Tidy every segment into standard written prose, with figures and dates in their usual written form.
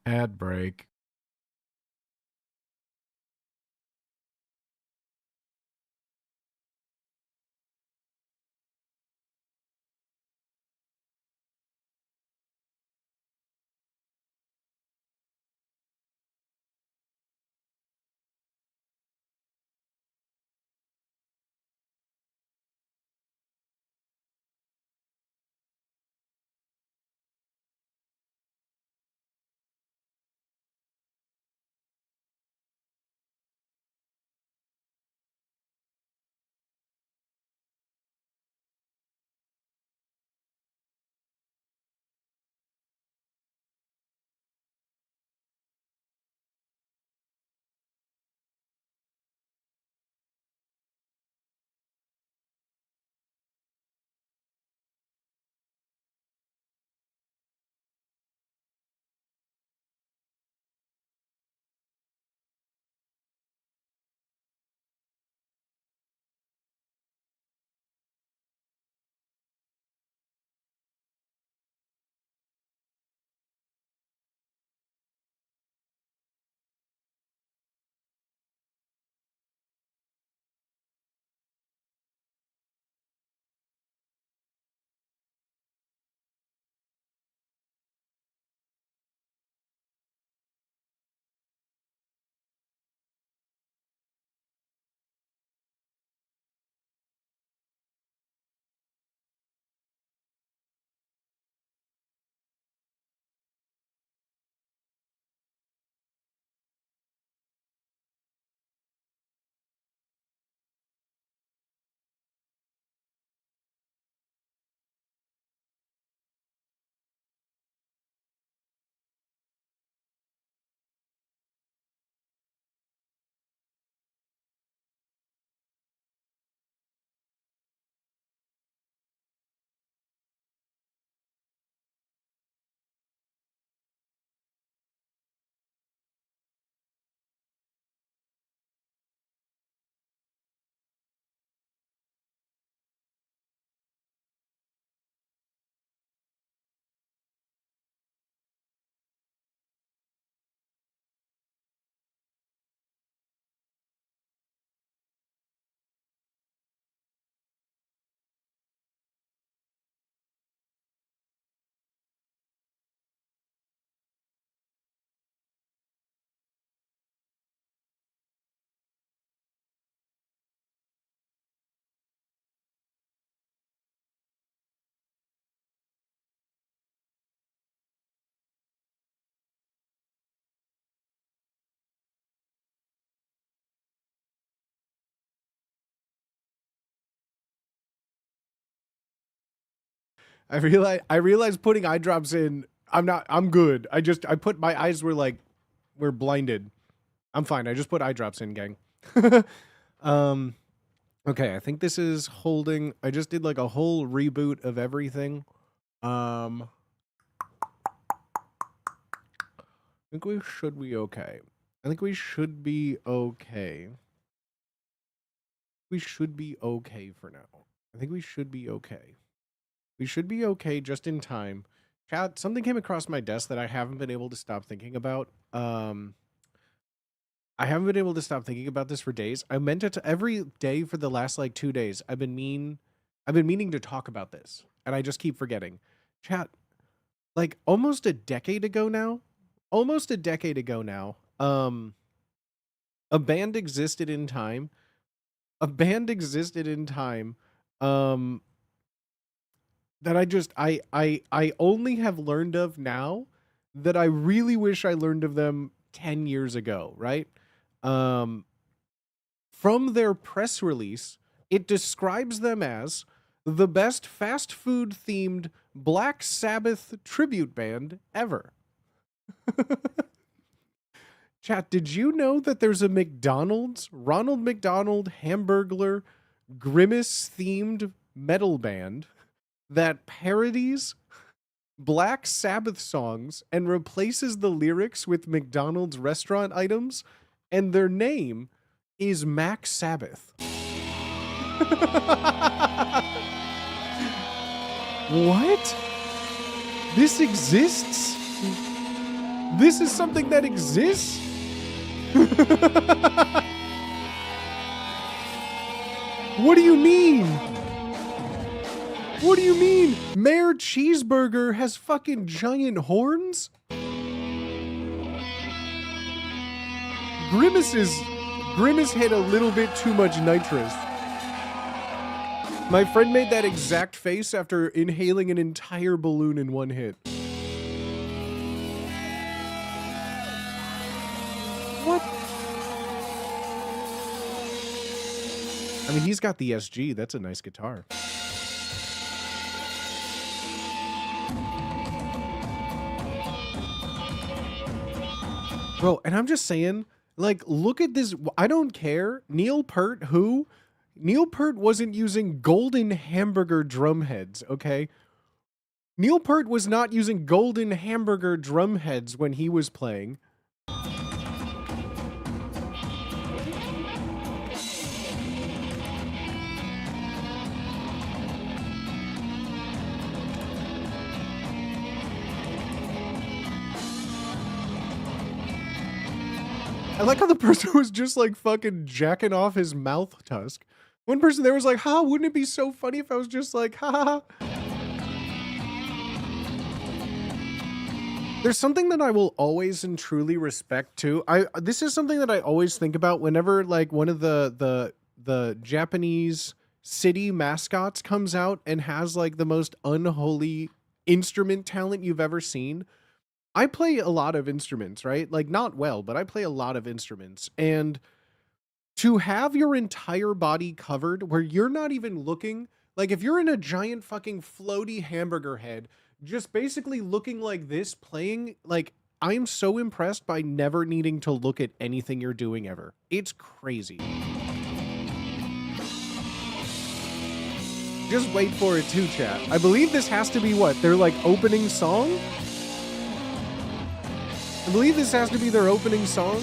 Ad break. I realized putting eye drops in. I'm good. I put my eyes were blinded. I'm fine. I just put eye drops in, gang. um okay, I think this is holding. I just did like a whole reboot of everything. I think we should be okay. I think we should be okay. We should be okay for now. I think we should be okay. We should be okay just in time. Chat, something came across my desk that I haven't been able to stop thinking about. I haven't been able to stop thinking about this for days. I meant it to every day for the last like 2 days. I've been meaning to talk about this, and I just keep forgetting. Chat, like almost a decade ago now, a band existed in time. A band existed in time. Um, that I only have learned of now, that I really wish I learned of them 10 years ago, right? Um, from their press release, it describes them as the best fast food themed Black Sabbath tribute band ever. Chat, did you know that there's a McDonald's, Ronald McDonald Hamburglar Grimace themed metal band that parodies Black Sabbath songs and replaces the lyrics with McDonald's restaurant items, and their name is Mac Sabbath? What? This exists? This is something that exists? What do you mean? What do you mean? Mayor Cheeseburger has fucking giant horns? Grimace hit a little bit too much nitrous. My friend made that exact face after inhaling an entire balloon in one hit. What? I mean, he's got the SG. That's a nice guitar. Bro, and I'm just saying, like, look at this. I don't care. Neil Peart, who? Neil Peart wasn't using golden hamburger drum heads, okay? Neil Peart was not using golden hamburger drum heads when he was playing. I like how the person was just like fucking jacking off his mouth tusk. One person there was like, ha, wouldn't it be so funny if I was just like, ha ha ha. There's something that I will always and truly respect too. This is something that I always think about whenever like one of the Japanese city mascots comes out and has like the most unholy instrument talent you've ever seen. I play a lot of instruments, right? Like not well, but I play a lot of instruments. And to have your entire body covered where you're not even looking, like if you're in a giant fucking floaty hamburger head, just basically looking like this playing, like I'm so impressed by never needing to look at anything you're doing ever. It's crazy. Just wait for it too, chat. I believe this has to be what? Their like opening song? I believe this has to be their opening song.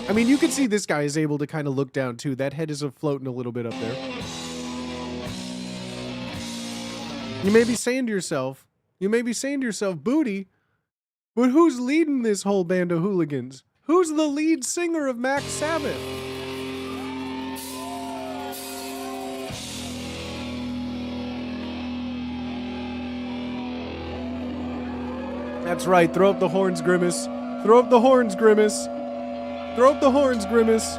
I mean, you can see this guy is able to kind of look down too. That head is floating a little bit up there. You may be saying to yourself, Booty, but who's leading this whole band of hooligans? Who's the lead singer of Max Sabbath? That's right. Throw up the horns, Grimace. Throw up the horns, Grimace. Throw up the horns, Grimace.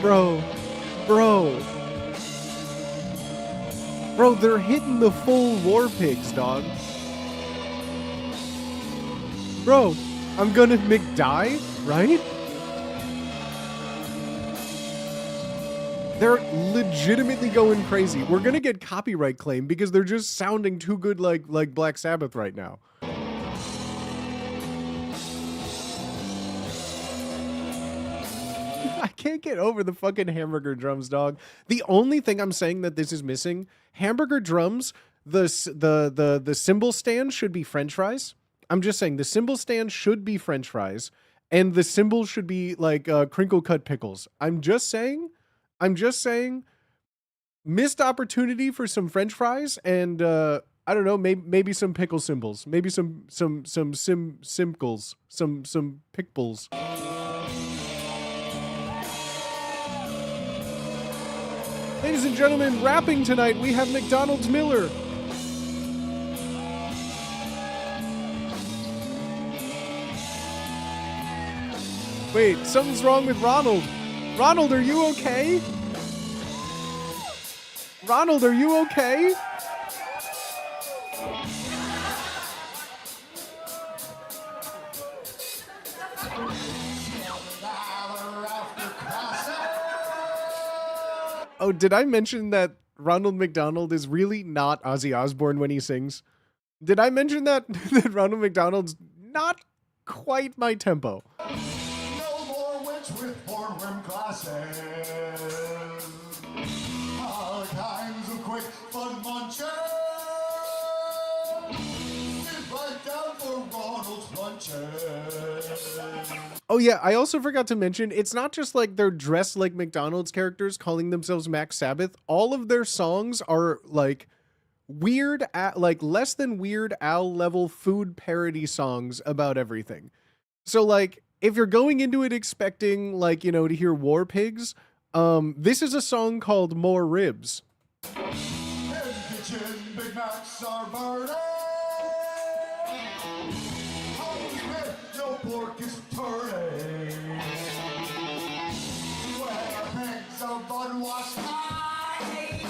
Bro, they're hitting the full war pigs, dog. Bro, I'm gonna McDie, right? They're legitimately going crazy. We're gonna get copyright claim because they're just sounding too good like Black Sabbath right now. I can't get over the fucking hamburger drums, dog. The only thing I'm saying that this is missing, hamburger drums, the cymbal stand should be French fries. I'm just saying the cymbal stand should be French fries, and the cymbal should be like crinkle cut pickles. I'm just saying, missed opportunity for some French fries and I don't know, maybe some pickle cymbals, maybe some simkles, some pickles. Ladies and gentlemen, rapping tonight, we have McDonald's Miller. Wait, something's wrong with Ronald. Ronald, are you okay? Ronald, are you okay? Oh, did I mention that Ronald McDonald is really not Ozzy Osbourne when he sings? Did I mention that Ronald McDonald's not quite my tempo? No more witch with 4 rim glasses. All kinds of quick fun munches. Sit right down for Ronald's lunches. Oh yeah, I also forgot to mention, it's not just like they're dressed like McDonald's characters calling themselves Max Sabbath. All of their songs are like like less than Weird Al level food parody songs about everything. So like if you're going into it expecting like, you know, to hear War Pigs, this is a song called More Ribs. In the kitchen, Big Macs are burning. Hungry red, no pork is turning. Where pigs are unwashed hide.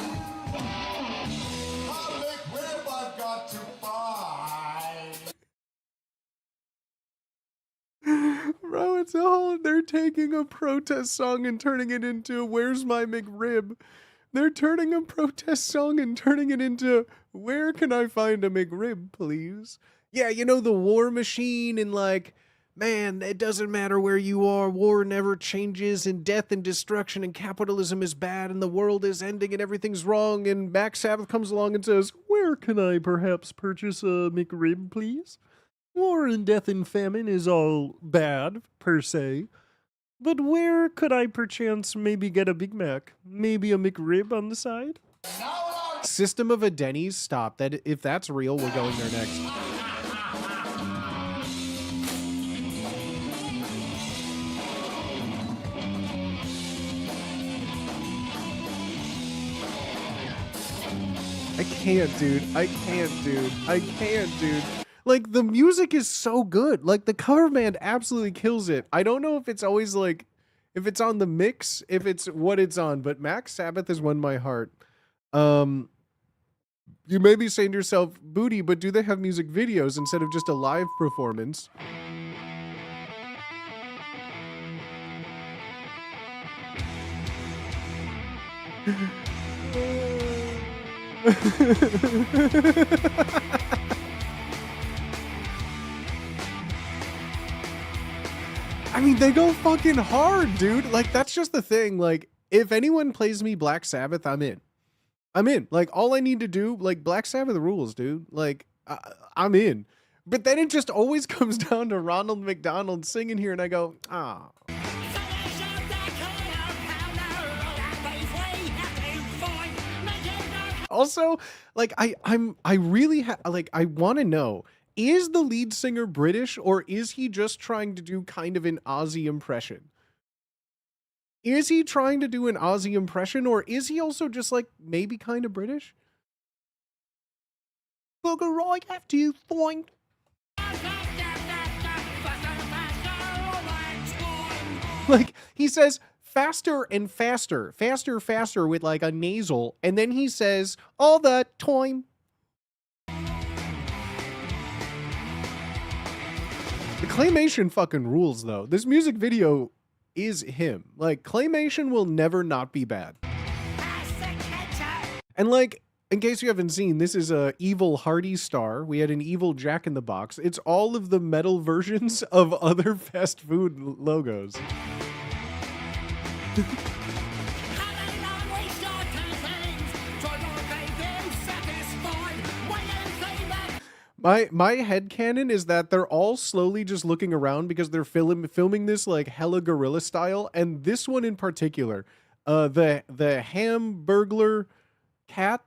A big rib I've got to buy. Bro, it's a whole, they're taking a protest song and turning it into Where's My McRib? They're turning a protest song and turning it into Where can I find a McRib, please? Yeah, you know, the war machine and like, man, it doesn't matter where you are, war never changes, and death and destruction and capitalism is bad and the world is ending and everything's wrong, and Max Sabbath comes along and says, where can I perhaps purchase a McRib, please? War and death and famine is all bad, per se. But where could I perchance maybe get a Big Mac? Maybe a McRib on the side? System of a Denny's? Stop. That if that's real, we're going there next. I can't, dude. I can't, dude. I can't, dude. Like, the music is so good. Like, the cover band absolutely kills it. I don't know if it's always, like, if it's on the mix, if it's what it's on, but Max Sabbath has won my heart. You may be saying to yourself, Booty, but do they have music videos instead of just a live performance? I mean, they go fucking hard, dude. Like, that's just the thing. Like, if anyone plays me Black Sabbath, I'm in. I'm in. Like, all I need to do, like, Black Sabbath rules, dude. Like, I'm in. But then it just always comes down to Ronald McDonald singing here, and I go, ah. Also, like, I want to know, is the lead singer British, or is he just trying to do kind of an Aussie impression? Is he trying to do an Aussie impression, or is he also just like maybe kind of British? Bugger, I have to find. Like, he says faster and faster, faster, faster with like a nasal, and then he says all the time. The claymation fucking rules, though. This music video is him. Like, claymation will never not be bad. And like, in case you haven't seen, this is a evil Hardy Star. We had an evil Jack in the Box. It's all of the metal versions of other fast food logos. My headcanon is that they're all slowly just looking around because they're filming this like hella guerrilla style, and this one in particular, the Hamburglar cat,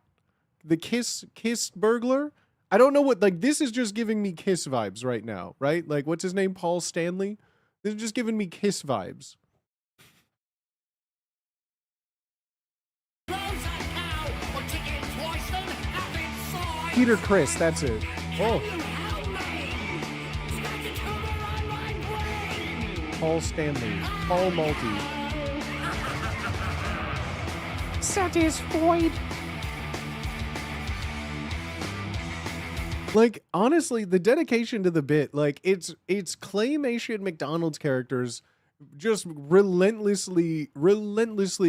the Kiss burglar. I don't know what, like, this is just giving me Kiss vibes right now, right? Like, what's his name? Paul Stanley. This is just giving me Kiss vibes. Peter Criss, that's it. Oh. Paul Stanley. Paul Malty. Satisfied. Like, honestly, the dedication to the bit, like, it's claymation McDonald's characters just relentlessly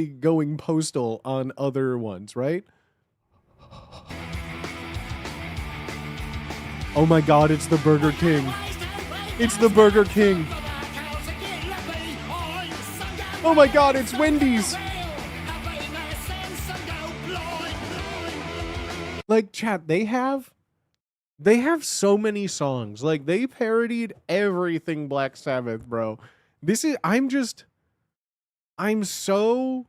going postal on other ones, right? Oh my god, it's the Burger King. It's the Burger King. Oh my god, it's Wendy's. Like, chat, they have so many songs. Like, they parodied everything Black Sabbath, bro. I'm so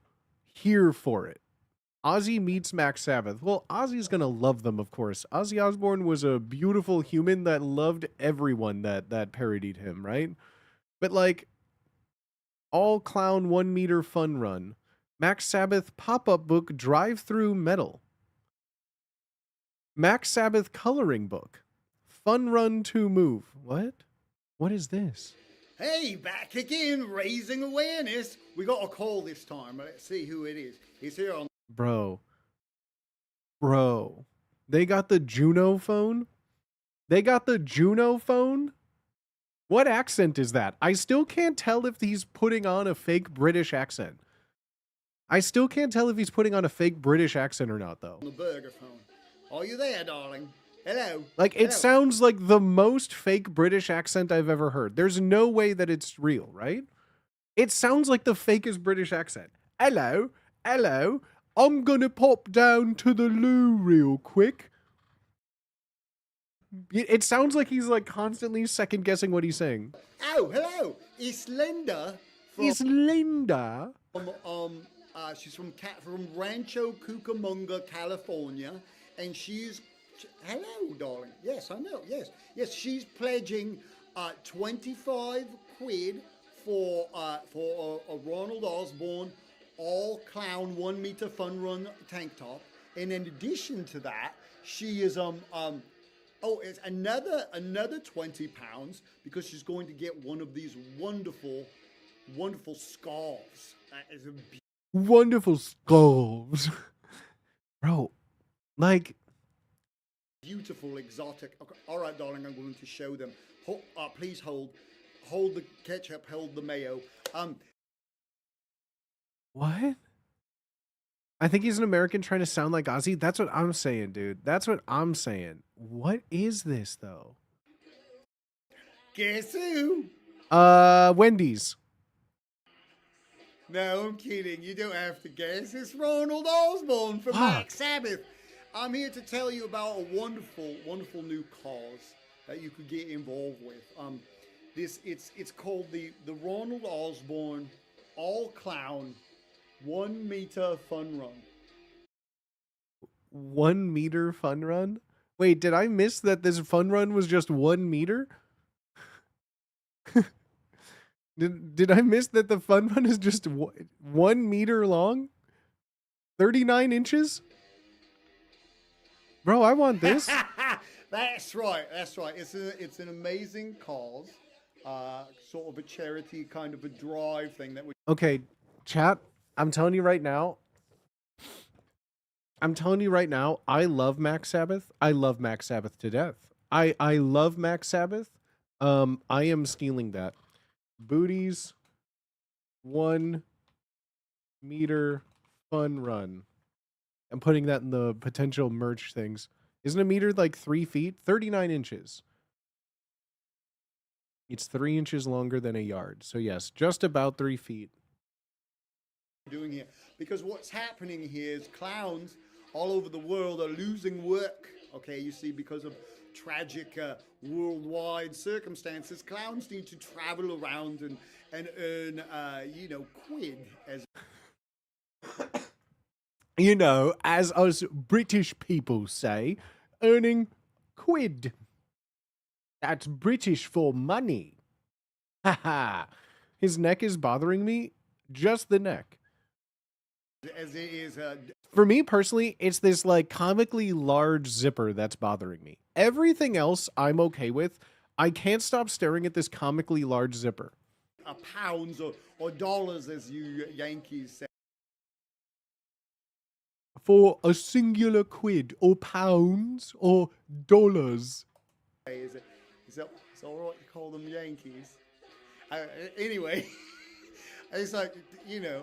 here for it. Ozzy meets Max Sabbath. Well, Ozzy's gonna love them, of course. Ozzy Osbourne was a beautiful human that loved everyone that parodied him, right? But like, all clown 1 meter fun run. Max Sabbath pop-up book drive through metal. Max Sabbath coloring book. Fun run to move. What? What is this? Hey, back again, raising awareness. We got a call this time. Let's see who it is. He's here on. Bro. They got the Juno phone? They got the Juno phone? What accent is that? I still can't tell if he's putting on a fake British accent. I still can't tell if he's putting on a fake British accent or not, though. The burger phone. Are you there, darling? Hello. Like, it sounds like the most fake British accent I've ever heard. There's no way that it's real, right? It sounds like the fakest British accent. Hello, hello. I'm gonna pop down to the loo real quick. It sounds like he's like constantly second guessing what he's saying. Oh, hello. It's Linda. It's Linda. She's from Rancho Cucamonga, California, and she's. Hello, darling. Yes, I know. Yes. She's pledging 25 quid for a Ronald Osborne all clown 1 meter fun run tank top, and in addition to that, she is it's another 20 pounds because she's going to get one of these wonderful scarves. That is a wonderful scarves, bro. Like. Beautiful, exotic. Okay, all right, darling, I'm going to show them. Please hold the ketchup, hold the mayo. What? I think he's an American trying to sound like Ozzy. That's what I'm saying, dude. That's what I'm saying. What is this, though? Guess who? Wendy's. No, I'm kidding. You don't have to guess. It's Ronald Osborne from Max Sabbath. I'm here to tell you about a wonderful new cause that you could get involved with. It's called the Ronald Osborne All Clown 1 meter fun run. 1 meter fun run? Wait, did I miss that this fun run was just 1 meter? Did I miss that the fun run is just 1 meter long? 39 inches? Bro, I want this. That's right. It's an amazing cause, sort of a charity kind of a drive thing that we. Okay, chat. I'm telling you right now. I love Max Sabbath. I love Max Sabbath to death. I love Max Sabbath. I am stealing that. Booties 1 meter fun run. I'm putting that in the potential merch things. Isn't a meter like 3 feet? 39 inches. It's 3 inches longer than a yard. So yes, just about 3 feet. Doing here because what's happening here is clowns all over the world are losing work. Okay, you see, because of tragic worldwide circumstances, clowns need to travel around and earn quid as. You know, as us British people say, earning quid. That's British for money. Haha. His neck is bothering me. Just the neck. As it is. For me personally, it's this like comically large zipper that's bothering me. Everything else I'm okay with. I can't stop staring at this comically large zipper. Pounds or dollars, as you Yankees say. For a singular quid, or pounds, or dollars. Is it all right to call them Yankees? Anyway, it's like,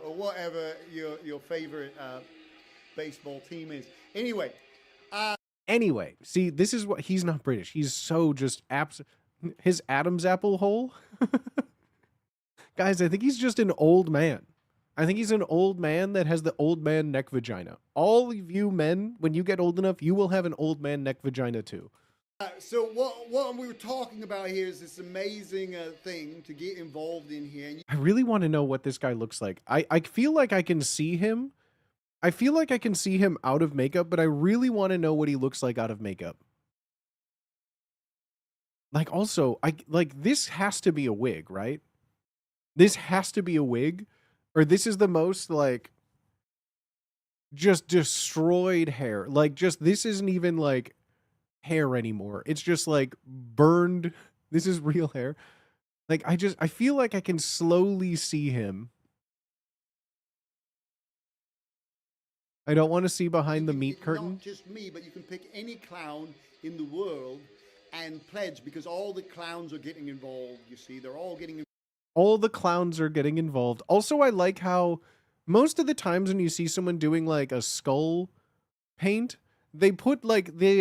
or whatever your favorite baseball team is. Anyway, see, this is what he's not British. He's so just his Adam's apple hole. Guys, I think he's just an old man. I think he's an old man that has the old man neck vagina. All of you men, when you get old enough, you will have an old man neck vagina too. So what we were talking about here is this amazing thing to get involved in here. I really want to know what this guy looks like. I feel like I can see him. I feel like I can see him out of makeup, but I really want to know what he looks like out of makeup. Like, also, this has to be a wig, right? This has to be a wig, or this is the most, like, just destroyed hair. Like, just, this isn't even, like, hair anymore. It's just, like, burned. This is real hair. Like, I feel like I can slowly see him. I don't want to see behind the meat curtain. Not just me, but you can pick any clown in the world and pledge, because all the clowns are getting involved, you see. They're all getting involved. All the clowns are getting involved. Also, I like how most of the times when you see someone doing like a skull paint, they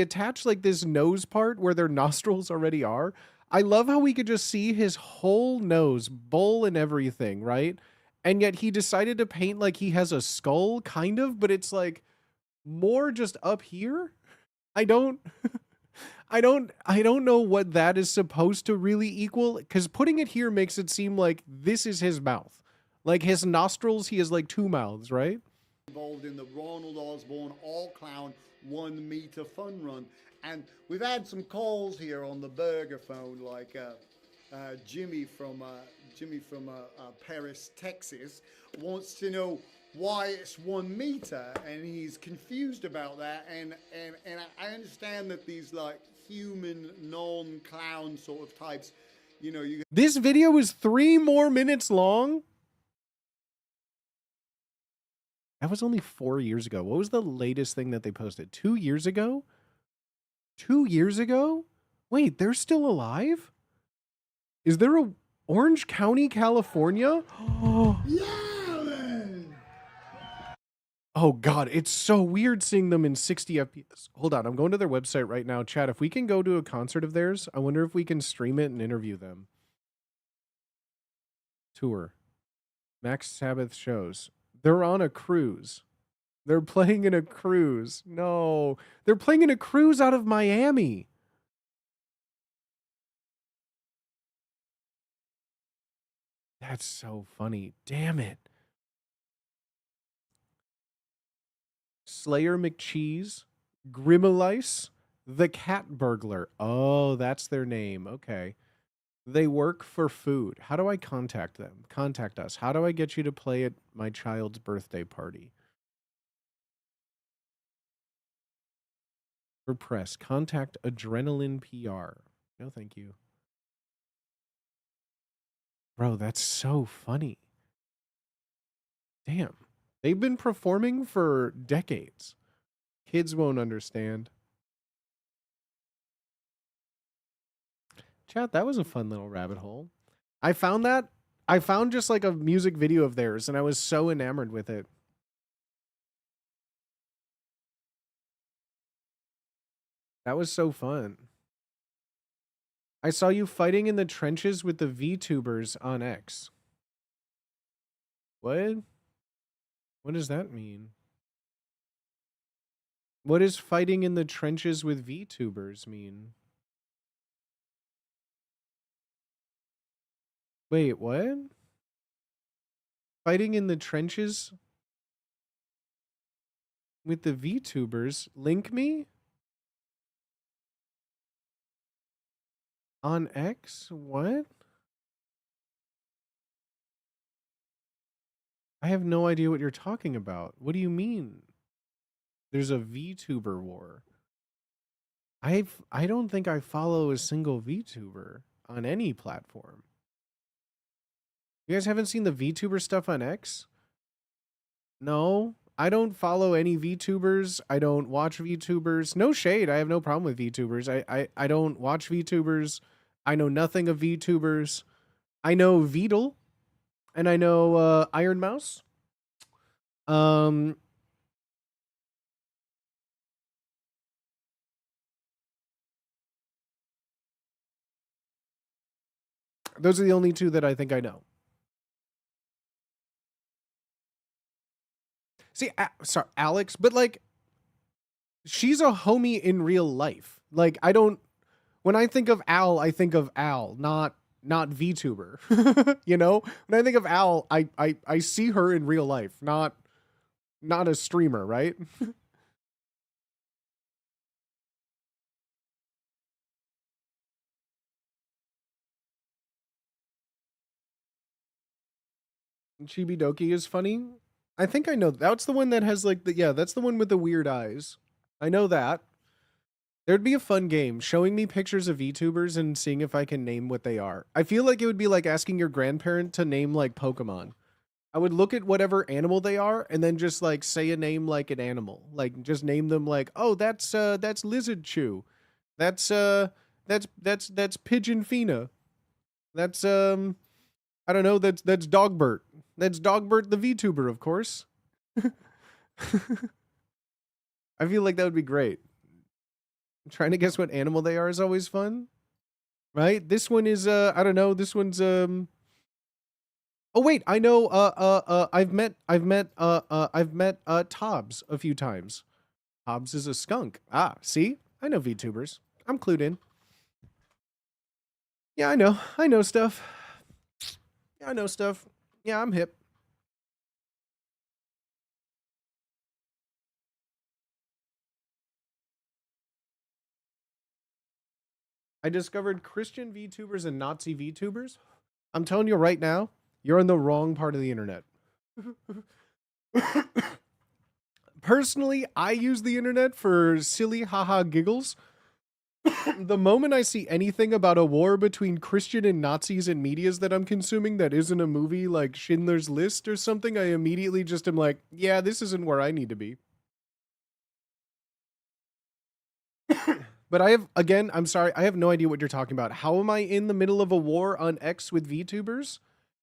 attach like this nose part where their nostrils already are. I love how we could just see his whole nose, bowl and everything, right? And yet he decided to paint like he has a skull, kind of, but it's like more just up here. I don't I don't know what that is supposed to really equal, because putting it here makes it seem like this is his mouth. Like his nostrils, he has like two mouths, right? Involved in the Ronald Osborne All Clown 1 meter fun run. And we've had some calls here on the burger phone, like Jimmy from Paris, Texas, wants to know why it's 1 meter, and he's confused about that. And I understand that these like human non-clown sort of types, you know, this video is 3 more minutes long. That was only 4 years ago. What was the latest thing that they posted? 2 years ago? 2 years ago? Wait, they're still alive? Is there a Orange County, California? yeah, man. Oh God, it's so weird seeing them in 60 FPS. Hold on, I'm going to their website right now. Chat, if we can go to a concert of theirs, I wonder if we can stream it and interview them. Tour. Max Sabbath shows. They're on a cruise. They're playing in a cruise. No, they're playing in a cruise out of Miami. That's so funny. Damn it. Slayer McCheese, Grimalice, the Cat Burglar. Oh, that's their name. Okay. They work for food. How do I contact them? Contact us. How do I get you to play at my child's birthday party? For press, contact Adrenaline PR. No, thank you. Bro, that's so funny. Damn. They've been performing for decades. Kids won't understand. Chat, that was a fun little rabbit hole. I found just like a music video of theirs, and I was so enamored with it. That was so fun. I saw you fighting in the trenches with the VTubers on X. What? What does that mean? What does fighting in the trenches with VTubers mean? Wait, what? Fighting in the trenches with the VTubers? Link me? On X? What? I have no idea what you're talking about. What do you mean? There's a VTuber war. I don't think I follow a single VTuber on any platform. You guys haven't seen the VTuber stuff on X? No, I don't follow any VTubers. I don't watch VTubers. No shade. I have no problem with VTubers. I don't watch VTubers. I know nothing of VTubers. I know Veedle, and I know Iron Mouse. Those are the only two that I think I know. See, sorry, Alex, but like, she's a homie in real life. Like, when I think of Al, I think of Al, not VTuber. You know, when I think of Al, I see her in real life, not not a streamer, right? Chibidoki is funny. I think I know. That's the one that has like the, yeah, that's the one with the weird eyes. I know that. There'd be a fun game showing me pictures of VTubers and seeing if I can name what they are. I feel like it would be like asking your grandparent to name like Pokemon. I would look at whatever animal they are and then just like say a name like an animal. Like just name them like, "Oh, that's Lizard Chew. That's that's Pigeon Fina. That's I don't know, that's Dogbert. That's Dogbert the VTuber, of course." I feel like that would be great. Trying to guess what animal they are is always fun, right? This one is I don't know. This one's oh wait, I know. I've met Tobbs a few times. Tobbs is a skunk. Ah, see, I know VTubers. I'm clued in. Yeah, I know. I know stuff. Yeah, I know stuff. Yeah, I'm hip. I discovered Christian VTubers and Nazi VTubers. I'm telling you right now, you're in the wrong part of the internet. Personally, I use the internet for silly haha giggles. The moment I see anything about a war between Christian and Nazis in medias that I'm consuming that isn't a movie like Schindler's List or something, I immediately just am like, yeah, this isn't where I need to be. But I have, again, I'm sorry, I have no idea what you're talking about. How am I in the middle of a war on X with VTubers?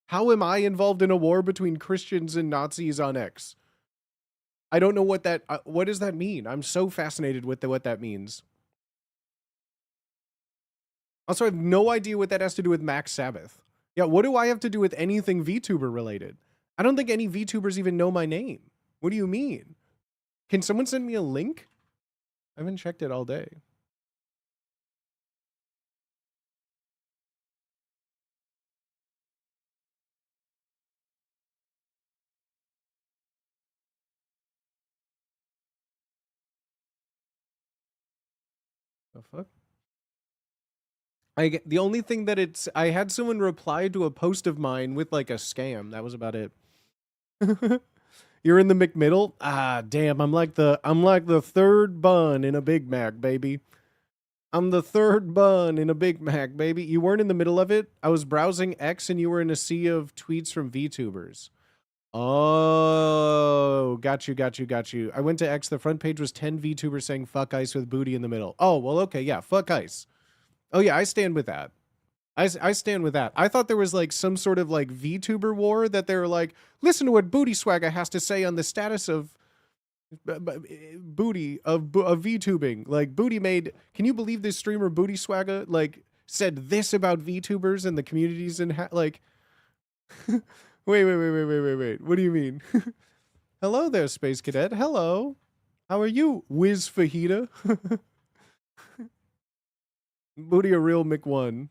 How am I involved in a war between Christians and Nazis on X? I don't know what does that mean? I'm so fascinated with what that means. Also, I have no idea what that has to do with Max Sabbath. Yeah, what do I have to do with anything VTuber related? I don't think any VTubers even know my name. What do you mean? Can someone send me a link? I haven't checked it all day. The fuck? The only thing that I had someone reply to a post of mine with like a scam. That was about it. You're in the McMiddle? Ah, damn. I'm like the third bun in a Big Mac, baby. I'm the third bun in a Big Mac, baby. You weren't in the middle of it. I was browsing X and you were in a sea of tweets from VTubers. Oh, got you, got you, got you. I went to X. The front page was 10 VTubers saying fuck ice with booty in the middle. Oh, well, okay, yeah, fuck ice. Oh, yeah, I stand with that. I stand with that. I thought there was like some sort of like VTuber war that they were like, listen to what Booty Swagger has to say on the status of booty of VTubing. Like Booty made. Can you believe this streamer Booty Swagger like said this about VTubers and the communities and like? Wait. What do you mean? Hello there, Space Cadet. Hello. How are you, Wiz Fajita? Booty a real McOne.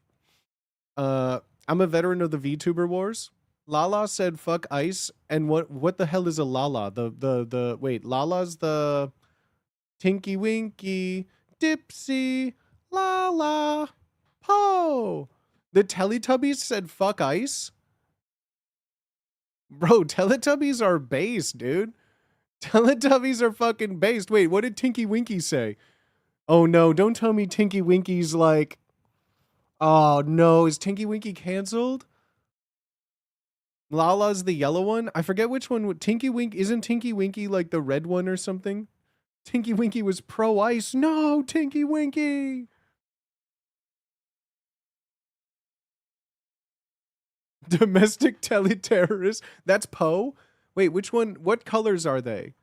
I'm a veteran of the VTuber wars. Lala said fuck ice, and what the hell is a Lala? The wait, Lala's the Tinky Winky, Dipsy, Lala, Po. The Teletubbies said fuck ice? Bro, Teletubbies are based, dude. Teletubbies are fucking based. Wait, what did Tinky Winky say? Oh no, don't tell me Tinky Winky's like, oh no, is Tinky Winky canceled? Lala's the yellow one? I forget which one. Tinky Winky, isn't Tinky Winky like the red one or something? Tinky Winky was pro ice. No, Tinky Winky. Domestic teleterrorist. That's Poe? Wait, which one? What colors are they?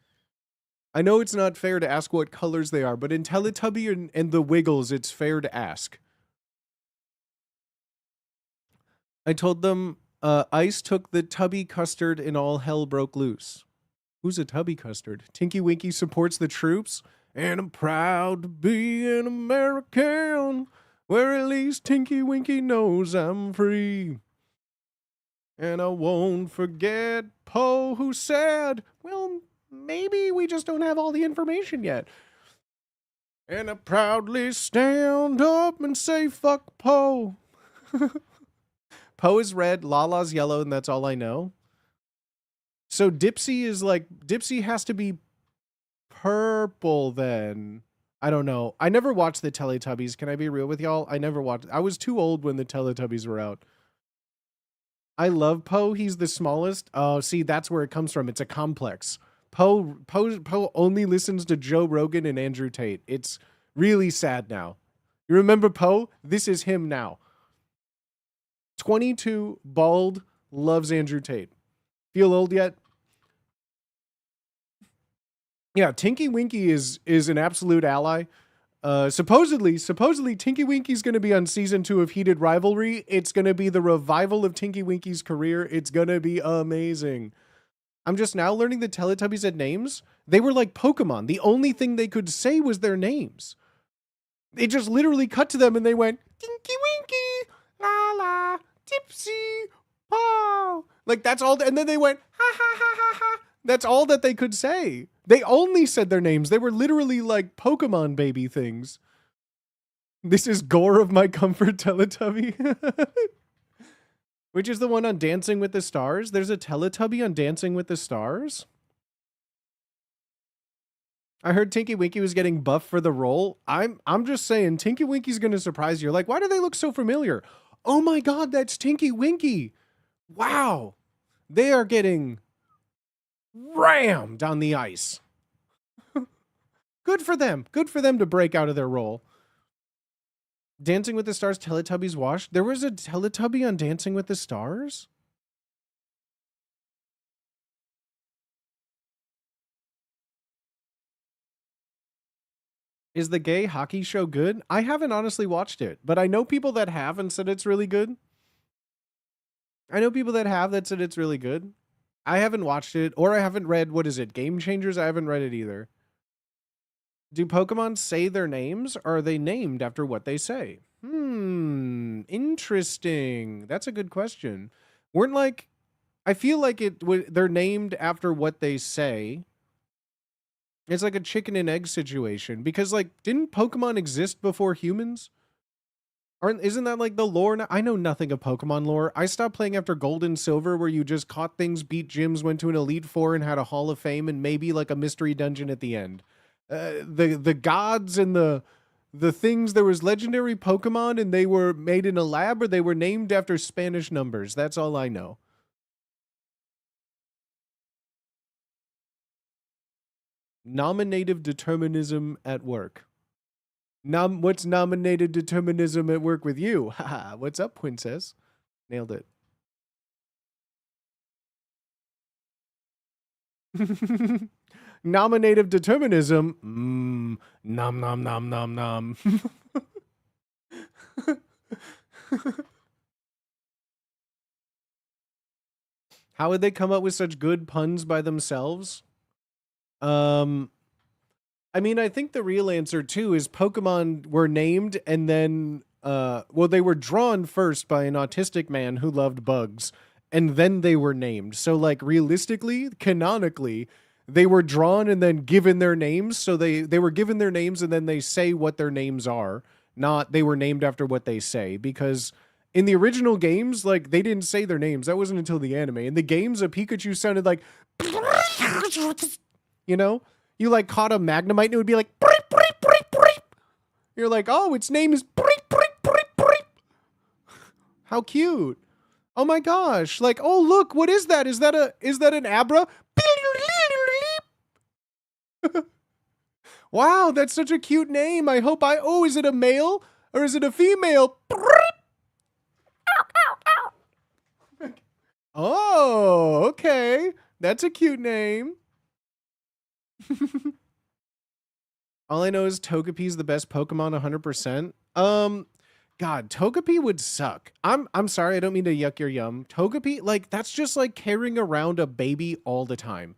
I know it's not fair to ask what colors they are, but in Teletubby and the Wiggles, it's fair to ask. I told them Ice took the Tubby Custard and all hell broke loose. Who's a Tubby Custard? Tinky Winky supports the troops, and I'm proud to be an American, where at least Tinky Winky knows I'm free. And I won't forget Poe who said, we'll maybe we just don't have all the information yet. And I proudly stand up and say, fuck Poe. Poe is red, Lala's yellow, and that's all I know. So Dipsy has to be purple then. I don't know. I never watched the Teletubbies. Can I be real with y'all? I never watched. I was too old when the Teletubbies were out. I love Poe. He's the smallest. Oh, see, that's where it comes from. It's a complex. Poe only listens to Joe Rogan and Andrew Tate. It's really sad now. You remember Poe? This is him now. 22, bald, loves Andrew Tate. Feel old yet? Yeah, Tinky Winky is an absolute ally. Supposedly Tinky Winky's going to be on season 2 of Heated Rivalry. It's going to be the revival of Tinky Winky's career. It's going to be amazing. I'm just now learning the Teletubbies had names. They were like Pokemon. The only thing they could say was their names. They just literally cut to them and they went, Tinky Winky, la la, Tipsy, Paw. Like that's all. And then they went, ha ha ha ha ha. That's all that they could say. They only said their names. They were literally like Pokemon baby things. This is Gore of My Comfort Teletubby. Which is the one on Dancing with the Stars? There's a Teletubby on Dancing with the Stars? I heard Tinky Winky was getting buffed for the role. I'm just saying, Tinky Winky's going to surprise you. Like, why do they look so familiar? Oh my God, that's Tinky Winky. Wow. They are getting rammed on the ice. Good for them. Good for them to break out of their role. Dancing with the Stars Teletubbies washed. There was a Teletubby on Dancing with the Stars? Is the gay hockey show good? I haven't honestly watched it, but I know people that have and said it's really good. I know people that have that said it's really good. I haven't watched it, or I haven't read, what is it, Game Changers? I haven't read it either. Do Pokemon say their names, or are they named after what they say? Interesting. That's a good question. Weren't like, I feel like they're named after what they say. It's like a chicken and egg situation, because like, didn't Pokemon exist before humans? Isn't that like the lore? I know nothing of Pokemon lore. I stopped playing after Gold and Silver, where you just caught things, beat gyms, went to an Elite Four, and had a Hall of Fame, and maybe like a mystery dungeon at the end. The gods and the things, there was legendary Pokemon, and they were made in a lab, or they were named after Spanish numbers. That's all I know. Nominative determinism at work. What's nominated determinism at work with you? Haha, what's up, princess? Nailed it. Nominative determinism. Nom nom nom nom nom. How would they come up with such good puns by themselves? I mean, I think the real answer too is Pokemon were named and then, well, they were drawn first by an autistic man who loved bugs, and then they were named. So like realistically, canonically, they were drawn and then given their names. So they were given their names and then they say what their names are, not they were named after what they say, because in the original games, like they didn't say their names. That wasn't until the anime. In the games, a Pikachu sounded like, you know? You like caught a Magnemite and it would be like, breep, breep, breep, breep. You're like, oh, its name is breep, breep, breep, breep. How cute. Oh my gosh. Like, oh, look, what is that? Is that an Abra? Wow, that's such a cute name. I hope oh, is it a male or is it a female? Oh, okay. That's a cute name. All I know is Togepi's the best Pokemon 100%. God, Togepi would suck. I'm sorry, I don't mean to yuck your yum. Togepi, like, that's just like carrying around a baby all the time.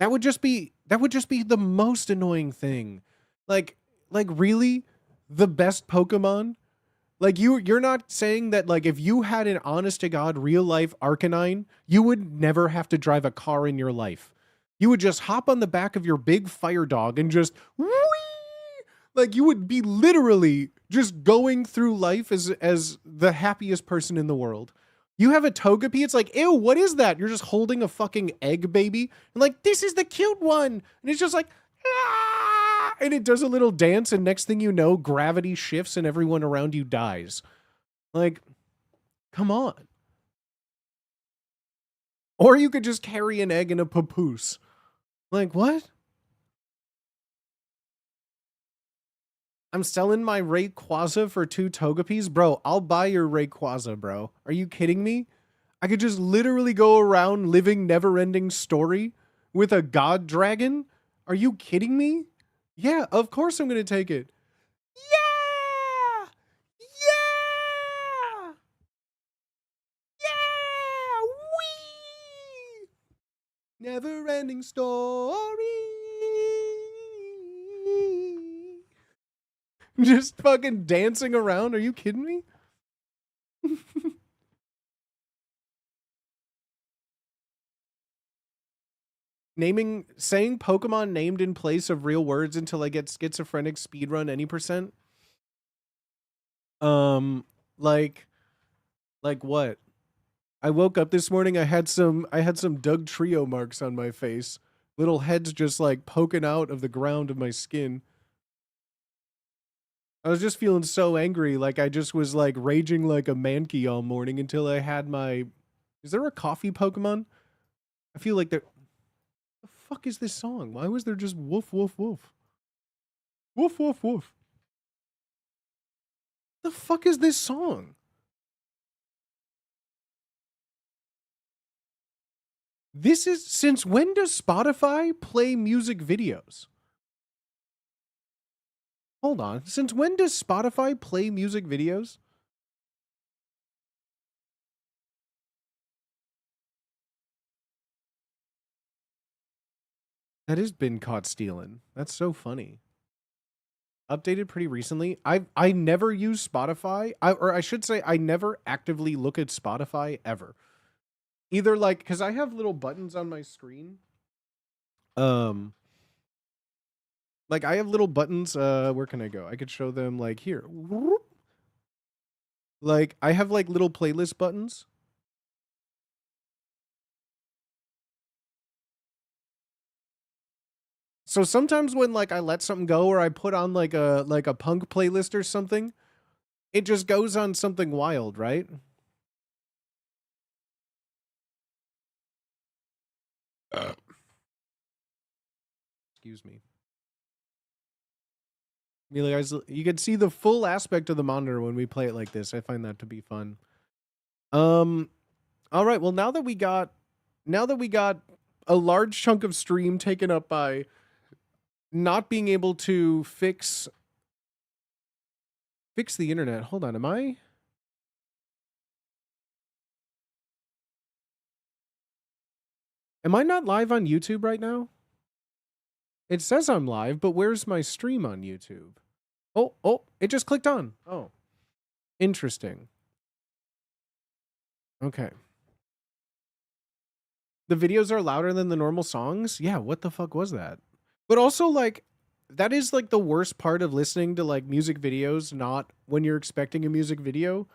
That would just be the most annoying thing. Like really? The best Pokemon? Like you're not saying that like if you had an honest to God real life Arcanine, you would never have to drive a car in your life. You would just hop on the back of your big fire dog and just whee! Like you would be literally just going through life as the happiest person in the world. You have a Togepi, it's like, ew, what is that? You're just holding a fucking egg baby. And like, this is the cute one. And it's just like, ah! And it does a little dance, and next thing you know, gravity shifts and everyone around you dies. Like, come on. Or you could just carry an egg in a papoose. Like, what? I'm selling my Rayquaza for 2 Togepis? Bro, I'll buy your Rayquaza, bro. Are you kidding me? I could just literally go around living never-ending story with a god dragon? Are you kidding me? Yeah, of course I'm going to take it. Yeah! Yeah! Yeah! Wee! Never-ending story. Just fucking dancing around. Are you kidding me? Saying Pokemon named in place of real words until I get schizophrenic speedrun any percent. Like what? I woke up this morning, I had some Doug Trio marks on my face. Little heads just like poking out of the ground of my skin. I was just feeling so angry, like I just was like raging like a Mankey all morning until I had my... Is there a coffee Pokemon? I feel like there... The fuck is this song? Why was there just woof, woof, woof? Woof, woof, woof. The fuck is this song? This is... Since when does Spotify play music videos? Hold on. Since when does Spotify play music videos? That has been caught stealing. That's so funny. Updated pretty recently. I never use Spotify. Or I should say I never actively look at Spotify ever. Either like, because I have little buttons on my screen. Like I have little buttons. Where can I go? I could show them like here. Like I have like little playlist buttons. So sometimes when like I let something go or I put on like a punk playlist or something, it just goes on something wild, right? Excuse me. You can see the full aspect of the monitor when we play it like this. I find that to be fun. All right. Well, now that we got a large chunk of stream taken up by not being able to fix the internet. Hold on. Am I not live on YouTube right now? It says I'm live, but where's my stream on YouTube? Oh, it just clicked on. Oh, interesting. Okay. The videos are louder than the normal songs? Yeah, what the fuck was that? But also, like, that is, like, the worst part of listening to, like, music videos, not when you're expecting a music video.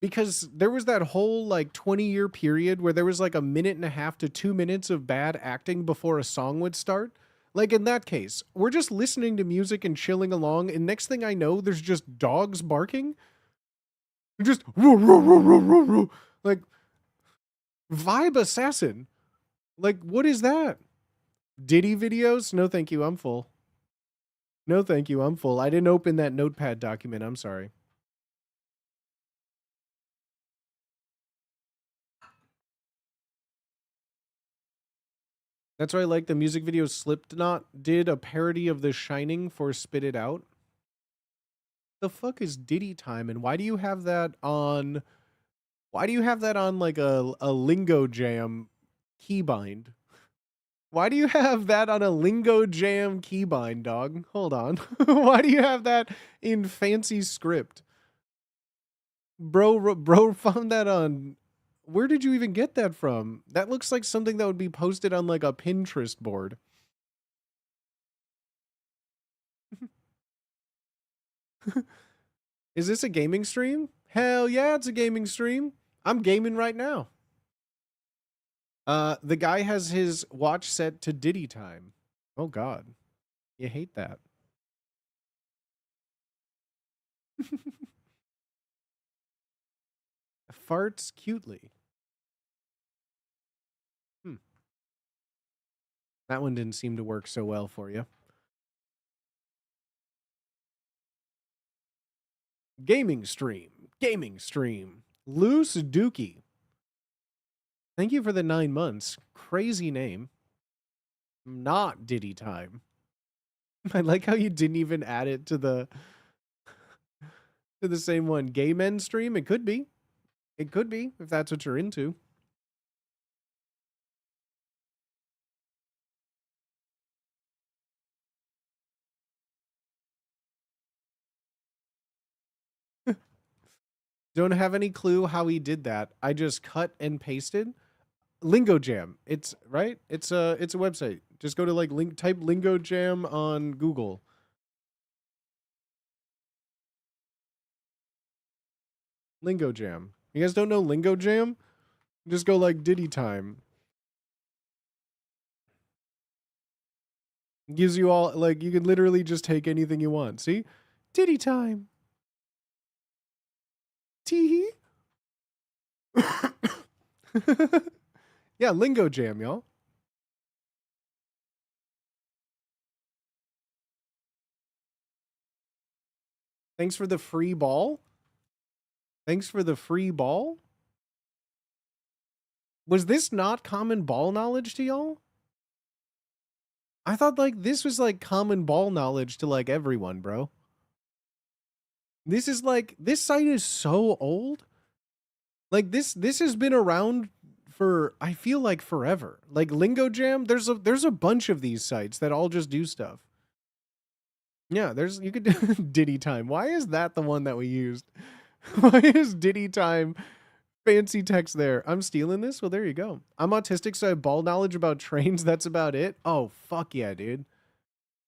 Because there was that whole, like, 20-year period where there was, like, 1.5 to 2 minutes of bad acting before a song would start. Like, in that case, we're just listening to music and chilling along, and next thing I know, there's just dogs barking. Just, like, Vibe Assassin. Like, what is that? Diddy videos? No, thank you. I'm full. No, thank you. I'm full. I didn't open that notepad document. I'm sorry. That's why I like the music video. Slipknot did a parody of The Shining for Spit It Out. The fuck is Diddy time? And why do you have that on... Why do you have that on like a Lingo Jam keybind? Why do you have that on a Lingo Jam keybind, dog? Hold on. Why do you have that in fancy script? Bro found that on Where did you even get that from? That looks like something that would be posted on like a Pinterest board. Is this a gaming stream? Hell yeah, it's a gaming stream. I'm gaming right now. The guy has his watch set to Diddy time. Oh God, you hate that. Farts cutely. That one didn't seem to work so well for you. Gaming stream. Gaming stream. Loose Dookie. Thank you for the 9 months. Crazy name. Not Diddy time. I like how you didn't even add it to the same one. Gay men stream? It could be. It could be, if that's what you're into. Don't have any clue how he did that. I just cut and pasted. Lingo Jam. It's right. It's a website. Just go to type Lingo Jam on Google. Lingo Jam. You guys don't know Lingo Jam? Just go like Diddy time. Gives you all like you can literally just take anything you want. See? Diddy time. Tee. Yeah, Lingo Jam, y'all. Thanks for the free ball. Thanks for the free ball. Was this not common ball knowledge to y'all? I thought like this was like common ball knowledge to like everyone, bro. This is like this site is so old. Like this has been around for I feel like forever. Like Lingo Jam, there's a bunch of these sites that all just do stuff. Yeah, you could do Diddy time. Why is that the one that we used? Why is Diddy time fancy text there? I'm stealing this? Well, there you go. I'm autistic, so I have ball knowledge about trains. That's about it. Oh, fuck yeah, dude.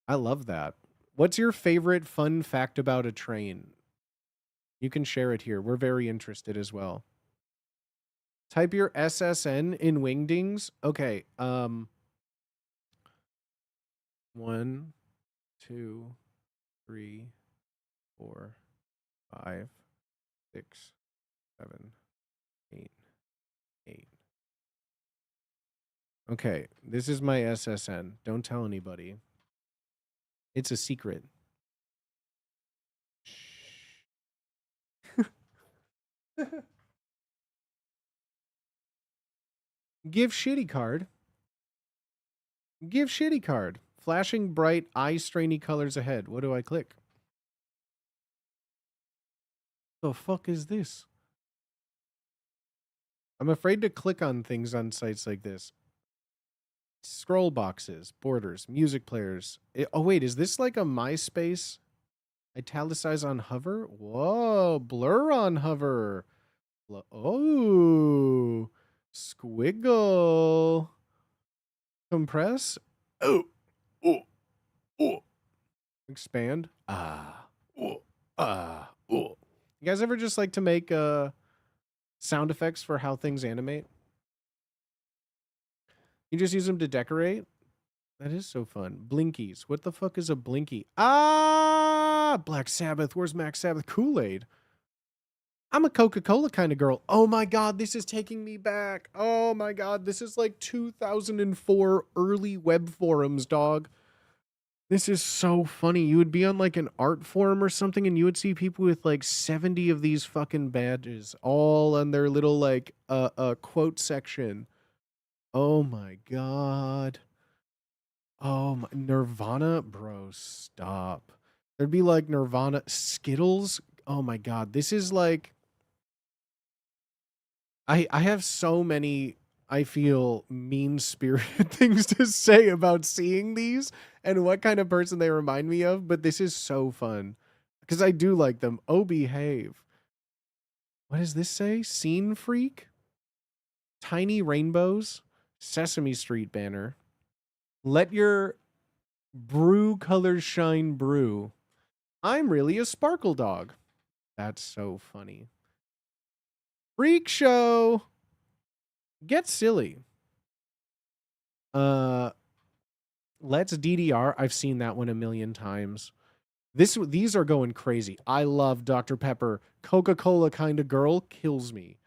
I love that. What's your favorite fun fact about a train? You can share it here. We're very interested as well. Type your SSN in Wingdings. Okay. 1, 2, 3, 4, 5, 6, 7, 8, 8. Okay, this is my SSN. Don't tell anybody. It's a secret. Give shitty card. Give shitty card. Flashing bright, eye-strainy colors ahead. What do I click? The fuck is this? I'm afraid to click on things on sites like this. Scroll boxes, borders, music players. Oh, wait, is this like a MySpace? Italicize on hover? Whoa, blur on hover. Oh, squiggle. Compress. Oh, oh, oh. Expand. Ah, oh, ah, oh. You guys ever just like to make sound effects for how things animate? You just use them to decorate? That is so fun. Blinkies. What the fuck is a blinky? Ah, Black Sabbath. Where's Max Sabbath? Kool-Aid. I'm a Coca-Cola kind of girl. Oh my God, this is taking me back. Oh my God, this is like 2004 early web forums, dog. This is so funny. You would be on like an art forum or something and you would see people with like 70 of these fucking badges all on their little like quote section. Oh my God. Oh my Nirvana, bro, stop. There'd be like Nirvana Skittles. Oh my God. This is like I have so many I feel mean-spirited things to say about seeing these and what kind of person they remind me of, but this is so fun because I do like them. Oh, behave. What does this say? Scene freak? tiny rainbows, Sesame Street banner. Let your brew colors shine brew. I'm really a sparkle dog. That's so funny. Freak show. Get silly. Uh Let's DDR. I've seen that one a million times. These are going crazy. I love Dr. Pepper. Coca-Cola kind of girl kills me.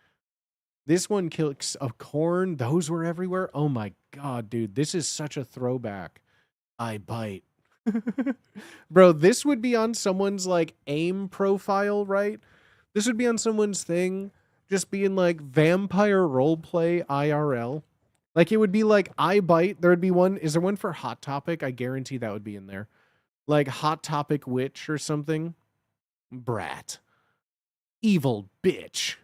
This one kills of corn. Those were everywhere. Oh my god, dude. This is such a throwback. I bite. Bro, this would be on someone's like AIM profile, right? This would be on someone's thing, just being like vampire roleplay IRL. Like it would be like I bite. There would be one. Is there one for Hot Topic? I guarantee that would be in there. Like Hot Topic Witch or something. Brat. Evil bitch.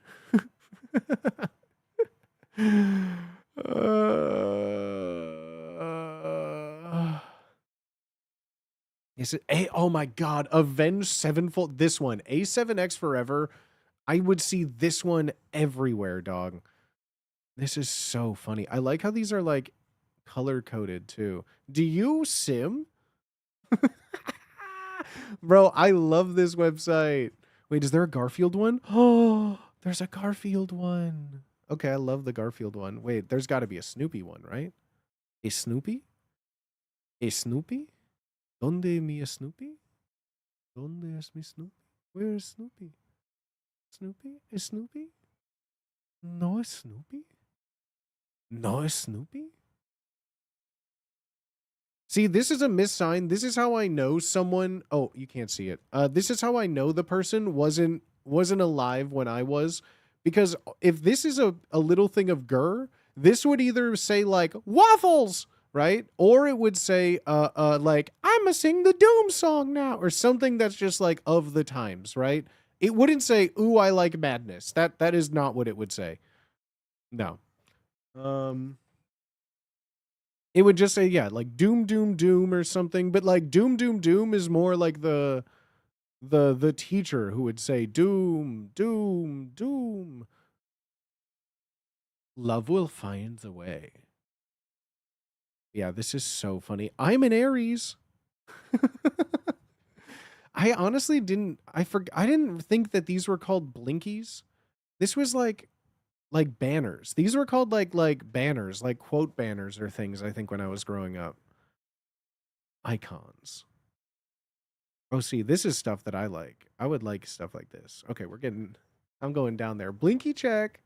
Is it a? Oh my god! Avenged Sevenfold. This one, A7X Forever. I would see this one everywhere, dog. This is so funny. I like how these are like color coded too. Do you sim? Bro, I love this website. Wait, is there a Garfield one? Oh, there's a Garfield one. Okay, I love the Garfield one. Wait, there's got to be a Snoopy one, right? A Snoopy? A Snoopy? ¿Dónde mi Snoopy? ¿Dónde es mi Snoopy? Where is Snoopy? Snoopy? Is Snoopy? No es Snoopy? No es Snoopy? See, this is a missign. This is how I know someone. Oh, you can't see it. This is how I know the person wasn't alive when I was, because if this is a little thing of gur, this would either say like waffles, right, or it would say like I'ma sing the Doom song now, or something that's just like of the times, right? It wouldn't say ooh I like madness. That is not what it would say. No. It would just say, yeah, like doom, doom, doom or something. But like doom, doom, doom is more like the teacher who would say doom, doom, doom. Love will find the way. Yeah, this is so funny. I'm an Aries. I honestly didn't. I didn't think that these were called blinkies. This was like banners. These were called like banners, like quote banners or things. I think when I was growing up. Icons. Oh, see, this is stuff that I like. I would like stuff like this. Okay, I'm going down there. Blinky check.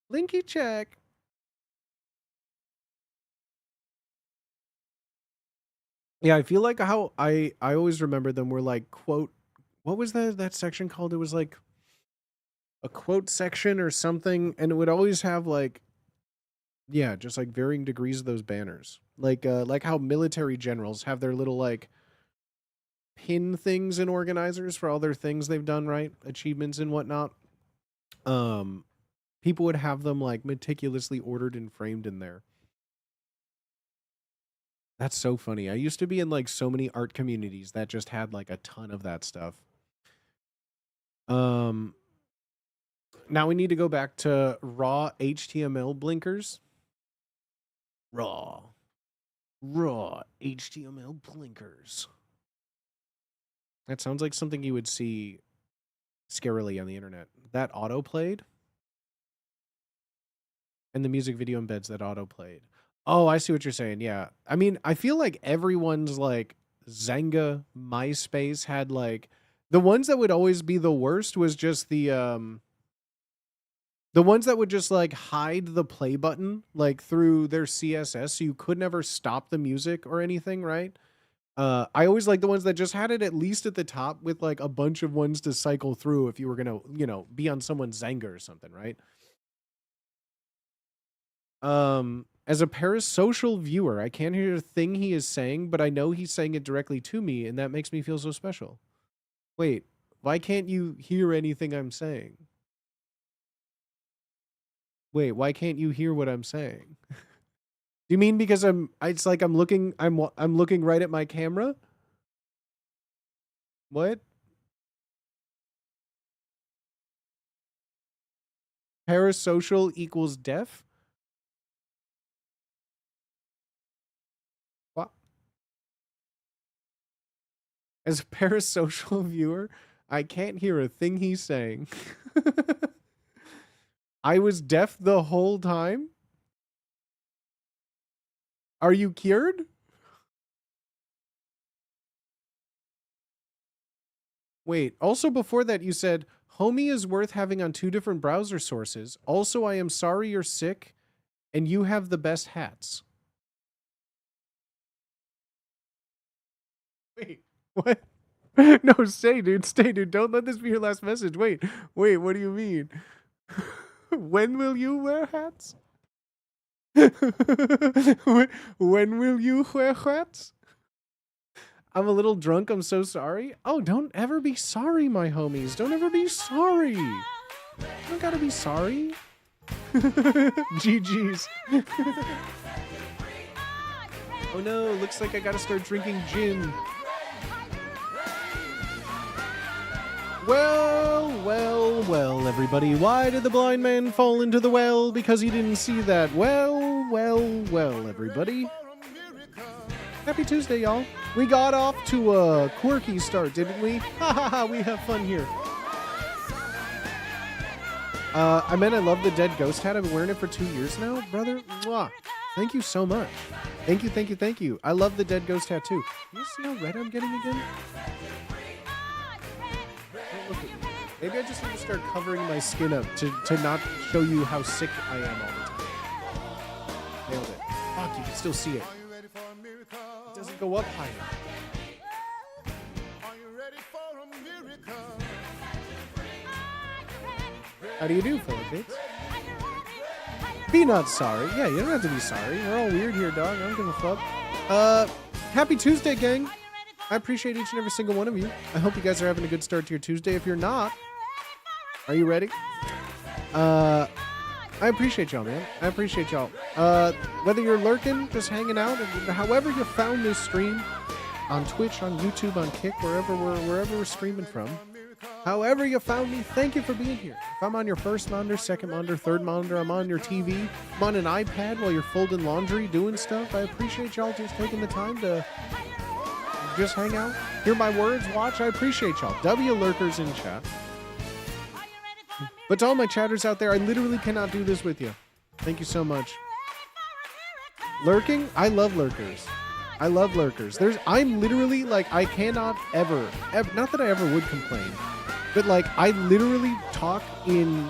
Blinky check. Yeah, I feel like how I always remember them were like quote. What was that section called? It was like a quote section or something, and it would always have like, yeah, just like varying degrees of those banners. Like how military generals have their little like pin things and organizers for all their things they've done, right? Achievements and whatnot. Um People would have them like meticulously ordered and framed in there. That's so funny. I used to be in like so many art communities that just had like a ton of that stuff. Um Now we need to go back to raw HTML blinkers. Raw. Raw HTML blinkers. That sounds like something you would see scarily on the internet. That auto played. And the music video embeds that auto played. Oh, I see what you're saying. Yeah. I mean, I feel like everyone's like Zynga, MySpace had like the ones that would always be the worst was just the ones that would just like hide the play button like through their CSS so you could never stop the music or anything, right? I always like the ones that just had it at least at the top with like a bunch of ones to cycle through if you were gonna, be on someone's Zynga or something, right? As a parasocial viewer, I can't hear a thing he is saying, but I know he's saying it directly to me, and that makes me feel so special. Wait, why can't you hear anything I'm saying? Wait, why can't you hear what I'm saying? Do you mean because it's like I'm looking right at my camera? What? Parasocial equals deaf? As a parasocial viewer, I can't hear a thing he's saying. I was deaf the whole time? Are you cured? Wait, also before that you said, homie is worth having on 2 different browser sources. Also, I am sorry you're sick and you have the best hats. Wait, what? No, stay, dude. Stay, dude. Don't let this be your last message. Wait, what do you mean? When will you wear hats? When will you wear hats? I'm a little drunk. I'm so sorry. Oh, don't ever be sorry, my homies. Don't ever be sorry. You don't gotta be sorry. GG's. Oh no, looks like I gotta start drinking gin. Well, everybody. Why did the blind man fall into the well? Because he didn't see that. Well, everybody. Happy Tuesday, y'all. We got off to a quirky start, didn't we? Ha ha ha, we have fun here. I meant I love the dead ghost hat. I've been wearing it for 2 years now, brother. Mwah. Thank you so much. Thank you. I love the dead ghost hat too. Can you see how red I'm getting again? Don't look at me. Maybe I just need to start covering my skin up to not show you how sick I am all the time. Nailed it. Fuck, you can still see it. It doesn't go up higher. How do you do, fellow kids? Be not sorry. Yeah, you don't have to be sorry. We're all weird here, dog. I don't give a fuck. Happy Tuesday, gang. I appreciate each and every single one of you. I hope you guys are having a good start to your Tuesday. If you're not, are you ready? I appreciate y'all, man. I appreciate y'all. Whether you're lurking, just hanging out, however you found this stream, on Twitch, on YouTube, on Kick, wherever we're streaming from. However you found me, thank you for being here. If I'm on your first monitor, second monitor, third monitor, I'm on your TV, I'm on an iPad while you're folding laundry, doing stuff, I appreciate y'all just taking the time to just hang out, hear my words, watch. I appreciate y'all. W lurkers in chat. But to all my chatters out there, I literally cannot do this with you. Thank you so much. Lurking? I love lurkers. I love lurkers. I'm literally like, I cannot ever, not that I ever would complain, but like, I literally talk in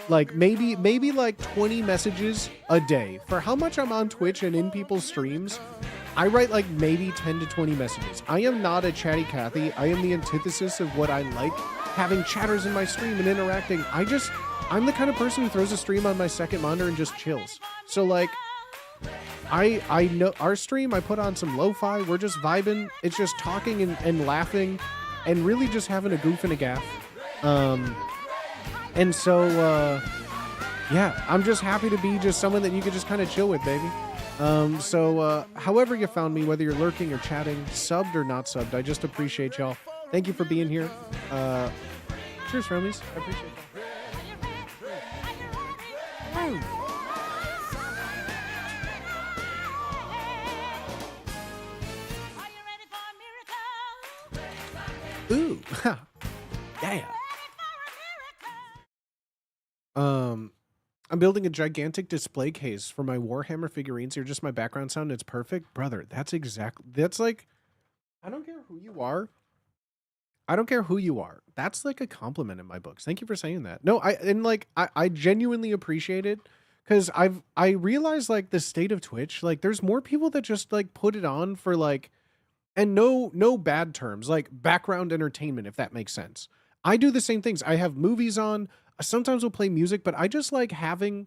like maybe like 20 messages a day. For how much I'm on Twitch and in people's streams, I write like maybe 10 to 20 messages. I am not a chatty Cathy. I am the antithesis of what I like, having chatters in my stream and interacting. I'm the kind of person who throws a stream on my second monitor and just chills. So like, I know our stream, I put on some lo-fi, we're just vibing, it's just talking and laughing and really just having a goof and a gaff. And so, yeah, I'm just happy to be just someone that you could just kind of chill with, baby. So however you found me, whether you're lurking or chatting, subbed or not subbed, I just appreciate y'all. Thank you for being here. Cheers, homies. I appreciate y'all. Ooh, yeah. I'm building a gigantic display case for my Warhammer figurines. You're just my background sound. It's perfect, brother. That's like, I don't care who you are. That's like a compliment in my books. Thank you for saying that. No, I genuinely appreciate it. Cause I realize like the state of Twitch, like there's more people that just like put it on for like, and no bad terms, like background entertainment, if that makes sense. I do the same things. I have movies on. Sometimes we'll play music, but I just like having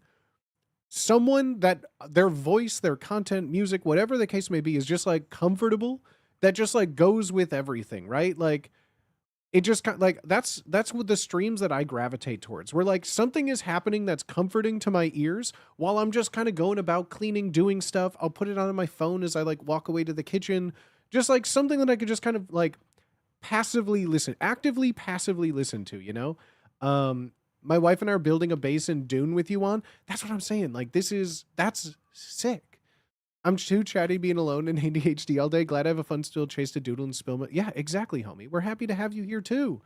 someone that their voice, their content, music, whatever the case may be, is just like comfortable, that just like goes with everything, right? Like it just kind of like, that's what the streams that I gravitate towards, where like something is happening that's comforting to my ears while I'm just kind of going about cleaning, doing stuff. I'll put it on my phone as I like walk away to the kitchen. Just like something that I could just kind of like actively passively listen to, you know? My wife and I are building a base in Dune with you on. That's what I'm saying. Like that's sick. I'm too chatty being alone in ADHD all day. Glad I have a fun still chase to doodle and spill. Yeah, exactly, homie. We're happy to have you here too.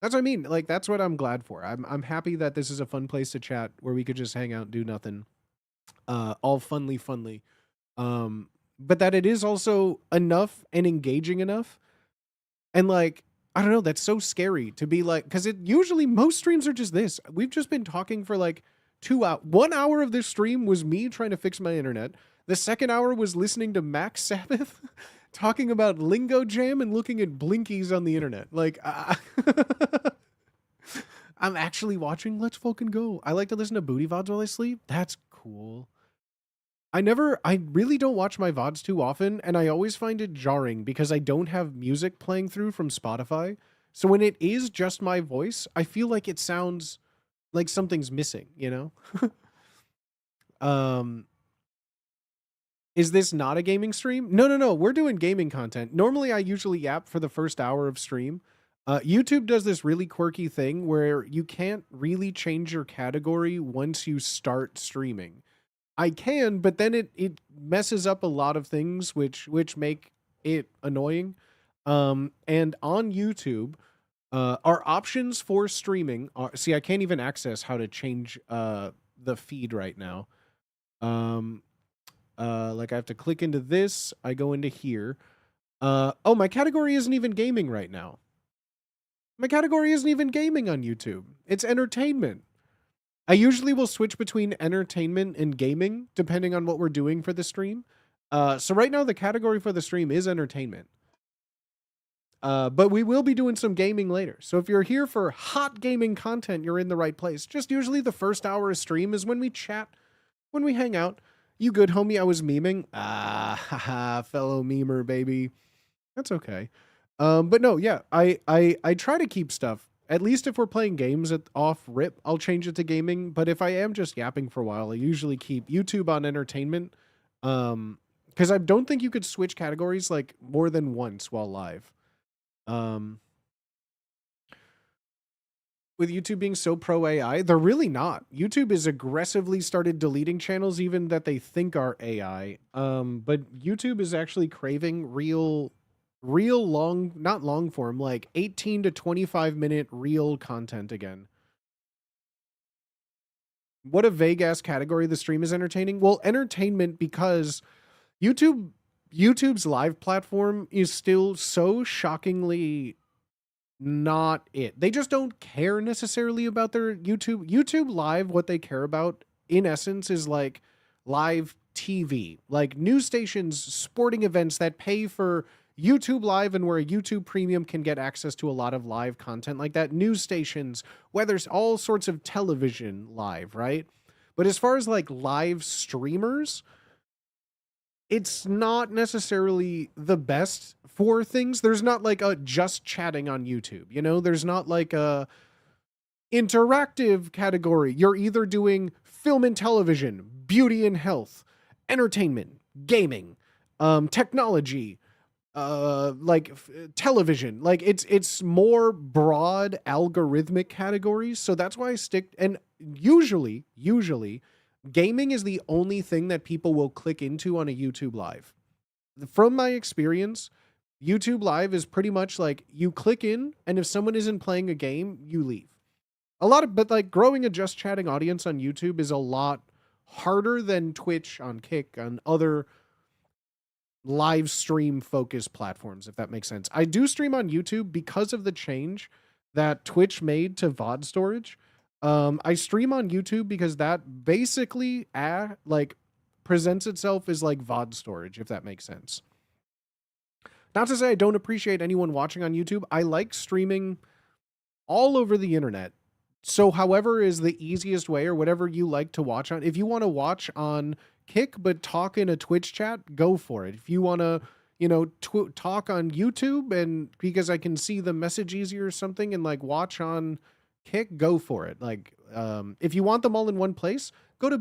That's what I mean. Like, that's what I'm glad for. I'm happy that this is a fun place to chat where we could just hang out and do nothing. All funly. But that it is also enough and engaging enough. And like, I don't know, that's so scary to be like, because it usually most streams are just this. We've just been talking for like 2 hours. 1 hour of this stream was me trying to fix my internet. The second hour was listening to Max Sabbath talking about Lingo Jam and looking at blinkies on the internet. Like, I'm actually watching Let's Fucking Go. I like to listen to booty VODs while I sleep. That's cool. I really don't watch my VODs too often, and I always find it jarring because I don't have music playing through from Spotify. So when it is just my voice, I feel like it sounds like something's missing, you know? Is this not a gaming stream? No. We're doing gaming content. Normally, I usually yap for the first hour of stream. YouTube does this really quirky thing where you can't really change your category once you start streaming. I can, but then it messes up a lot of things, which make it annoying. And on YouTube, our options for streaming are, see, I can't even access how to change the feed right now. Like I have to click into this. I go into here. Oh, my category isn't even gaming right now. My category isn't even gaming on YouTube. It's entertainment. I usually will switch between entertainment and gaming depending on what we're doing for the stream. So right now the category for the stream is entertainment. But we will be doing some gaming later. So if you're here for hot gaming content, you're in the right place. Just usually the first hour of stream is when we chat, when we hang out. You good, homie? I was memeing. Haha, fellow memer, baby. That's okay. But no, yeah, I try to keep stuff. At least if we're playing games at off rip, I'll change it to gaming. But if I am just yapping for a while, I usually keep YouTube on entertainment. Because I don't think you could switch categories like more than once while live. With YouTube being so pro AI, they're really not. YouTube is aggressively started deleting channels even that they think are AI. But YouTube is actually craving real long, not long form, like 18 to 25 minute real content again. What a vague ass category the stream is entertaining. Well, entertainment because YouTube's live platform is still so shockingly not it. They just don't care necessarily about their YouTube live. What they care about in essence is like live TV, like news stations, sporting events that pay for YouTube live and where YouTube premium can get access to a lot of live content like that. News stations, where there's all sorts of television live, right? But as far as like live streamers, it's not necessarily the best for things. There's not like a just chatting on YouTube, you know? There's not like a interactive category. You're either doing film and television, beauty and health, entertainment, gaming, technology, television. Like it's more broad algorithmic categories. So that's why I stick, and usually gaming is the only thing that people will click into on a YouTube live. From my experience, YouTube live is pretty much like you click in, and if someone isn't playing a game, you leave. But like growing a just chatting audience on YouTube is a lot harder than Twitch, on Kick, on other live stream focused platforms, if that makes sense. I do stream on YouTube because of the change that Twitch made to VOD storage. I stream on YouTube because that basically presents itself as like VOD storage, if that makes sense. Not to say I don't appreciate anyone watching on YouTube. I like streaming all over the internet. So however is the easiest way, or whatever you like to watch on. If you want to watch on Kick but talk in a Twitch chat, go for it. If you want to, talk on YouTube and because I can see the message easier or something, and like watch on Kick, go for it. Like, if you want them all in one place, go to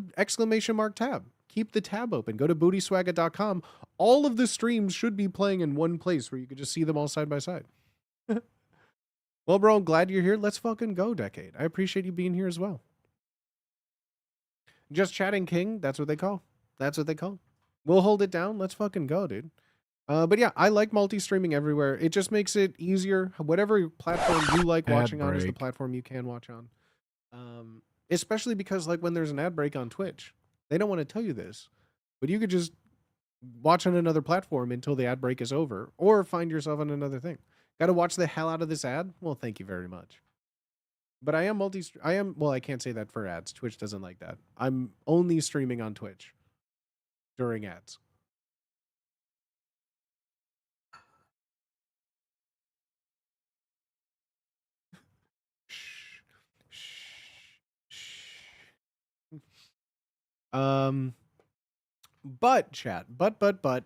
!tab. Keep the tab open. Go to bootyswagga.com. All of the streams should be playing in one place where you could just see them all side by side. Well, bro, I'm glad you're here. Let's fucking go, Decade. I appreciate you being here as well. Just chatting king. That's what they call. We'll hold it down. Let's fucking go, dude. But yeah, I like multi-streaming everywhere. It just makes it easier. Whatever platform you like Ad watching on is the break. platform you can watch on. Especially because like when there's an ad break on Twitch, they don't want to tell you this, but you could just watch on another platform until the ad break is over, or find yourself on another thing. Got to watch the hell out of this ad? Well, thank you very much. But I am well, I can't say that for ads. Twitch doesn't like that. I'm only streaming on Twitch during ads. Um, but chat, but. I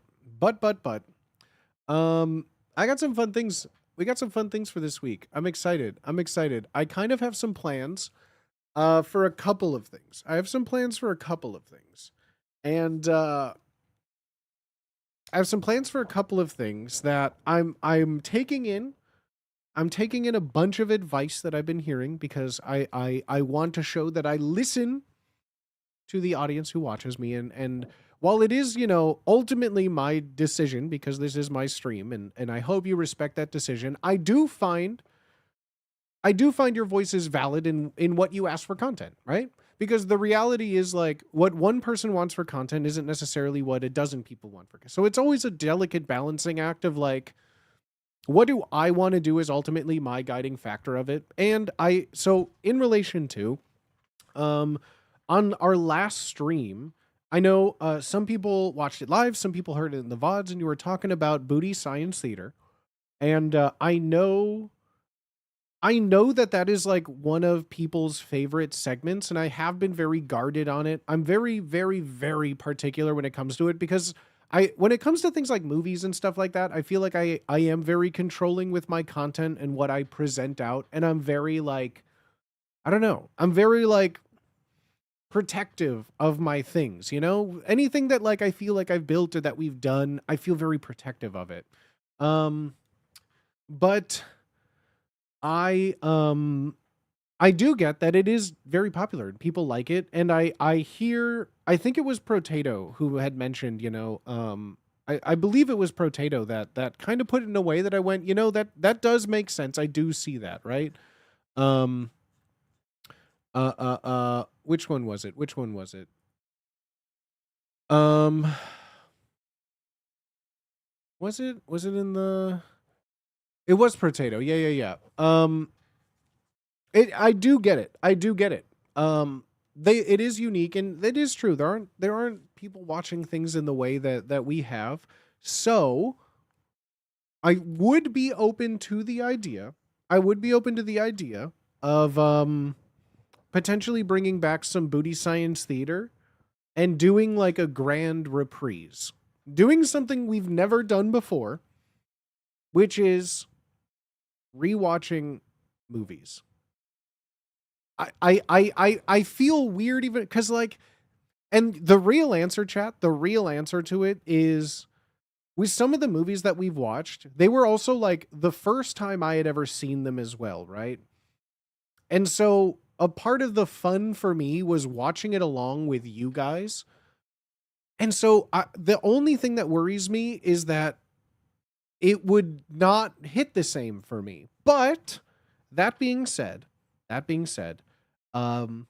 got some fun things. We got some fun things for this week. I'm excited. I kind of have some plans, for a couple of things. I have some plans for a couple of things, and I have some plans for a couple of things that I'm taking in. I'm taking in a bunch of advice that I've been hearing because I want to show that I listen to the audience who watches me, and while it is, you know, ultimately my decision because this is my stream, and I hope you respect that decision, I do find your voice is valid in what you ask for content, right? Because the reality is like what one person wants for content isn't necessarily what a dozen people want for. So it's always a delicate balancing act of like, what do I want to do is ultimately my guiding factor of it. And so in relation to, on our last stream, I know some people watched it live, some people heard it in the VODs, and you were talking about booty science theater. And I know that is like one of people's favorite segments, and I have been very guarded on it. I'm very, very, very particular when it comes to it because when it comes to things like movies and stuff like that, I feel like I am very controlling with my content and what I present out, and I'm very like, I don't know, I'm very like protective of my things, you know? Anything that like I feel like I've built or that we've done, I feel very protective of it. But I do get that it is very popular and people like it. And I think it was Protato who had mentioned, you know, I believe it was Protato that kind of put it in a way that I went, you know, that does make sense. I do see that, right? Which one was it? Was it in the, it was Potato. Yeah. I do get it. It is unique and it is true. There aren't people watching things in the way that we have. So I would be open to the idea. Of potentially bringing back some booty science theater and doing like a grand reprise. Doing something we've never done before, which is rewatching movies. I feel weird even because like, and the real answer to it is with some of the movies that we've watched, they were also like the first time I had ever seen them as well, right? And so a part of the fun for me was watching it along with you guys. And so the only thing that worries me is that it would not hit the same for me. But that being said, I am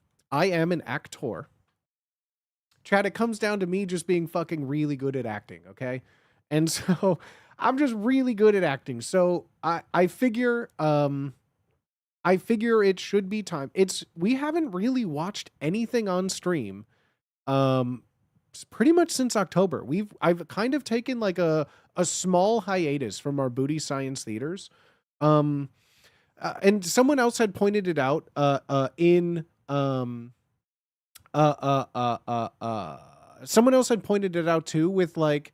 an actor. Chad, it comes down to me just being fucking really good at acting, okay? And so I'm just really good at acting. So I figure it should be time. We haven't really watched anything on stream pretty much since October. I've kind of taken like a small hiatus from our booty science theaters. And someone else had pointed it out someone else had pointed it out too with like,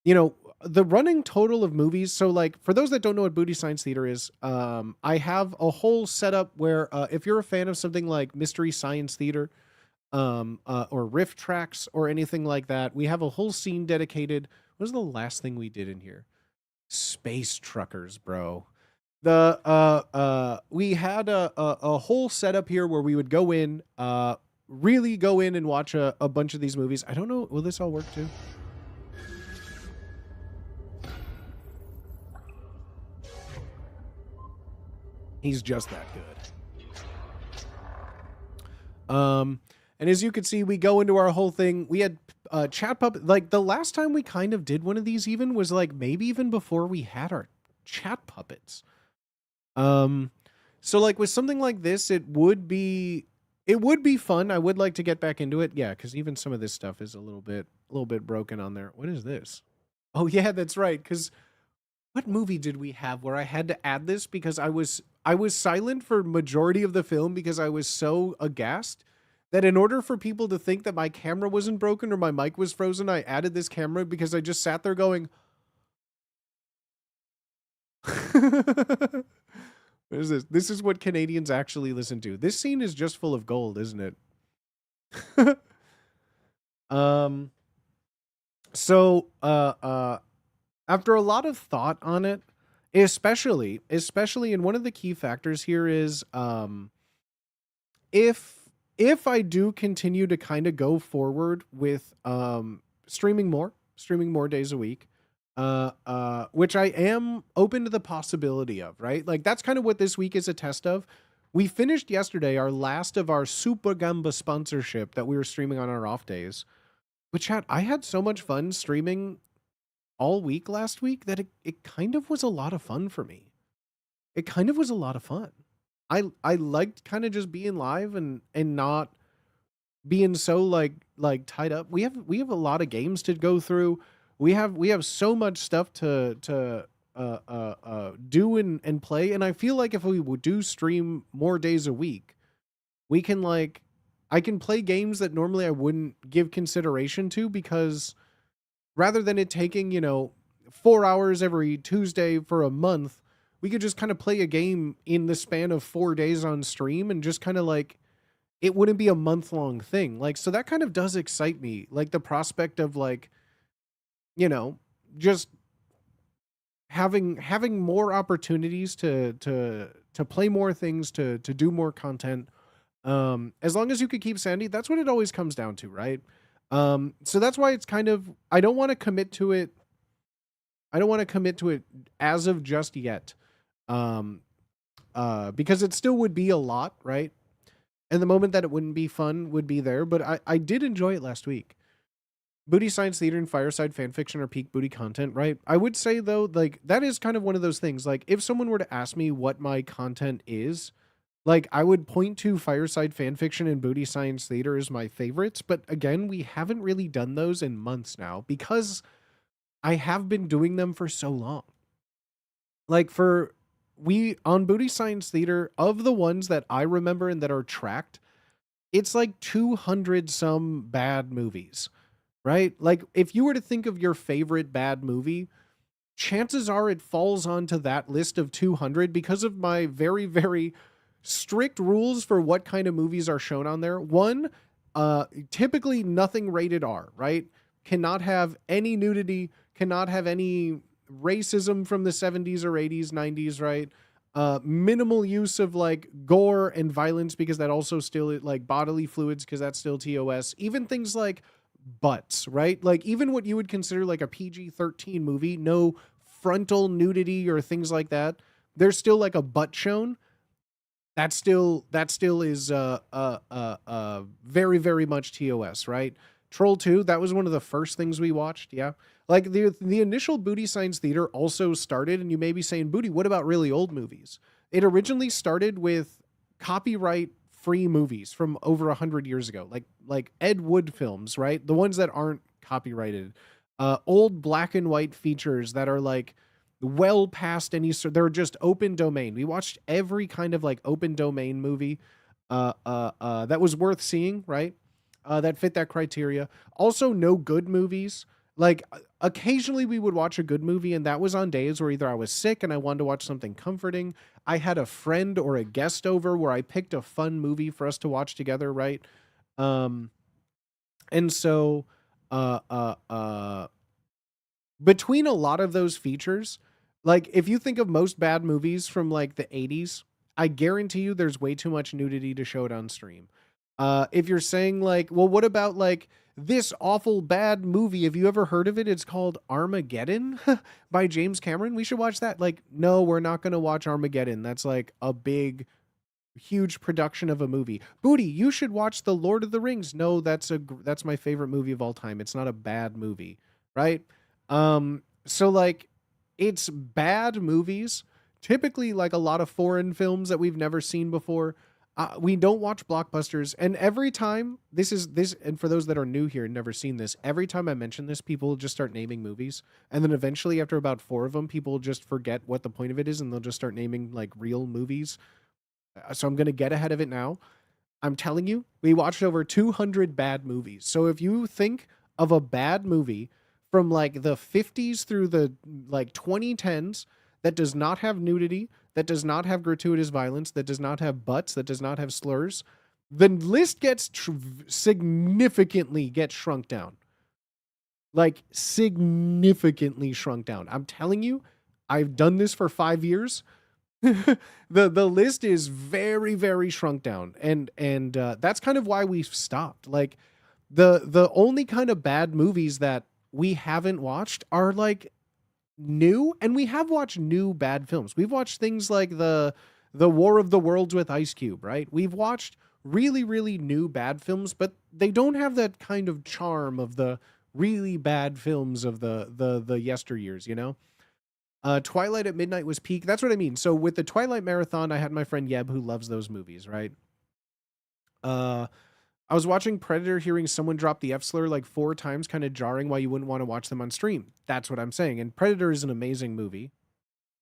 you know, the running total of movies. So like for those that don't know what booty science theater is, I have a whole setup where if you're a fan of something like mystery science theater, or riff tracks or anything like that, we have a whole scene dedicated. What was the last thing we did in here? Space truckers, bro. We had a whole setup here where we would go in, really go in and watch a bunch of these movies. I don't know, will this all work too? He's just that good. And as you can see, we go into our whole thing. We had chat puppet. Like the last time we kind of did one of these even was like maybe even before we had our chat puppets. So like with something like this, it would be fun. I would like to get back into it. Yeah, because even some of this stuff is a little bit broken on there. What is this? Oh yeah, that's right. Because what movie did we have where I had to add this because I was silent for majority of the film because I was so aghast that in order for people to think that my camera wasn't broken or my mic was frozen, I added this camera because I just sat there going, what is this? This is what Canadians actually listen to. This scene is just full of gold, isn't it? So after a lot of thought on it, especially, and one of the key factors here is if I do continue to kind of go forward with streaming more days a week, which I am open to the possibility of, right? Like that's kind of what this week is a test of. We finished yesterday our last of our Super Gamba sponsorship that we were streaming on our off days. But chat, I had so much fun streaming all week last week that it kind of was a lot of fun for me. It kind of was a lot of fun. I liked kind of just being live and not being so like tied up. We have a lot of games to go through. We have so much stuff to do and play. And I feel like if we would do stream more days a week, we can like I can play games that normally I wouldn't give consideration to because rather than it taking, 4 hours every Tuesday for a month, we could just kind of play a game in the span of 4 days on stream and just kind of like, it wouldn't be a month-long thing. Like, so that kind of does excite me. Like the prospect of like, just having more opportunities to play more things, to do more content. As long as you could keep Sandy, that's what it always comes down to, right? So that's why it's kind of, I don't want to commit to it. I don't want to commit to it as of just yet. Because it still would be a lot, right? And the moment that it wouldn't be fun would be there, but I did enjoy it last week. Booty Science Theater and Fireside Fanfiction are peak booty content, right? I would say though, like that is kind of one of those things. Like if someone were to ask me what my content is, like I would point to Fireside Fanfiction and Booty Science Theater as my favorites. But again, we haven't really done those in months now because I have been doing them for so long. Like on Booty Science Theater, of the ones that I remember and that are tracked, it's like 200 some bad movies, right? Like if you were to think of your favorite bad movie, chances are it falls onto that list of 200 because of my very, very strict rules for what kind of movies are shown on there. One, typically nothing rated R, right? Cannot have any nudity, cannot have any racism from the 70s or 80s, 90s, right? Minimal use of like gore and violence because that also still like bodily fluids because that's still TOS. Even things like butts, right? Like even what you would consider like a PG-13 movie, no frontal nudity or things like that. There's still like a butt shown. That still is very, very much TOS, right? Troll 2, that was one of the first things we watched, yeah. Like the initial Booty Science Theater also started, and you may be saying, Booty, what about really old movies? It originally started with copyright free movies from over 100 years ago, like Ed Wood films, right? The ones that aren't copyrighted. Old black and white features that are like well past any sort, they're just open domain. We watched every kind of like open domain movie that was worth seeing, right? That fit that criteria. Also, no good movies. Like occasionally we would watch a good movie, and that was on days where either I was sick and I wanted to watch something comforting. I had a friend or a guest over where I picked a fun movie for us to watch together, right? And so between a lot of those features, like if you think of most bad movies from like the 80s, I guarantee you there's way too much nudity to show it on stream. If you're saying like, well, what about like this awful bad movie? Have you ever heard of it? It's called Armageddon by James Cameron. We should watch that. Like, no, we're not going to watch Armageddon. That's like a big, huge production of a movie. Booty, you should watch The Lord of the Rings. No, that's my favorite movie of all time. It's not a bad movie, right? So like, it's bad movies. Typically, like a lot of foreign films that we've never seen before. We don't watch blockbusters, and every time and for those that are new here and never seen this, every time I mention this, people just start naming movies, and then eventually, after about 4 of them, people just forget what the point of it is, and they'll just start naming like real movies. So I'm gonna get ahead of it now. I'm telling you, we watched over 200 bad movies. So if you think of a bad movie from like the 50s through the like 2010s that does not have nudity, that does not have gratuitous violence, that does not have butts, that does not have slurs, the list gets significantly gets shrunk down. Like significantly shrunk down. I'm telling you, I've done this for 5 years. The list is very very shrunk down, and that's kind of why we've stopped. Like the only kind of bad movies that we haven't watched are like new, and we have watched new bad films. We've watched things like the War of the Worlds with Ice Cube, right? We've watched really really new bad films, but they don't have that kind of charm of the really bad films of the yesteryears, you know. Twilight at Midnight was peak. That's what I mean. So with the Twilight Marathon, I had my friend Yeb who loves those movies, right? Uh, I was watching Predator, hearing someone drop the F slur like 4 times, kind of jarring why you wouldn't want to watch them on stream. That's what I'm saying. And Predator is an amazing movie.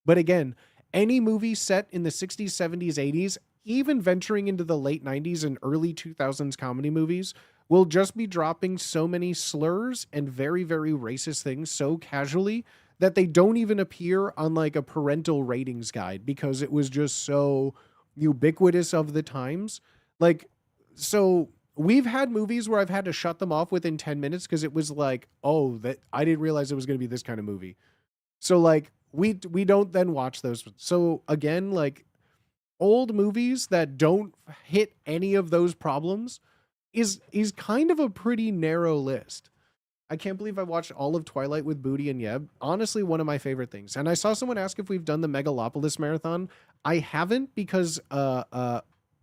But again, any movie set in the 60s, 70s, 80s, even venturing into the late 90s and early 2000s comedy movies, will just be dropping so many slurs and very, very racist things so casually that they don't even appear on like a parental ratings guide because it was just so ubiquitous of the times. Like, so we've had movies where I've had to shut them off within 10 minutes because it was like, oh, that I didn't realize it was going to be this kind of movie. So like we don't then watch those. So again, like old movies that don't hit any of those problems is kind of a pretty narrow list. I can't believe I watched all of Twilight with Booty and Yeb. Honestly, one of my favorite things. And I saw someone ask if we've done the Megalopolis marathon. I haven't because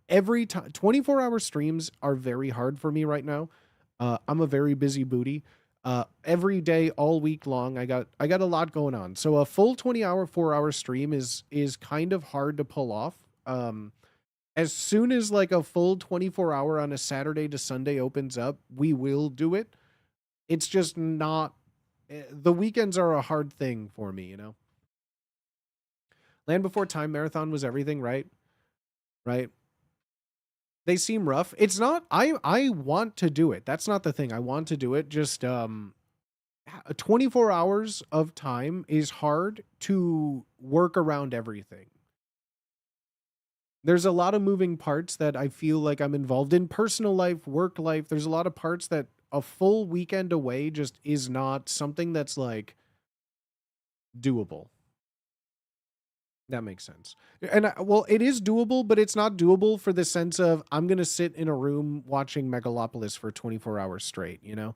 every time 24-hour streams are very hard for me right now. I'm a very busy booty. Every day, all week long, I got a lot going on. So a full 20-hour, 4-hour stream is kind of hard to pull off. As soon as like a full 24-hour on a Saturday to Sunday opens up, we will do it. It's just not, the weekends are a hard thing for me, you know. Land Before Time marathon was everything, right? Right. They seem rough. It's not, I want to do it. That's not the thing. I want to do it. Just 24 hours of time is hard to work around everything. There's a lot of moving parts that I feel like I'm involved in, personal life, work life. There's a lot of parts that a full weekend away just is not something that's like doable. That makes sense. And well, it is doable, but it's not doable for the sense of I'm going to sit in a room watching Megalopolis for 24 hours straight, you know?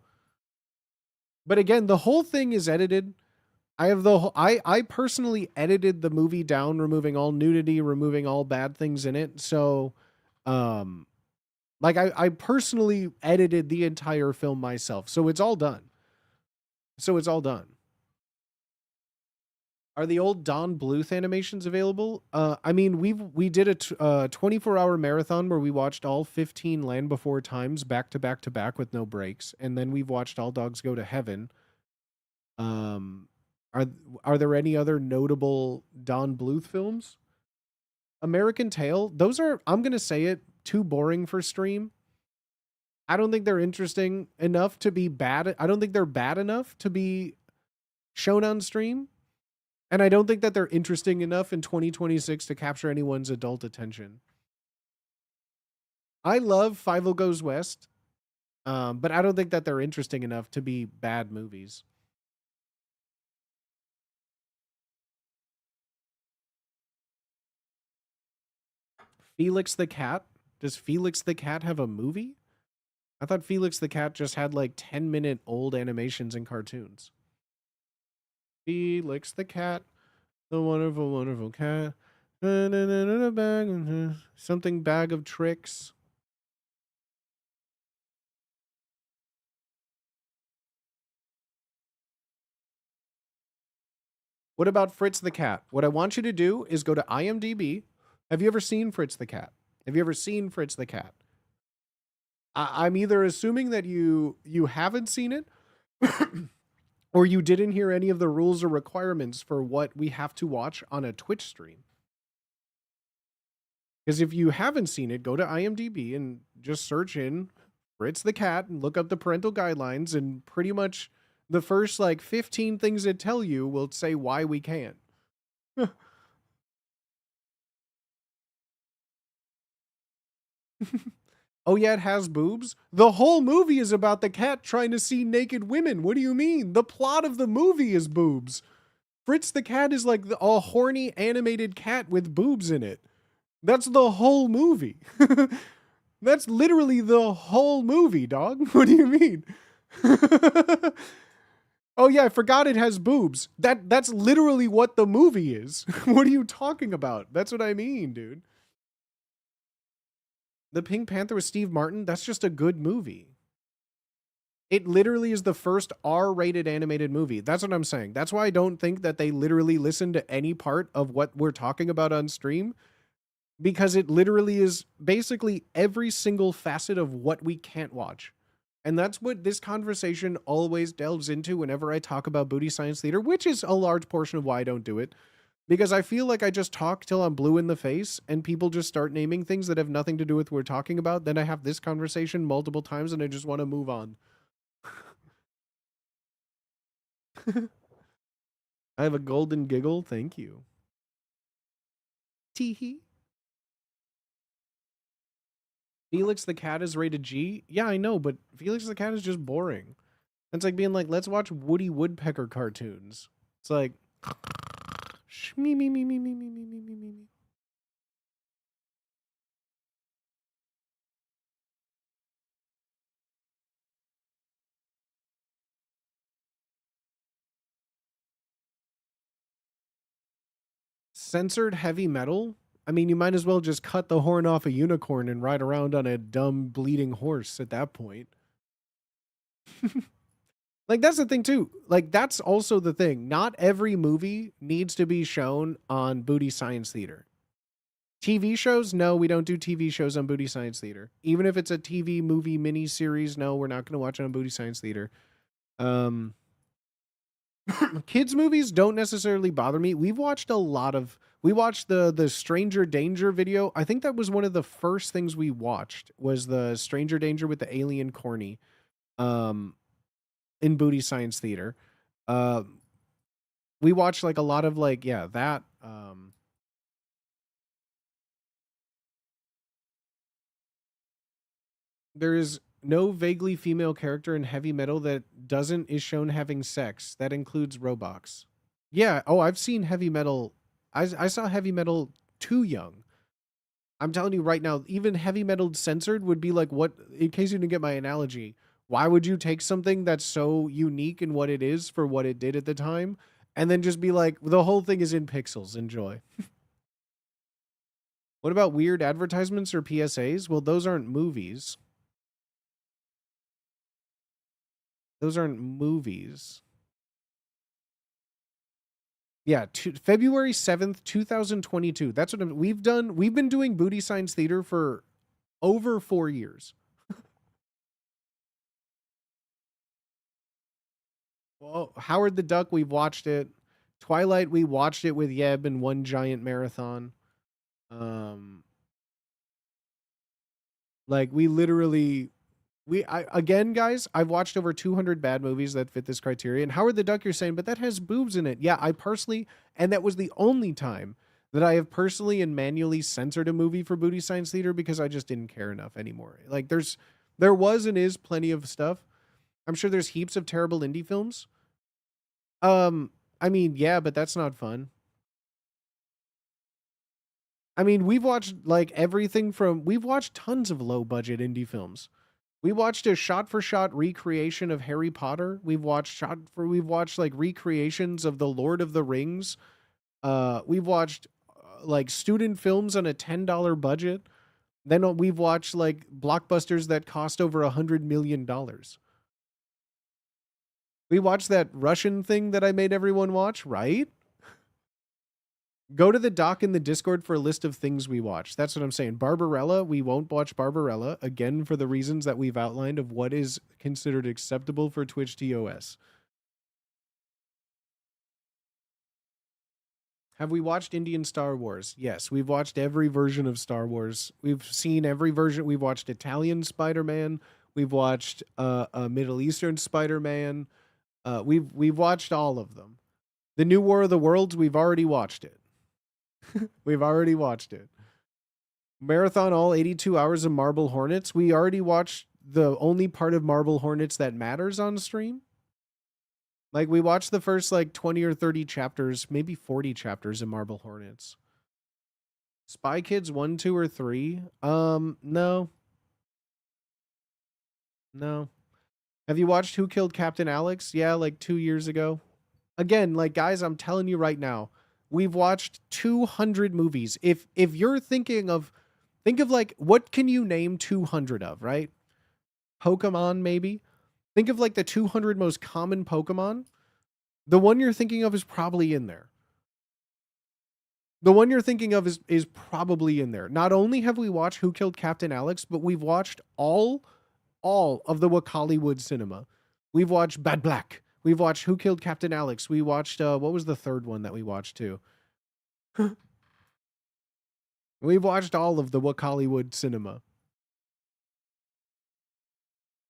But again, the whole thing is edited. I have the whole, I personally edited the movie down, removing all nudity, removing all bad things in it. So, like I personally edited the entire film myself. So it's all done. Are the old Don Bluth animations available? I mean, we did a 24-hour marathon where we watched all 15 Land Before Times back to back to back with no breaks, and then we've watched All Dogs Go to Heaven. Um, are are there any other notable Don Bluth films? American Tail. Those are, I'm gonna say it, too boring for stream. I don't think they're interesting enough to be bad. I don't think they're bad enough to be shown on stream. And I don't think that they're interesting enough in 2026 to capture anyone's adult attention. I love Five-O Goes West, but I don't think that they're interesting enough to be bad movies. Felix the Cat. Does Felix the Cat have a movie? I thought Felix the Cat just had like 10-minute old animations and cartoons. Felix the Cat, the wonderful, wonderful cat. Something bag of tricks. What about Fritz the Cat? What I want you to do is go to IMDb. Have you ever seen Fritz the Cat? Have you ever seen Fritz the Cat? I'm either assuming that you haven't seen it, or you didn't hear any of the rules or requirements for what we have to watch on a Twitch stream. Because if you haven't seen it, go to IMDb and just search in Fritz the Cat and look up the parental guidelines, and pretty much the first like 15 things that tell you will say why we can't. Oh yeah, it has boobs? The whole movie is about the cat trying to see naked women. What do you mean? The plot of the movie is boobs. Fritz the Cat is like a horny animated cat with boobs in it. That's the whole movie. That's literally the whole movie, dog. What do you mean? Oh yeah, I forgot it has boobs. That's literally what the movie is. What are you talking about? That's what I mean, dude. The Pink Panther with Steve Martin, that's just a good movie. It literally is the first R-rated animated movie. That's what I'm saying. That's why I don't think that they literally listen to any part of what we're talking about on stream, because it literally is basically every single facet of what we can't watch. And that's what this conversation always delves into whenever I talk about Booty Science Theater, which is a large portion of why I don't do it. Because I feel like I just talk till I'm blue in the face and people just start naming things that have nothing to do with what we're talking about. Then I have this conversation multiple times and I just want to move on. I have a golden giggle. Thank you. Teehee. Felix the Cat is rated G. Yeah, I know, but Felix the Cat is just boring. It's like being like, let's watch Woody Woodpecker cartoons. It's like, me, me, me, me, me, me, me, me, me, me. Censored heavy metal? I mean, you might as well just cut the horn off a unicorn and ride around on a dumb bleeding horse at that point. Like, that's the thing too. Like, that's also the thing. Not every movie needs to be shown on Booty Science Theater. TV shows? No, we don't do TV shows on Booty Science Theater. Even if it's a TV movie mini series, no, we're not going to watch it on Booty Science Theater. Kids movies don't necessarily bother me. We watched the Stranger Danger video. I think that was one of the first things we watched, was the Stranger Danger with the alien corny in Booty Science Theater. We watched like a lot of like, yeah, that there is no vaguely female character in heavy metal that is shown having sex. That includes Roblox. Yeah. Oh, I've seen heavy metal. I saw heavy metal too young. I'm telling you right now, even heavy metal censored would be like, what, in case you didn't get my analogy, why would you take something that's so unique in what it is for what it did at the time and then just be like, the whole thing is in pixels, enjoy. What about weird advertisements or PSAs? Well, those aren't movies. Those aren't movies. Yeah, February 7th, 2022. That's what we've done. We've been doing Booty Science Theater for over 4 years. Well, Howard the Duck, we've watched it. Twilight, we watched it with Yeb in one giant marathon. Like we literally again, guys, I've watched over 200 bad movies that fit this criteria. And Howard the Duck, you're saying, but that has boobs in it. Yeah, I personally, and that was the only time that I have personally and manually censored a movie for Booty Science Theater because I just didn't care enough anymore. Like there was and is plenty of stuff. I'm sure there's heaps of terrible indie films. I mean, yeah, but that's not fun. I mean, we've watched like everything from we've watched tons of low budget indie films. We watched a shot for shot recreation of Harry Potter. We've watched like recreations of The Lord of the Rings. We've watched like student films on a $10 budget. Then we've watched like blockbusters that cost over $100 million. We watched that Russian thing that I made everyone watch, right? Go to the doc in the Discord for a list of things we watch. That's what I'm saying. Barbarella, we won't watch Barbarella, again, for the reasons that we've outlined of what is considered acceptable for Twitch TOS. Have we watched Indian Star Wars? Yes, we've watched every version of Star Wars. We've seen every version. We've watched Italian Spider-Man. We've watched a Middle Eastern Spider-Man. We've watched all of them. The New War of the Worlds, we've already watched it. We've already watched it. Marathon all 82 hours of Marble Hornets. We already watched the only part of Marble Hornets that matters on stream. Like, we watched the first, like, 20 or 30 chapters, maybe 40 chapters in Marble Hornets. Spy Kids 1, 2, or 3? No. No. Have you watched Who Killed Captain Alex? Yeah, like 2 years ago. Again, like, guys, I'm telling you right now, we've watched 200 movies. If you're think of like, what can you name 200 of, right? Pokemon, maybe? Think of like the 200 most common Pokemon. The one you're thinking of is probably in there. The one you're thinking of is probably in there. Not only have we watched Who Killed Captain Alex, but we've watched all of the Wakaliwood cinema. We've watched Bad Black. We've watched Who Killed Captain Alex. We watched, what was the third one that we watched too? We've watched all of the Wakaliwood cinema.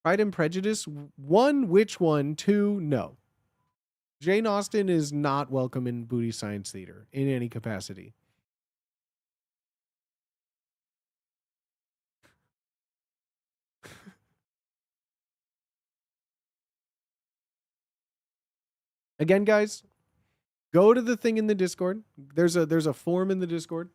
Pride and Prejudice, 1, which one? 2, no. Jane Austen is not welcome in Booty Science Theater in any capacity. Again, guys, go to the thing in the Discord. There's a form in the Discord.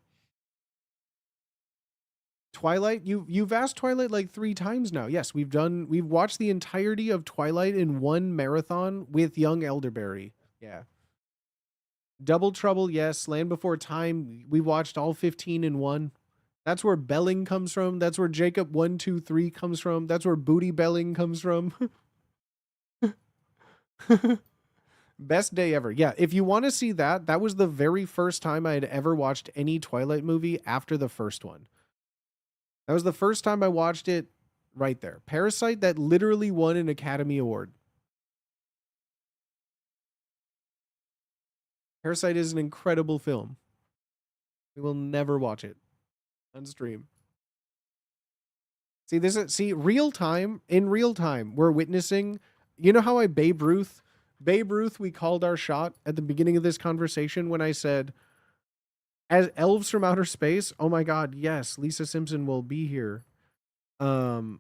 Twilight, you've asked Twilight like 3 times now. Yes, we've watched the entirety of Twilight in one marathon with young Elderberry. Yeah. Double Trouble, yes. Land Before Time, we watched all 15 in one. That's where Belling comes from. That's where Jacob 1, 2, 3 comes from. That's where Booty Belling comes from. Best day ever. Yeah, if you want to see that, that was the very first time I had ever watched any Twilight movie after the first one. That was the first time I watched it right there. Parasite, that literally won an Academy Award. Parasite is an incredible film. We will never watch it on stream. See, real time, in real time, we're witnessing, you know how I Babe Ruth, we called our shot at the beginning of this conversation when I said, as elves from outer space, oh my God, yes, Lisa Simpson will be here. I'm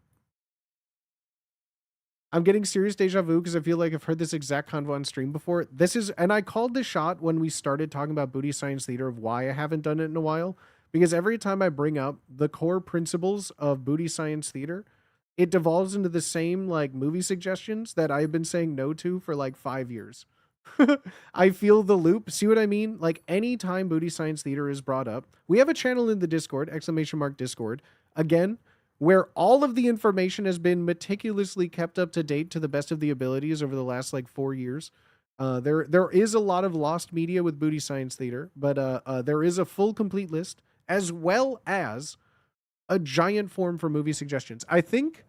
getting serious deja vu because I feel like I've heard this exact convo on stream before. And I called this shot when we started talking about Booty Science Theater of why I haven't done it in a while. Because every time I bring up the core principles of Booty Science Theater, it devolves into the same like movie suggestions that I've been saying no to for like 5 years. I feel the loop. See what I mean? Like anytime Booty Science Theater is brought up, we have a channel in the Discord, !Discord. Again, where all of the information has been meticulously kept up to date to the best of the abilities over the last like 4 years. There is a lot of lost media with Booty Science Theater, but there is a full complete list as well as a giant form for movie suggestions. I think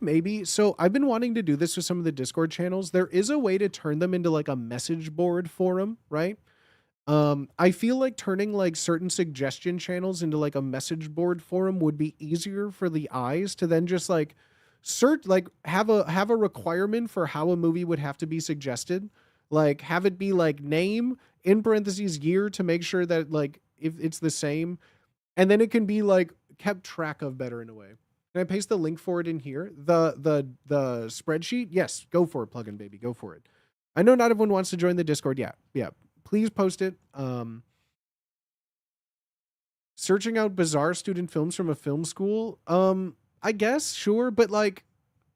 maybe, so I've been wanting to do this with some of the Discord channels. There is a way to turn them into like a message board forum, right? I feel like turning like certain suggestion channels into like a message board forum would be easier for the eyes to then just like search, like have a requirement for how a movie would have to be suggested. Like have it be like name in parentheses year to make sure that like if it's the same, and then it can be like kept track of better in a way. Can I paste the link for it in here? The spreadsheet? Yes, go for it, plugin baby, go for it. I know not everyone wants to join the Discord. Yeah. Please post it. searching out bizarre student films from a film school. I guess, sure, but like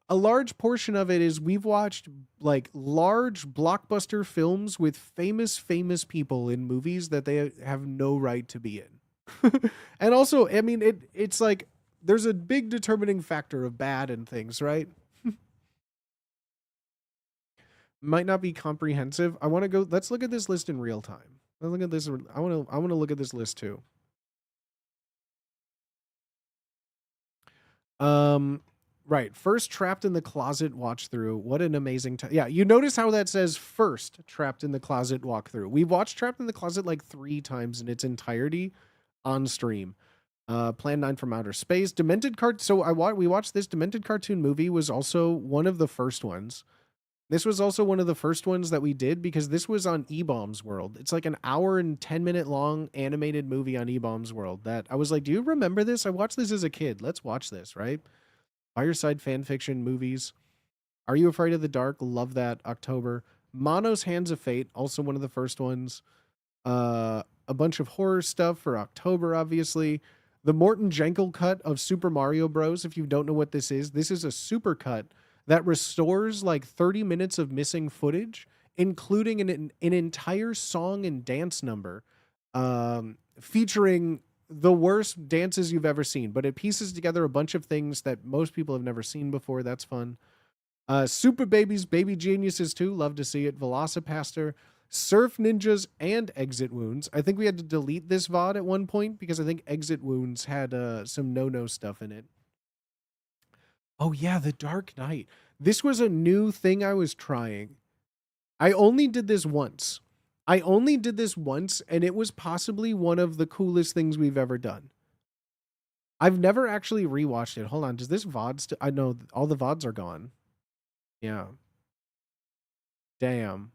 a large portion of it is we've watched like large blockbuster films with famous people in movies that they have no right to be in. And also, I mean, it's like there's a big determining factor of bad and things, right? Might not be comprehensive. I want to go. Let's look at this list in real time. Let's look at this. I want to look at this list too. Um, right. First, Trapped in the Closet watch through. What an amazing time. Yeah, you notice how that says first Trapped in the Closet walkthrough. We've watched Trapped in the Closet like 3 times in its entirety on stream. Plan 9 from Outer Space. Demented Cart. So we watched this Demented Cartoon movie was also one of the first ones. This was also one of the first ones that we did because this was on E-Bombs World. It's like an hour and 10-minute long animated movie on E-Bombs World that I was like, do you remember this? I watched this as a kid. Let's watch this, right? Fireside fanfiction movies. Are You Afraid of the Dark? Love that. October. Mono's Hands of Fate, also one of the first ones. A bunch of horror stuff for October, obviously. The Morton Jenkel cut of Super Mario Bros. If you don't know what this is a super cut that restores like 30 minutes of missing footage, including an entire song and dance number featuring the worst dances you've ever seen, but it pieces together a bunch of things that most people have never seen before. That's fun. Super Babies, Baby Geniuses too. Love to see it. Velocipaster, Surf Ninjas, and Exit Wounds. I think we had to delete this VOD at one point because I think Exit Wounds had some no-no stuff in it. Oh yeah, The Dark Knight. This was a new thing I was trying. I only did this once. And it was possibly one of the coolest things we've ever done. I've never actually rewatched it. Hold on, does this VOD I know all the VODs are gone. Yeah. Damn.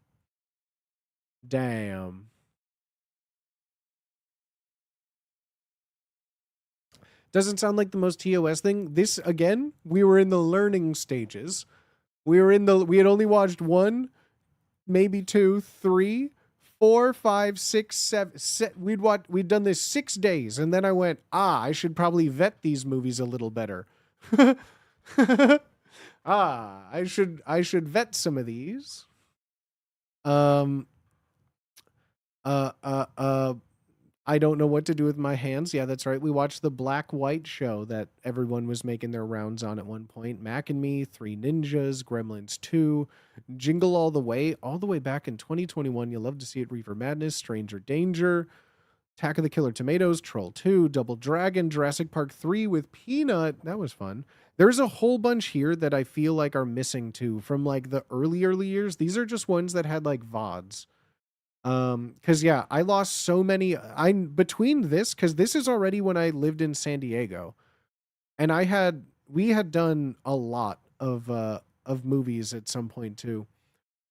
Doesn't sound like the most TOS thing. This again, we were in the learning stages. We had only watched 1, maybe 2, 3, 4, 5, 6, 7. We'd done this 6 days, and then I went, I should probably vet these movies a little better. I should vet some of these. I don't know what to do with my hands. Yeah, that's right. We watched the Black White show that everyone was making their rounds on at one point. Mac and Me, Three Ninjas, Gremlins 2, Jingle All the way back in 2021. You'll love to see it. Reefer Madness, Stranger Danger, Attack of the Killer Tomatoes, Troll 2, Double Dragon, Jurassic Park 3 with Peanut. That was fun. There's a whole bunch here that I feel like are missing too from like the early years. These are just ones that had like VODs. Cause yeah, I lost so many. Between this, cause this is already when I lived in San Diego, and we had done a lot of movies at some point too.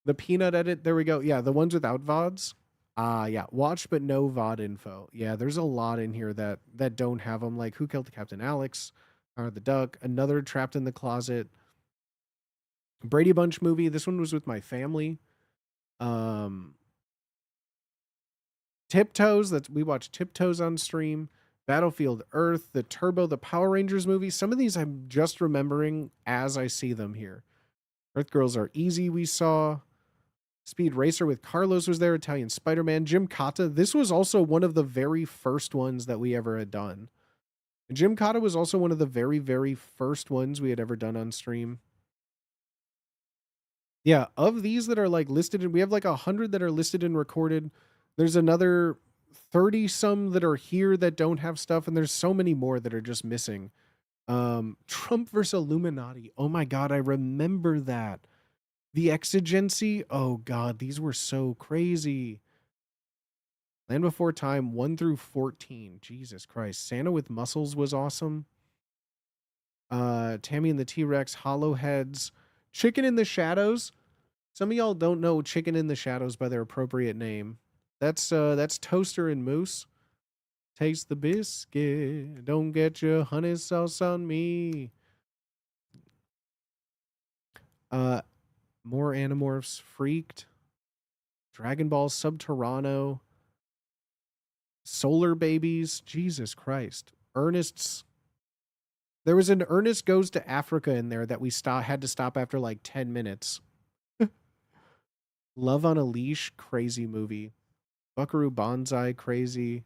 The Peanut edit, there we go. Yeah, the ones without VODs. Yeah, watch but no VOD info. Yeah, there's a lot in here that don't have them. Like Who Killed Captain Alex, or the Duck, another Trapped in the Closet, Brady Bunch movie. This one was with my family. Tiptoes, that we watched Tiptoes on stream, Battlefield Earth, the Power Rangers movie. Some of these I'm just remembering as I see them here. Earth Girls Are Easy, we saw. Speed Racer with Carlos was there, Italian Spider-Man, Jim Cotta. This was also one of the very first ones that we ever had done. And Jim Cotta was also one of the very, very first ones we had ever done on stream. Yeah, of these that are like listed, we have like 100 that are listed and recorded. There's another 30 some that are here that don't have stuff, and there's so many more that are just missing. Trump versus Illuminati. Oh my god, I remember that. The Exigency. Oh god, these were so crazy. Land Before Time 1 through 14. Jesus Christ. Santa with Muscles was awesome. Tammy and the T-Rex, Hollow Heads, Chicken in the Shadows. Some of y'all don't know Chicken in the Shadows by their appropriate name. That's Toaster and Moose. Taste the biscuit. Don't get your honey sauce on me. More Animorphs. Freaked. Dragon Ball Subterrano. Solar Babies. Jesus Christ. Ernest's. There was an Ernest Goes to Africa in there that we had to stop after like 10 minutes. Love on a Leash, crazy movie. Buckaroo Banzai, crazy.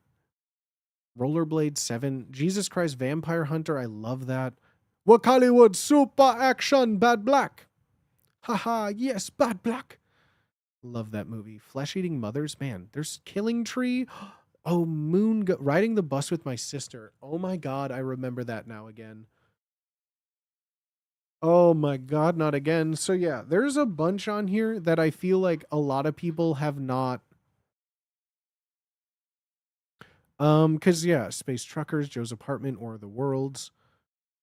Rollerblade 7. Jesus Christ, Vampire Hunter, I love that. Hollywood super action, Bad Black. Haha, yes, Bad Black. Love that movie. Flesh Eating Mothers, man. There's Killing Tree. Oh, riding the bus with my sister. Oh my God, I remember that now again. Oh my God, not again. So yeah, there's a bunch on here that I feel like a lot of people have not. Cause yeah, Space Truckers, Joe's Apartment, Or the Worlds.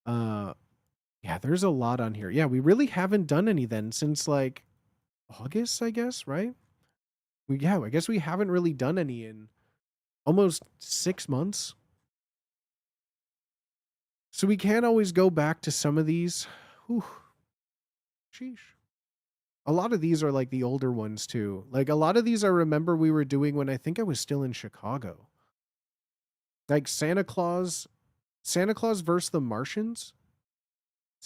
Yeah, there's a lot on here. Yeah, we really haven't done any then since like August, I guess, right? I guess we haven't really done any in almost 6 months. So we can always go back to some of these. Whew. Sheesh. A lot of these are like the older ones too. Like a lot of these I remember we were doing when I think I was still in Chicago. Like Santa Claus versus the Martians.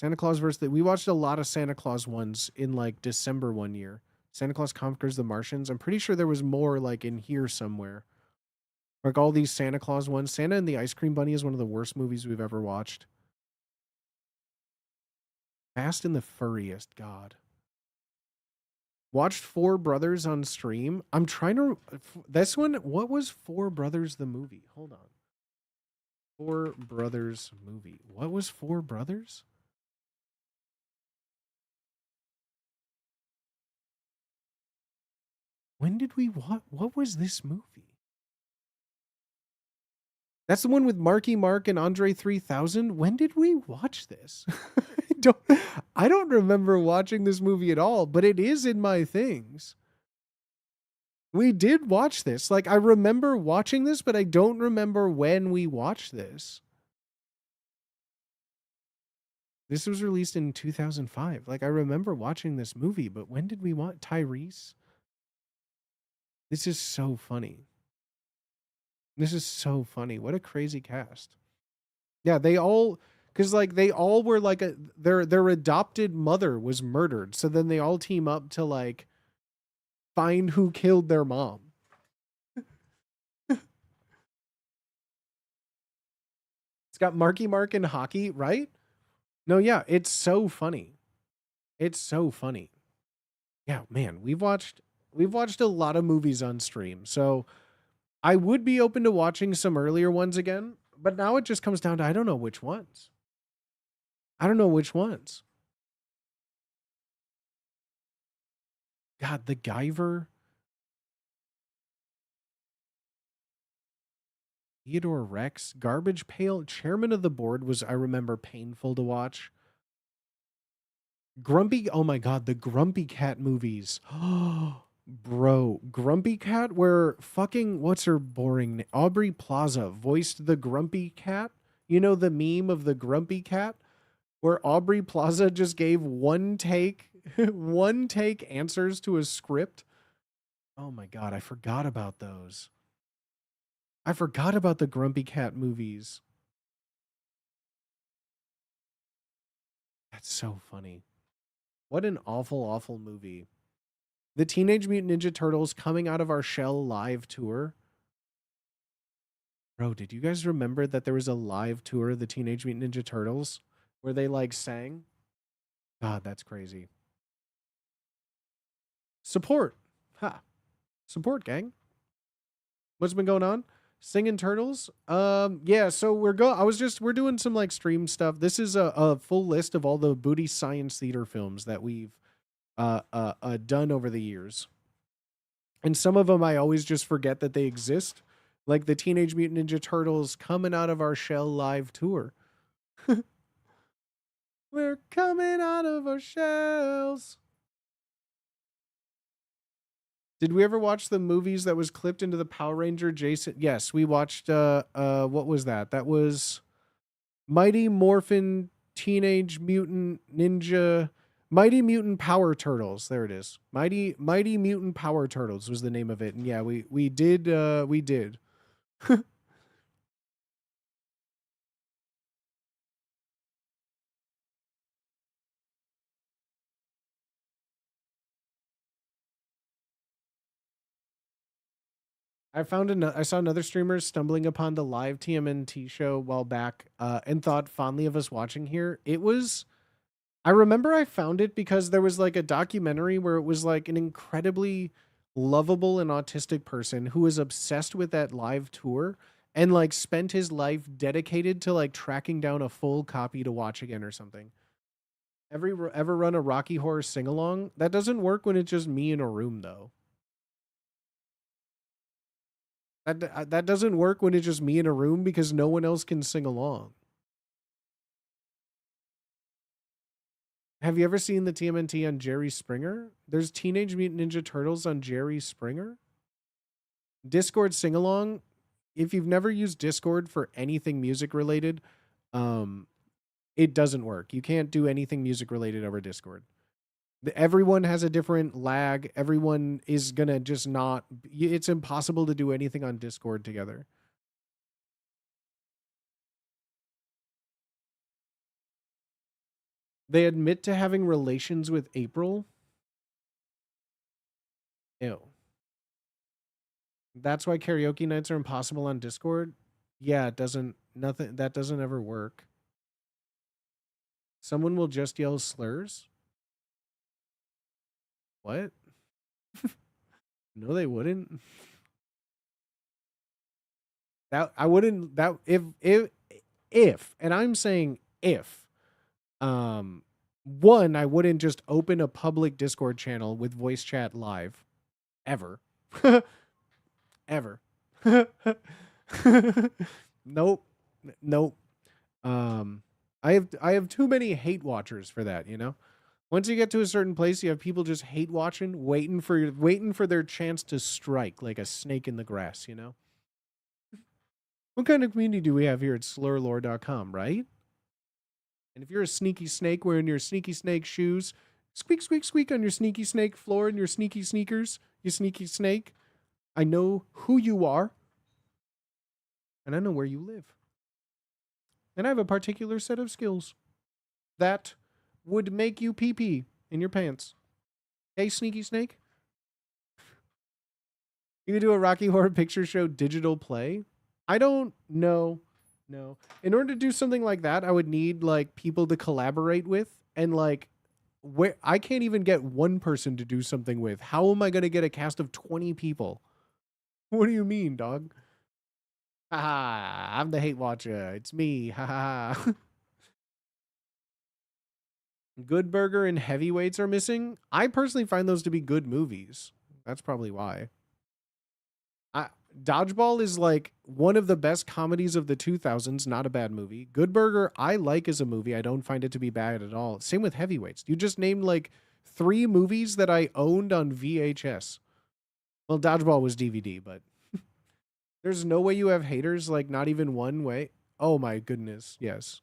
We watched a lot of Santa Claus ones in like December one year. Santa Claus Conquers the Martians. I'm pretty sure there was more like in here somewhere. Like all these Santa Claus ones. Santa and the Ice Cream Bunny is one of the worst movies we've ever watched. Fast and the Furriest, God. Watched Four Brothers on stream. I'm trying to. This one, what was Four Brothers the movie? Hold on. Four Brothers movie. What was Four Brothers? When did we what was this movie? That's the one with Marky Mark and Andre 3000. When did we watch this? I don't remember watching this movie at all, but it is in my things. We did watch this. Like I remember watching this, but I don't remember when we watched this. This was released in 2005. Like I remember watching this movie, but when did we watch Tyrese? This is so funny. This is so funny. What a crazy cast. Yeah, they all because like they all were like their adopted mother was murdered. So then they all team up to like find who killed their mom. It's got Marky Mark and hockey, right? No, yeah, it's so funny. It's so funny. Yeah, man, we've watched a lot of movies on stream. So I would be open to watching some earlier ones again, but now it just comes down to I don't know which ones. God, the Guyver. Theodore Rex, Garbage Pail, Chairman of the Board was, I remember, painful to watch. Grumpy, oh my God, the Grumpy Cat movies. Bro, Grumpy Cat, where fucking, what's her boring name? Aubrey Plaza voiced the Grumpy Cat. You know the meme of the Grumpy Cat? Where Aubrey Plaza just gave one take answers to a script. Oh my God, I forgot about those. I forgot about the Grumpy Cat movies. That's so funny. What an awful, awful movie. The Teenage Mutant Ninja Turtles Coming Out of Our Shell live tour. Bro, did you guys remember that there was a live tour of the Teenage Mutant Ninja Turtles where they like sang? God, that's crazy. Support. Ha. Support, gang. What's been going on? Singing Turtles. Yeah, so we're doing some like stream stuff. This is a full list of all the Booty Science Theater films that we've done over the years. And some of them I always just forget that they exist. Like the Teenage Mutant Ninja Turtles Coming Out of Our Shell live tour. We're coming out of our shells. Did we ever watch the movies that was clipped into the Power Ranger Jason? Yes, we watched what was that? That was Mighty Morphin Teenage Mutant Ninja Mighty Mutant Power Turtles. There it is. Mighty Mutant Power Turtles was the name of it. And yeah, we did. I saw another streamer stumbling upon the live TMNT show a while back, and thought fondly of us watching here. I remember I found it because there was like a documentary where it was like an incredibly lovable and autistic person who was obsessed with that live tour and like spent his life dedicated to like tracking down a full copy to watch again or something. Ever run a Rocky Horror sing along? That doesn't work when it's just me in a room though. That doesn't work when it's just me in a room because no one else can sing along. Have you ever seen the TMNT on Jerry Springer? There's Teenage Mutant Ninja Turtles on Jerry Springer. Discord sing along. If you've never used Discord for anything music related, it doesn't work. You can't do anything music related over Discord. Everyone has a different lag. Everyone is gonna just not. It's impossible to do anything on Discord together. They admit to having relations with April. Ew. That's why karaoke nights are impossible on Discord. Yeah, it doesn't. Nothing. That doesn't ever work. Someone will just yell slurs. What? No, they wouldn't. That I wouldn't. That if, and I'm saying if, one, I wouldn't just open a public Discord channel with voice chat live, ever, ever. Nope, nope. I have too many hate watchers for that. You know, once you get to a certain place, you have people just hate watching, waiting for their chance to strike like a snake in the grass. You know. What kind of community do we have here at slurlore.com, right? And if you're a sneaky snake wearing your sneaky snake shoes, squeak, squeak, squeak on your sneaky snake floor and your sneaky sneakers, you sneaky snake, I know who you are, and I know where you live. And I have a particular set of skills that would make you pee-pee in your pants. Hey, sneaky snake? You could do a Rocky Horror Picture Show digital play? I don't know. No. In order to do something like that, I would need like people to collaborate with, and like where I can't even get one person to do something with. How am I going to get a cast of 20 people? What do you mean, dog? Haha, I'm the hate watcher. It's me. Haha. Good Burger and Heavyweights are missing. I personally find those to be good movies. That's probably why. Dodgeball is like one of the best comedies of the 2000s. Not a bad movie. Good Burger, I like as a movie. I don't find it to be bad at all. Same with Heavyweights. You just named like 3 movies that I owned on VHS. Well, Dodgeball was DVD, but there's no way you have haters, like not even one way. Oh my goodness. Yes.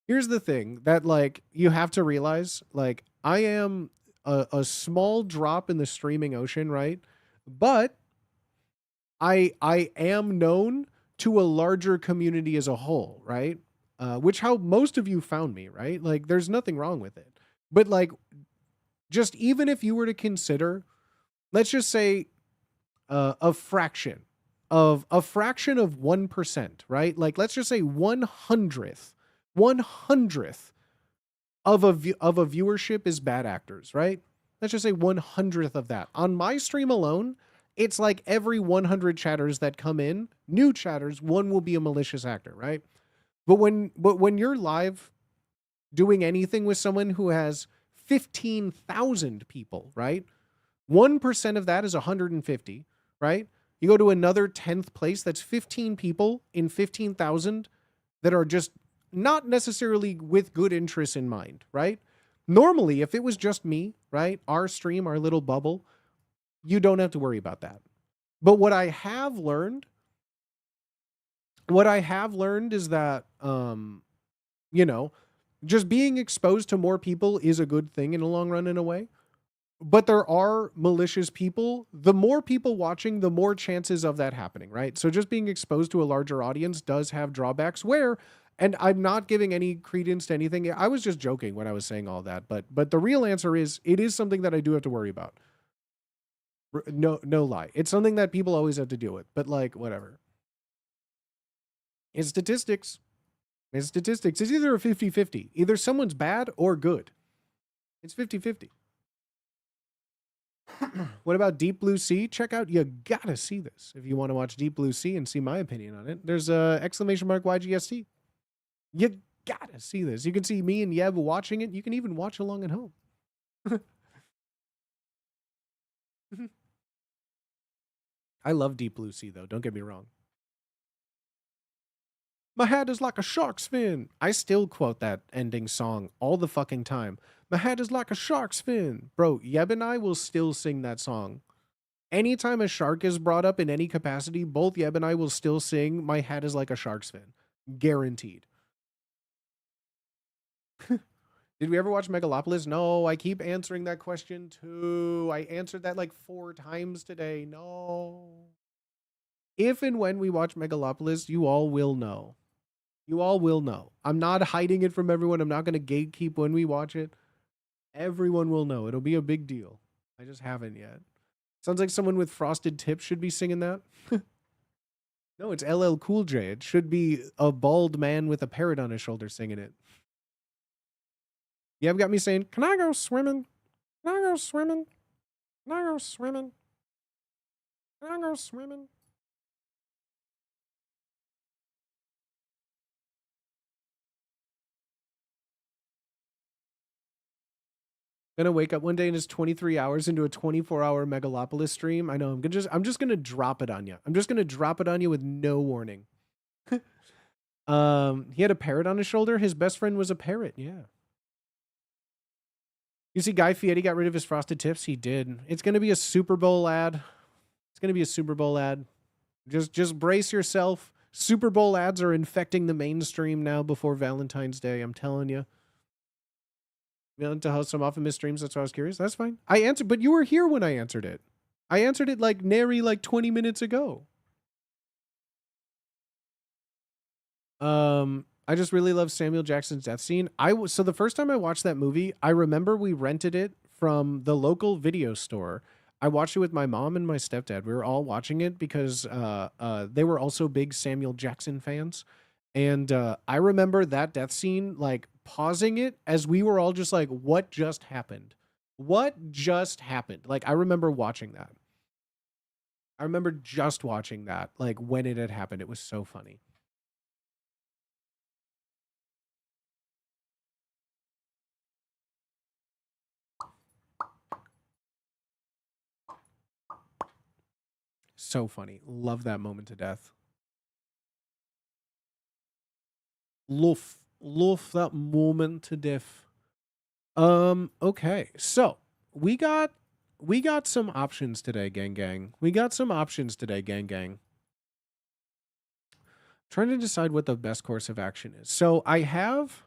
Here's the thing that like you have to realize, like I am a small drop in the streaming ocean, right? But I am known to a larger community as a whole, right? Which how most of you found me, right? Like there's nothing wrong with it. But like just even if you were to consider, let's just say a fraction of 1%, right? Like let's just say 1/100th of a viewership is bad actors, right? Let's just say 1/100th of that. On my stream alone, it's like every 100 chatters that come in, new chatters, one will be a malicious actor, right? But when you're live doing anything with someone who has 15,000 people, right? 1% of that is 150, right? You go to another 10th place, that's 15 people in 15,000 that are just not necessarily with good interests in mind, right? Normally, if it was just me, right? Our stream, our little bubble, you don't have to worry about that. But what I have learned is that, you know, just being exposed to more people is a good thing in the long run in a way. but there are malicious people. The more people watching, the more chances of that happening, right? So just being exposed to a larger audience does have drawbacks where, and I'm not giving any credence to anything. I was just joking when I was saying all that, but the real answer is it is something that I do have to worry about. No lie. It's something that people always have to deal with, but like, whatever. It's statistics. It's statistics. It's either a 50-50. Either someone's bad or good. It's 50-50. What about Deep Blue Sea? Check out, you gotta see this if you want to watch Deep Blue Sea and see my opinion on it. There's a exclamation mark YGST. You gotta see this. You can see me and Yeb watching it. You can even watch along at home. I love Deep Blue Sea though, don't get me wrong. My head is like a shark's fin. I still quote that ending song all the fucking time. My head is like a shark's fin. Bro, Yeb and I will still sing that song. Anytime a shark is brought up in any capacity, both Yeb and I will still sing My head is like a shark's fin. Guaranteed. Did we ever watch Megalopolis? No, I keep answering that question too. I answered that like 4 times today. No. If and when we watch Megalopolis, you all will know. You all will know. I'm not hiding it from everyone. I'm not going to gatekeep when we watch it. Everyone will know. It'll be a big deal. I just haven't yet. Sounds like someone with frosted tips should be singing that. No, it's LL Cool J. It should be a bald man with a parrot on his shoulder singing it. Yeah, got me saying, can I go swimming? Can I go swimming? Can I go swimming? Can I go swimming? Gonna wake up one day and it's 23 hours into a 24-hour Megalopolis stream. I know. I'm just gonna drop it on you. I'm just gonna drop it on you with no warning. He had a parrot on his shoulder. His best friend was a parrot. Yeah. You see, Guy Fieri got rid of his frosted tips. He did. It's gonna be a Super Bowl ad. It's gonna be a Super Bowl ad. Just brace yourself. Super Bowl ads are infecting the mainstream now before Valentine's Day. I'm telling you. To host some often missed streams. That's why I was curious. That's fine. I answered, but you were here when I answered it. I answered it like nary like 20 minutes ago. I just really love Samuel Jackson's death scene. So the first time I watched that movie, I remember we rented it from the local video store. I watched it with my mom and my stepdad. We were all watching it because they were also big Samuel Jackson fans. And I remember that death scene, like pausing it as we were all just like, what just happened? What just happened? Like, I remember watching that. I remember just watching that, like when it had happened. It was so funny. So funny. Love that moment to death. Love that moment to death. Okay. So we got some options today, gang. We got some options today, gang. Trying to decide what the best course of action is. So I have.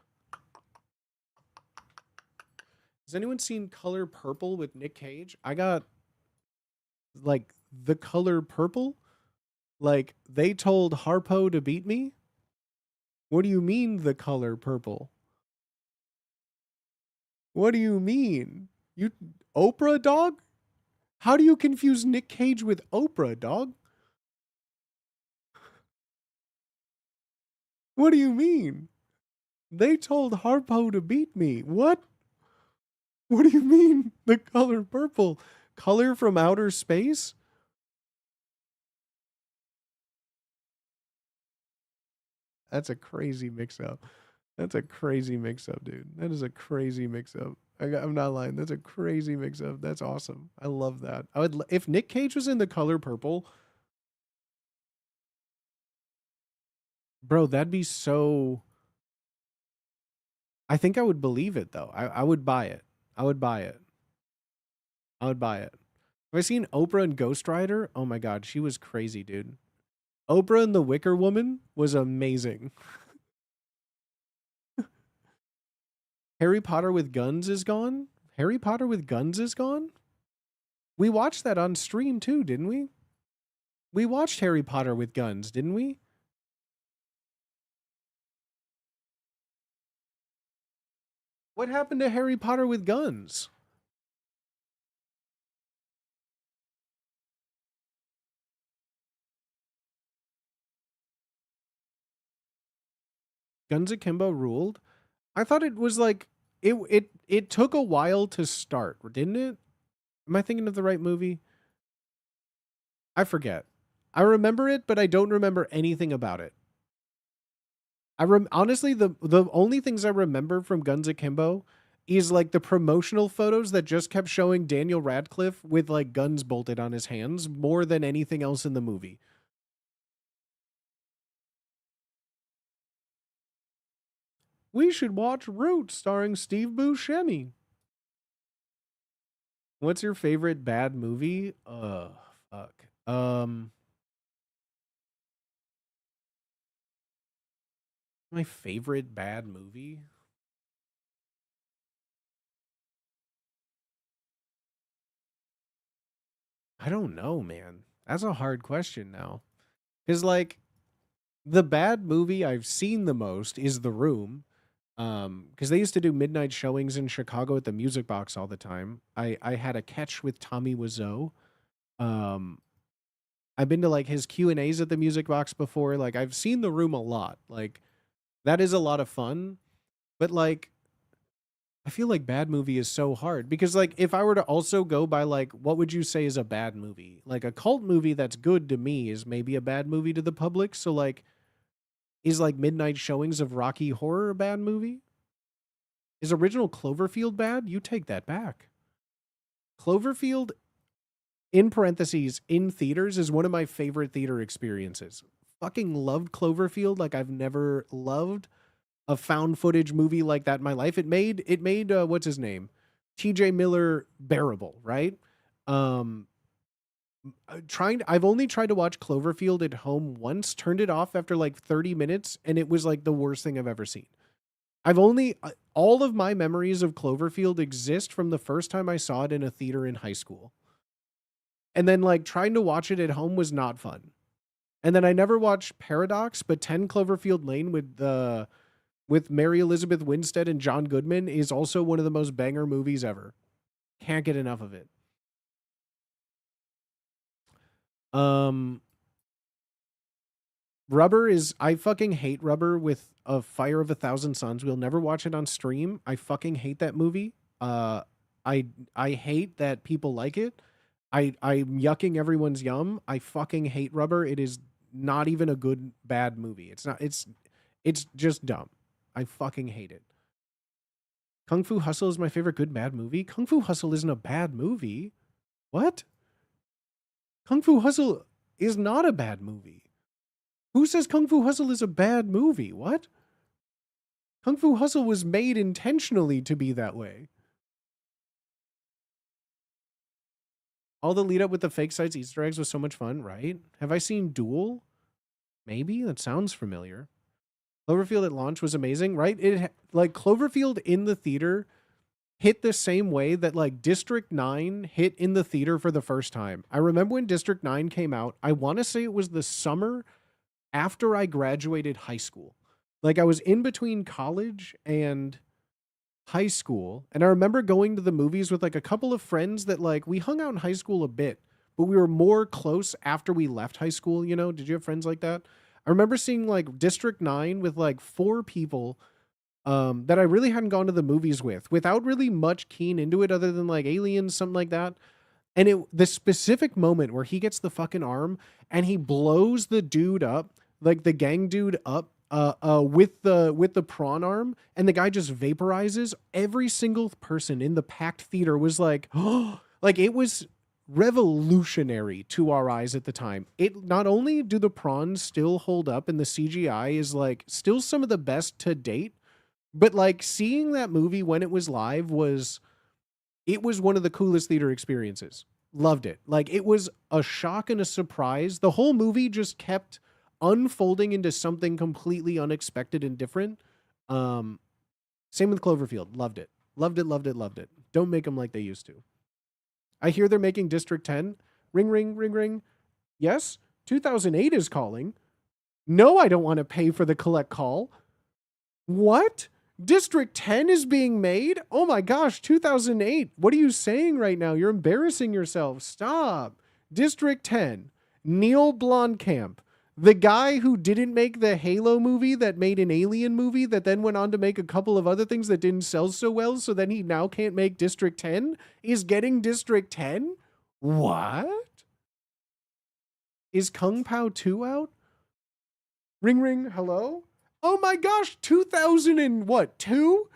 Has anyone seen Color Purple with Nick Cage? I got like The Color Purple. Like they told Harpo to beat me. What do you mean The Color Purple? What do you mean? You Oprah, dog? How do you confuse Nick Cage with Oprah, dog? What do you mean? They told Harpo to beat me. What? What do you mean? The Color Purple? Color from outer space? That's a crazy mix-up. That's a crazy mix-up, dude. That is a crazy mix-up. I'm not lying. That's a crazy mix-up. That's awesome. I love that. I would if Nick Cage was in The Color Purple, bro, that'd be so. I think I would believe it though. I would buy it. I would buy it. I would buy it. Have I seen Oprah and Ghost Rider? Oh my god, she was crazy, dude. Oprah and the Wicker Woman was amazing. Harry Potter with Guns is gone? Harry Potter with Guns is gone? We watched that on stream too, didn't we? We watched Harry Potter with guns, didn't we? What happened to Harry Potter with guns? Guns Akimbo ruled. I thought it was like it took a while to start, didn't it? Am I thinking of the right movie? I forget. I remember it, but I don't remember anything about it. Honestly, the only things I remember from Guns Akimbo is like the promotional photos that just kept showing Daniel Radcliffe with like guns bolted on his hands more than anything else in the movie. We should watch Roots starring Steve Buscemi. What's your favorite bad movie? Fuck. My favorite bad movie? I don't know, man. That's a hard question now. Cuz like the bad movie I've seen the most is The Room. Because they used to do midnight showings in Chicago at the Music Box all the time. I had a catch with Tommy Wiseau. Um, I've been to like his Q&As at the Music Box before. Like I've seen The Room a lot. Like that is a lot of fun. But like I feel like bad movie is so hard because like if I were to also go by like what would you say is a bad movie? Like a cult movie that's good to me is maybe a bad movie to the public. So like is like midnight showings of Rocky Horror a bad movie? Is original Cloverfield bad? You take that back. Cloverfield, in parentheses, in theaters, is one of my favorite theater experiences. Fucking loved Cloverfield like I've never loved a found footage movie like that in my life. It made what's his name? TJ Miller bearable, right? Um I've only tried to watch Cloverfield at home once, turned it off after like 30 minutes, and it was like the worst thing I've ever seen. I've only all of my memories of Cloverfield exist from the first time I saw it in a theater in high school. And then like trying to watch it at home was not fun. And then I never watched Paradox, but 10 Cloverfield Lane with Mary Elizabeth Winstead and John Goodman is also one of the most banger movies ever. Can't get enough of it. Um Rubber is I fucking hate Rubber with a Fire of a Thousand Suns. We'll never watch it on stream. I fucking hate that movie. Uh I I hate that people like it. I'm yucking everyone's yum. I fucking hate Rubber. It is not even a good bad movie. It's just dumb. I fucking hate it. Kung Fu Hustle is my favorite good bad movie. Kung Fu Hustle isn't a bad movie. What? Kung Fu Hustle is not a bad movie. Who says Kung Fu Hustle is a bad movie? What? Kung Fu Hustle was made intentionally to be that way. All the lead up with the fake sites Easter eggs was so much fun, right? Have I seen Duel? Maybe that sounds familiar. Cloverfield at launch was amazing, right? It like Cloverfield in the theater hit the same way that like District 9 hit in the theater for the first time. I remember when District 9 came out, I want to say it was the summer after I graduated high school. Like I was in between college and high school, and I remember going to the movies with like a couple of friends that like we hung out in high school a bit, but we were more close after we left high school, you know? Did you have friends like that? I remember seeing like District 9 with like four people that I really hadn't gone to the movies with without really much keen into it other than like Aliens, something like that. And the specific moment where he gets the fucking arm and he blows the dude up, like the gang dude up, with the prawn arm, and the guy just vaporizes. Every single person in the packed theater was like, oh, like it was revolutionary to our eyes at the time. It not only do the prawns still hold up, and the CGI is like still some of the best to date, but like seeing that movie when it was live was one of the coolest theater experiences. Loved it. Like it was a shock and a surprise. The whole movie just kept unfolding into something completely unexpected and different. Um, Same with Cloverfield. Loved it. Loved it, loved it, loved it. Don't make them like they used to. I hear they're making District 10. Ring, ring, ring, ring. Yes, 2008 is calling. No, I don't want to pay for the collect call. What? District 10 is being made? Oh my gosh, 2008. What are you saying right now? You're embarrassing yourself. Stop. District 10. Neil Blomkamp. The guy who didn't make the Halo movie that made an Alien movie that then went on to make a couple of other things that didn't sell so well, so then he now can't make District 10, is getting District 10? What? Is Kung Pao 2 out? Ring ring, hello? Oh my gosh, 2000 and what, 2?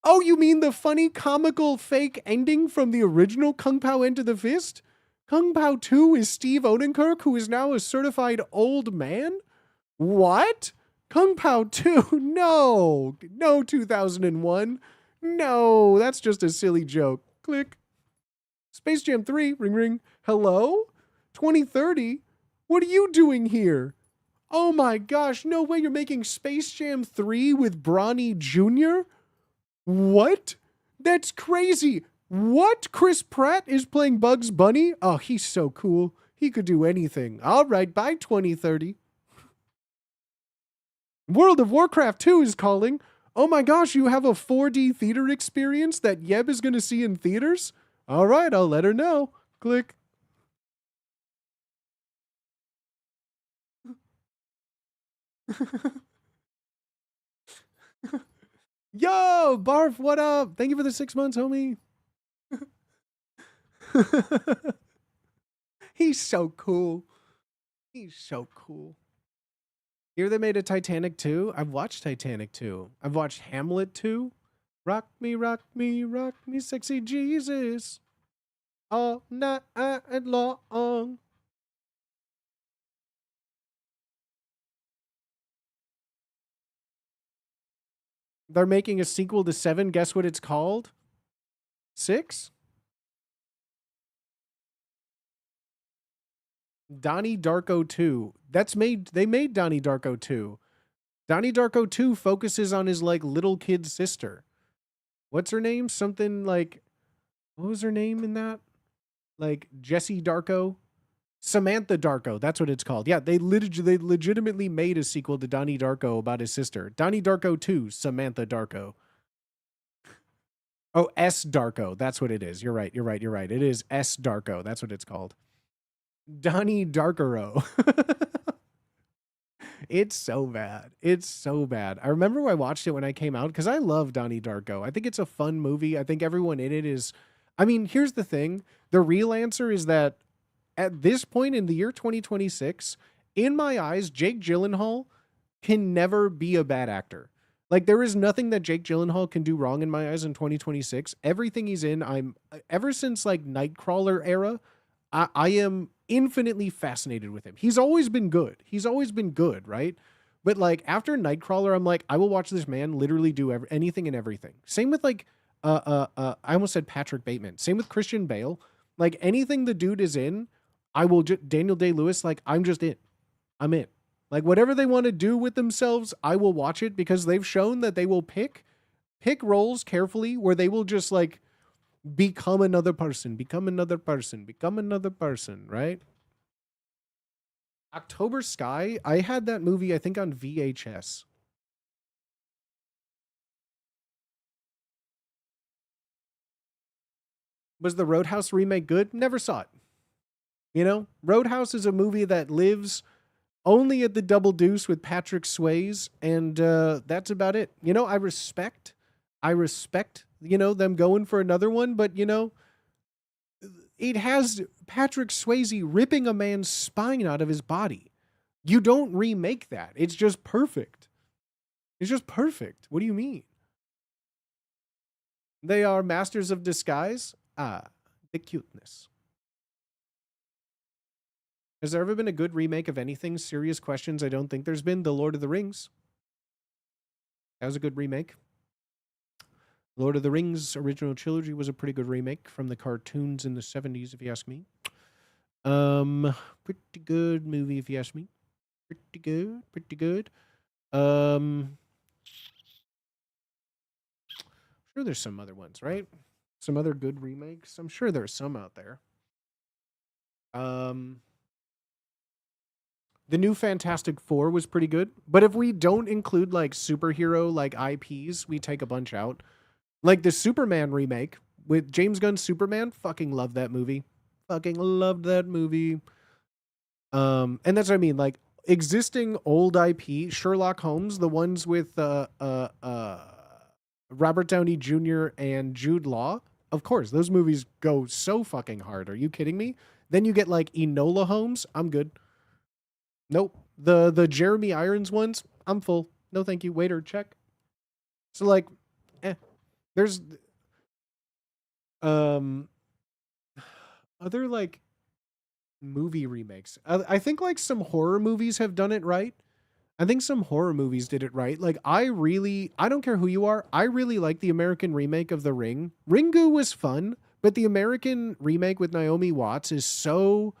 Oh, you mean the funny, comical, fake ending from the original Kung Pao Enter the Fist? Kung Pao 2 is Steve Odenkirk, who is now a certified old man? What? Kung Pao 2? No. No, 2001. No, that's just a silly joke. Click. Space Jam 3, ring ring. Hello? 2030? What are you doing here? Oh my gosh, no way you're making Space Jam 3 with Bronny Jr.? What? That's crazy. What? Chris Pratt is playing Bugs Bunny? Oh, he's so cool. He could do anything. All right, bye 2030. World of Warcraft 2 is calling. Oh my gosh, you have a 4D theater experience that Yeb is going to see in theaters? All right, I'll let her know. Click. Yo, Barf, what up? Thank you for the 6 months, homie. He's so cool. He's so cool. Here they made a Titanic 2. I've watched Titanic 2. I've watched Hamlet 2. Rock me, rock me, rock me, sexy Jesus. All night long. They're making a sequel to 7. Guess what it's called? 6? Donnie Darko 2. They made Donnie Darko 2. Donnie Darko 2 focuses on his like little kid sister. What's her name? Something like, what was her name in that? Like Jessie Darko? Samantha Darko. That's what it's called. Yeah, they legitimately made a sequel to Donnie Darko about his sister. Donnie Darko 2, Samantha Darko. Oh, S Darko. That's what it is. You're right. It is S Darko. That's what it's called. Donnie Darkero. It's so bad. It's so bad. I remember I watched it when I came out because I love Donnie Darko. I think it's a fun movie. I think everyone in it is. I mean, here's the thing. The real answer is that at this point in the year 2026, in my eyes, Jake Gyllenhaal can never be a bad actor. Like, there is nothing that Jake Gyllenhaal can do wrong in my eyes in 2026. Everything he's in, ever since like Nightcrawler era, I am infinitely fascinated with him. He's always been good. Right? But like after Nightcrawler, I'm like, I will watch this man literally do anything and everything. Same with like, I almost said Patrick Bateman. Same with Christian Bale. Like anything the dude is in, I will just Daniel Day-Lewis. Like I'm just in. I'm in. Like whatever they want to do with themselves, I will watch it because they've shown that they will pick roles carefully where they will just like become another person, right? October Sky, I had that movie, I think, on VHS. Was the Roadhouse remake good? Never saw it. You know, Roadhouse is a movie that lives only at the Double Deuce with Patrick Swayze, and that's about it. You know, I respect, you know, them going for another one, but, you know, it has Patrick Swayze ripping a man's spine out of his body. You don't remake that. It's just perfect. It's just perfect. What do you mean? They are masters of disguise. Ah, the cuteness. Has there ever been a good remake of anything? Serious questions. I don't think there's been. The Lord of the Rings. That was a good remake. Lord of the Rings original trilogy was a pretty good remake from the cartoons in the 70s, if you ask me. Pretty good movie, if you ask me. Pretty good. Sure there's some other ones, right? Some other good remakes. I'm sure there's some out there. Um, the new Fantastic Four was pretty good, but if we don't include like superhero like IPs, we take a bunch out. Like the Superman remake with James Gunn's Superman, fucking love that movie. Fucking loved that movie. And that's what I mean. Like existing old IP, Sherlock Holmes, the ones with Robert Downey Jr. and Jude Law. Of course, those movies go so fucking hard. Are you kidding me? Then you get like Enola Holmes. I'm good. Nope. The Jeremy Irons ones. I'm full. No, thank you. Waiter, check. So like, there's um other like movie remakes. I think like some horror movies have done it right. I think some horror movies did it right. Like I don't care who you are. I really like the American remake of The Ring. Ringu was fun, but the American remake with Naomi Watts is so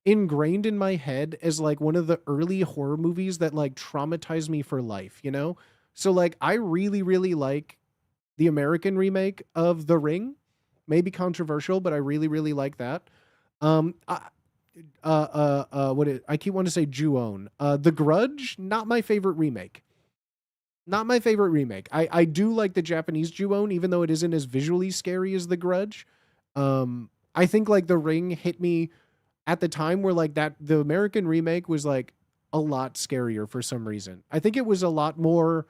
ingrained in my head as like one of the early horror movies that like traumatized me for life, you know? So like I really, really like the American remake of The Ring. Maybe controversial, but I really, really like that. I, I keep wanting to say Ju-On. The Grudge, not my favorite remake. Not my favorite remake. I do like the Japanese Ju-On, even though it isn't as visually scary as The Grudge. I think like The Ring hit me at the time where like that the American remake was like a lot scarier for some reason. I think it was a lot more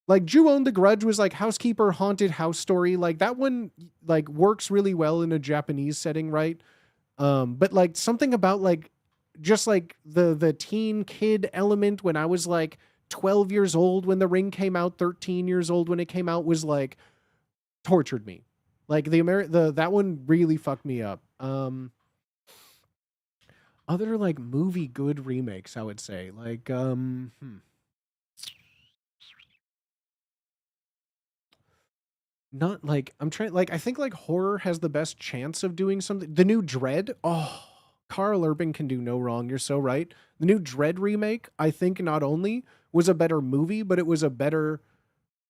like Ju-On the Grudge was like housekeeper haunted house story. Like that one like works really well in a Japanese setting, right? But like something about like just like the teen kid element when I was like 12 years old when The Ring came out, 13 years old when it came out was like tortured me. Like that one really fucked me up. Other like movie good remakes, I would say. Like not like I'm trying like I think like horror has the best chance of doing something. The new Dread, oh, Carl Urban can do no wrong. You're so right. The new Dread remake, I think not only was a better movie, but it was a better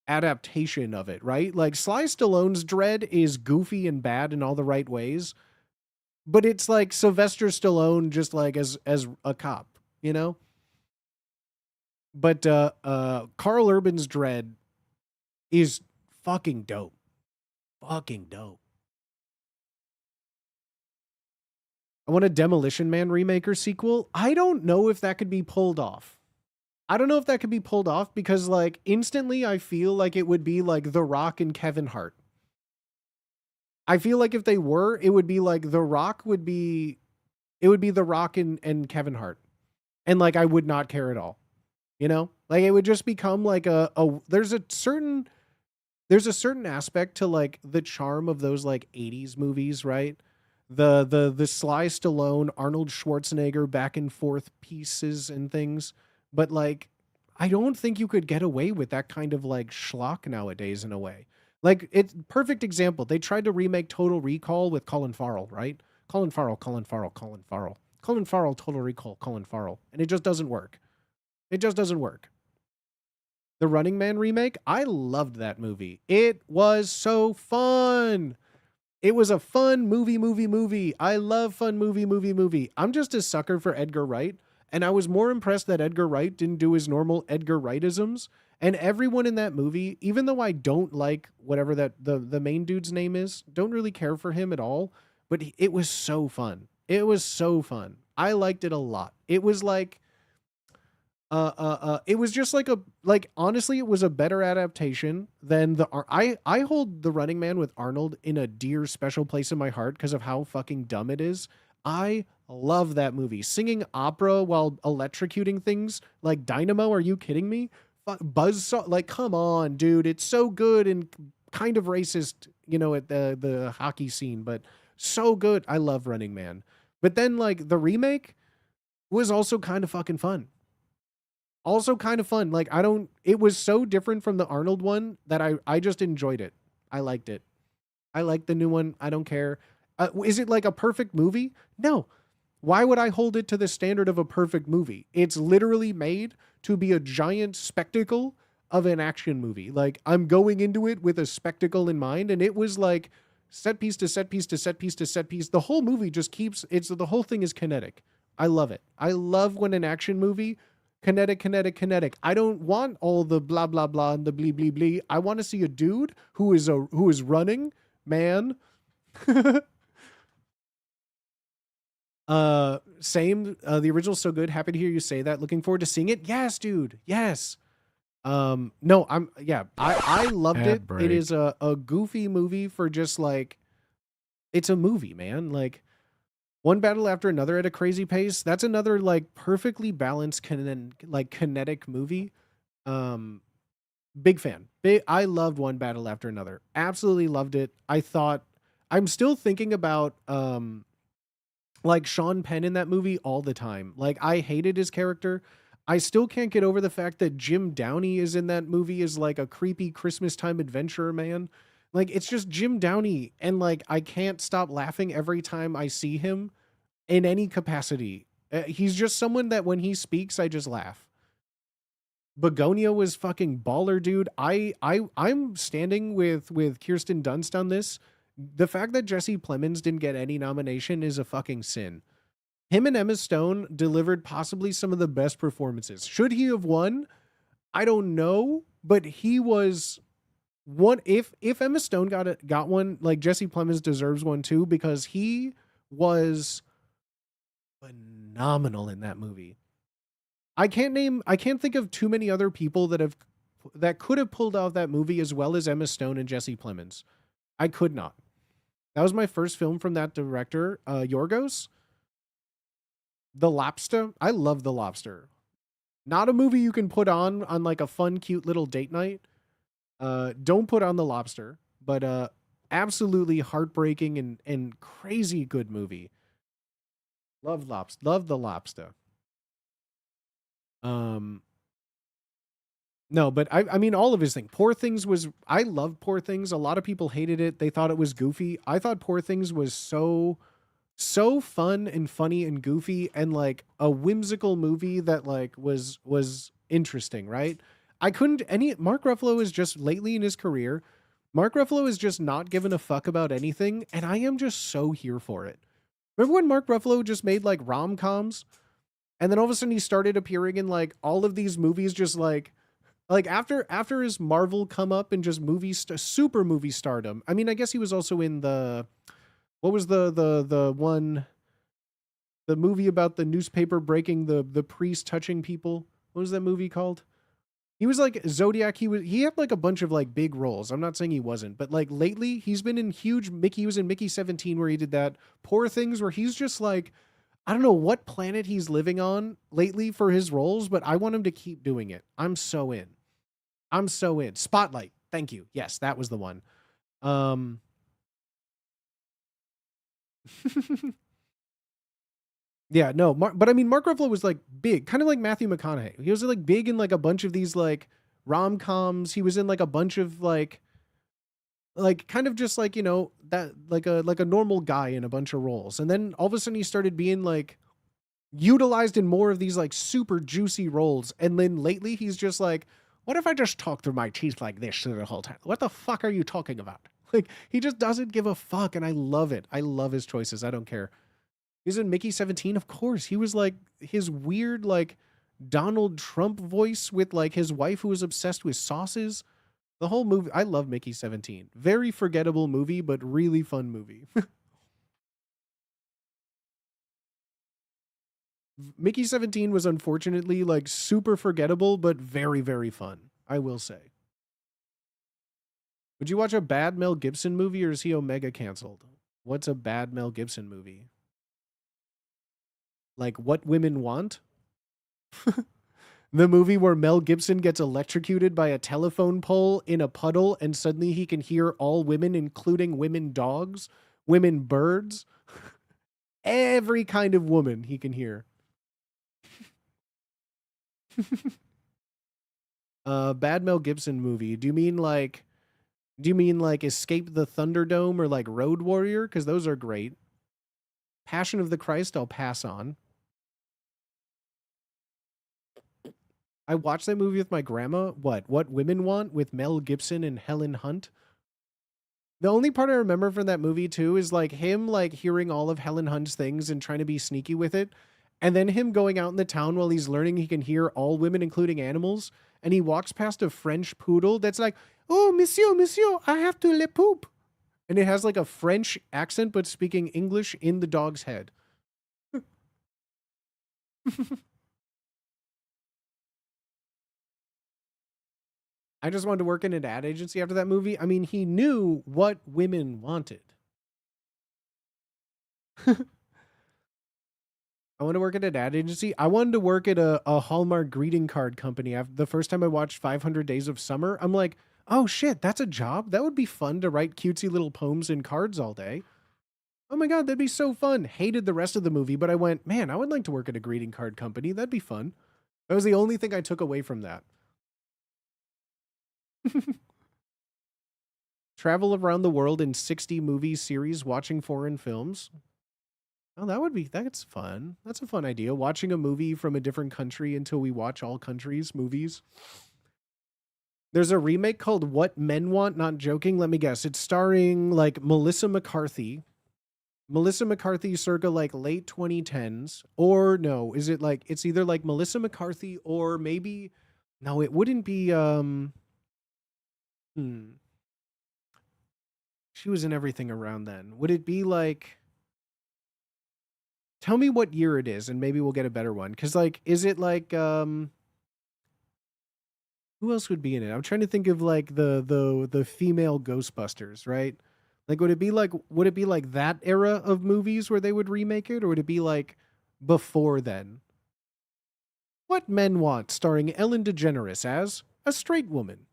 adaptation of it, right? Like Sly Stallone's Dread is goofy and bad in all the right ways, but it's like Sylvester Stallone just like as a cop, you know? But Carl Urban's Dread is fucking dope. Fucking dope. I want a Demolition Man remake or sequel. I don't know if that could be pulled off. I don't know if that could be pulled off because like instantly I feel like it would be like The Rock and Kevin Hart. I feel like if they were, it would be like The Rock would be it would be The Rock and Kevin Hart. And like I would not care at all. You know? Like it would just become like a there's a certain aspect to like the charm of those like 80s movies, right? The Sly Stallone, Arnold Schwarzenegger back and forth pieces and things. But like I don't think you could get away with that kind of like schlock nowadays in a way. Like it's perfect example. They tried to remake Total Recall with Colin Farrell, right? Colin Farrell, Colin Farrell, Colin Farrell. Colin Farrell, Total Recall, Colin Farrell. And it just doesn't work. It just doesn't work. The Running Man remake, I loved that movie. It was so fun. It was a fun movie. I love fun movie. I'm just a sucker for Edgar Wright, and I was more impressed that Edgar Wright didn't do his normal Edgar Wrightisms. And everyone in that movie, even though I don't like whatever that the main dude's name is, don't really care for him at all, but it was so fun. It was so fun. I liked it a lot. It was like it was just like honestly it was a better adaptation than I hold The Running Man with Arnold in a dear special place in my heart because of how fucking dumb it is. I love that movie. Singing opera while electrocuting things like dynamo, are you kidding me? Buzzsaw, like come on dude, it's so good and kind of racist, you know, at the hockey scene, but so good. I love Running Man. But then like the remake was also kind of fucking fun. Also kind of fun. Like it was so different from the Arnold one that I just enjoyed it. I liked it. I like the new one. I don't care. Is it like a perfect movie? No. Why would I hold it to the standard of a perfect movie? It's literally made to be a giant spectacle of an action movie. Like, I'm going into it with a spectacle in mind, and it was like set piece to set piece to set piece to set piece. The whole movie just keeps the whole thing is kinetic. I love it. I love when an action movie kinetic, kinetic, kinetic. I don't want all the blah blah blah and the blee blee blee. I want to see a dude who is running, man. Same. The original's so good. Happy to hear you say that. Looking forward to seeing it. Yes, dude. Yes. No, I loved Ad it. break. It is a goofy movie for just like, it's a movie, man. Like, one battle after another at a crazy pace. That's another like perfectly balanced kinetic movie. Um, Big fan. I loved one battle after another. Absolutely loved it. I'm still thinking about like Sean Penn in that movie all the time. Like, I hated his character. I still can't get over the fact that Jim Downey is in that movie as like a creepy Christmas time adventurer man. Like, it's just Jim Downey, and like I can't stop laughing every time I see him in any capacity. He's just someone that when he speaks, I just laugh. Begonia was fucking baller, dude. I'm standing with Kirsten Dunst on this. The fact that Jesse Plemons didn't get any nomination is a fucking sin. Him and Emma Stone delivered possibly some of the best performances. Should he have won? I don't know, but he was one. If Emma Stone got one, like, Jesse Plemons deserves one too, because he was phenomenal in that movie. I can't think of too many other people that could have pulled off that movie as well as Emma Stone and Jesse Plemons. I could not. That was my first film from that director, Yorgos. The Lobster. I love The Lobster. Not a movie you can put on like a fun, cute little date night. Don't put on The Lobster, but absolutely heartbreaking and crazy good movie. Love The Lobster. No, but I mean, all of his things. Poor Things was, I love Poor Things. A lot of people hated it. They thought it was goofy. I thought Poor Things was so fun and funny and goofy, and like a whimsical movie that like was interesting, right? I couldn't any Mark Ruffalo is just lately in his career. Mark Ruffalo is just not giving a fuck about anything, and I am just so here for it. Remember when Mark Ruffalo just made like rom-coms? And then all of a sudden he started appearing in like all of these movies, just like after his Marvel come up and just super movie stardom. I mean, I guess he was also in what was the one, the movie about the newspaper breaking the priest touching people. What was that movie called? He was like Zodiac. He had like a bunch of like big roles. I'm not saying he wasn't, but like lately he's been in huge Mickey. He was in Mickey 17 where he did that. Poor Things where he's just like, I don't know what planet he's living on lately for his roles, but I want him to keep doing it. I'm so in. Spotlight. Thank you. Yes, that was the one. Yeah, no, but I mean, Mark Ruffalo was like big, kind of like Matthew McConaughey. He was like big in like a bunch of these like rom-coms. He was in like a bunch of like kind of just like, that like a normal guy in a bunch of roles. And then all of a sudden he started being like utilized in more of these like super juicy roles. And then lately he's just like, what if I just talk through my teeth like this through the whole time? What the fuck are you talking about? Like, he just doesn't give a fuck, and I love it. I love his choices. I don't care. He's in Mickey 17, of course. He was like his weird like Donald Trump voice with like his wife who was obsessed with sauces. The whole movie. I love Mickey 17. Very forgettable movie, but really fun movie. Mickey 17 was unfortunately like super forgettable, but very, very fun, I will say. Would you watch a bad Mel Gibson movie, or is he Omega canceled? What's a bad Mel Gibson movie? Like What Women Want? The movie where Mel Gibson gets electrocuted by a telephone pole in a puddle and suddenly he can hear all women, including women dogs, women birds, every kind of woman he can hear. Bad Mel Gibson movie. Do you mean like Escape the Thunderdome or like Road Warrior? Because those are great. Passion of the Christ, I'll pass on. I watched that movie with my grandma. What Women Want with Mel Gibson and Helen Hunt. The only part I remember from that movie too is like him like hearing all of Helen Hunt's things and trying to be sneaky with it. And then him going out in the town while he's learning he can hear all women, including animals. And he walks past a French poodle that's like, "Oh, monsieur, monsieur, I have to le poop." And it has like a French accent, but speaking English in the dog's head. I just wanted to work in an ad agency after that movie. I mean, he knew what women wanted. I want to work at an ad agency. I wanted to work at a Hallmark greeting card company. The first time I watched 500 Days of Summer, I'm like, oh shit, that's a job. That would be fun to write cutesy little poems and cards all day. Oh my God, that'd be so fun. Hated the rest of the movie, but I went, man, I would like to work at a greeting card company. That'd be fun. That was the only thing I took away from that. Travel around the world in 60 movie series watching foreign films. Oh, that's fun. That's a fun idea. Watching a movie from a different country until we watch all countries' movies. There's a remake called What Men Want, not joking. Let me guess. It's starring like Melissa McCarthy. Melissa McCarthy circa like late 2010s. Or no, is it like it's either like Melissa McCarthy or maybe no, it wouldn't be she was in everything around then. Would it be like tell me what year it is and maybe we'll get a better one. Cause like, is it like who else would be in it? I'm trying to think of like the female Ghostbusters, right? Like would it be like that era of movies where they would remake it, or would it be like before then? What Men Want, starring Ellen DeGeneres as a straight woman.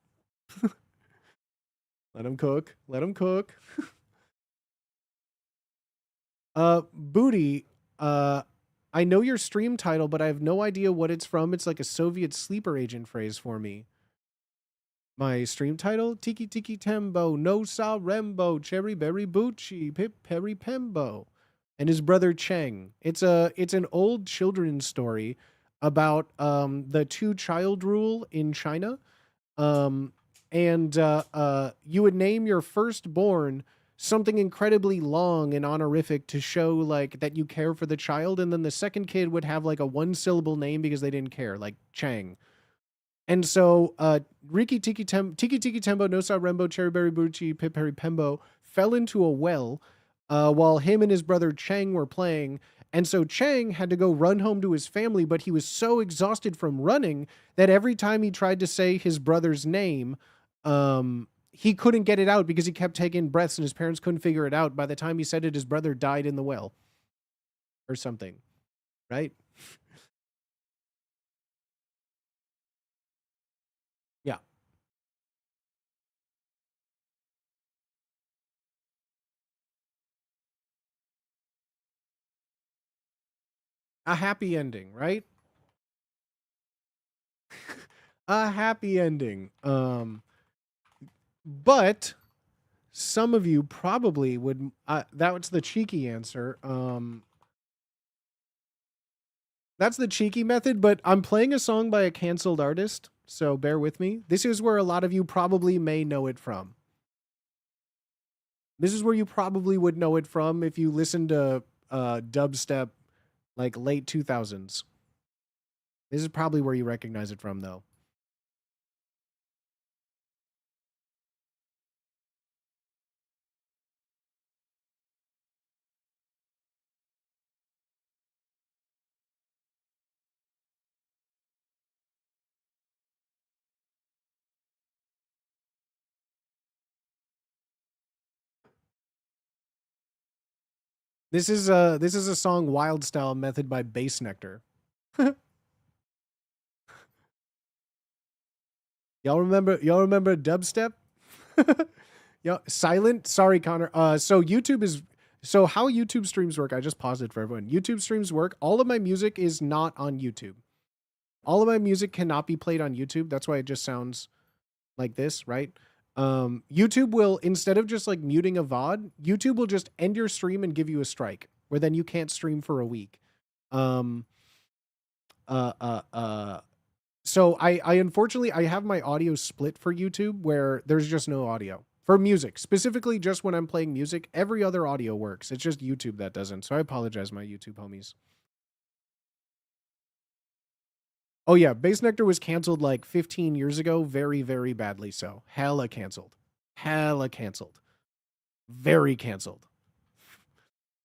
Let him cook. Let him cook. Booty, I know your stream title, but I have no idea what it's from. It's like a Soviet sleeper agent phrase for me. My stream title: Tikki Tikki Tembo-No sa Rembo-Chari Bari Ruchi-Pip Peri Pembo, and his brother Chang. It's an old children's story about the two-child rule in China. And you would name your firstborn something incredibly long and honorific to show like that you care for the child, and then the second kid would have like a one-syllable name because they didn't care, like Chang. And so Tikki Tikki Tembo No Sa Rembo-Chari Bari Ruchi-Pip Peri Pembo fell into a well while him and his brother Chang were playing. And so Chang had to go run home to his family, but he was so exhausted from running that every time he tried to say his brother's name, he couldn't get it out because he kept taking breaths and his parents couldn't figure it out. By the time he said it, his brother died in the well or something, right? Yeah. A happy ending, right? A happy ending. But some of you probably would that was the cheeky answer. That's the cheeky method, but I'm playing a song by a canceled artist, so bear with me. This is where a lot of you probably may know it from. This is where you probably would know it from if you listen to dubstep like late 2000s. This is probably where you recognize it from, though. This is a song Wild Style Method by Bass Nectar. Y'all remember dubstep? Yeah, silent. Sorry, Connor. So YouTube is so how YouTube streams work. I just paused it for everyone. YouTube streams work. All of my music is not on YouTube. All of my music cannot be played on YouTube. That's why it just sounds like this, right? YouTube will, instead of just like muting a VOD, YouTube will just end your stream and give you a strike, where then you can't stream for a week. Um, uh, uh, uh, So I unfortunately I have my audio split for YouTube where there's just no audio. For music, specifically just when I'm playing music, every other audio works. It's just YouTube that doesn't. So I apologize, my YouTube homies. Oh yeah, Base Nectar was canceled like 15 years ago, very, very badly so. Hella canceled. Hella canceled. Very canceled.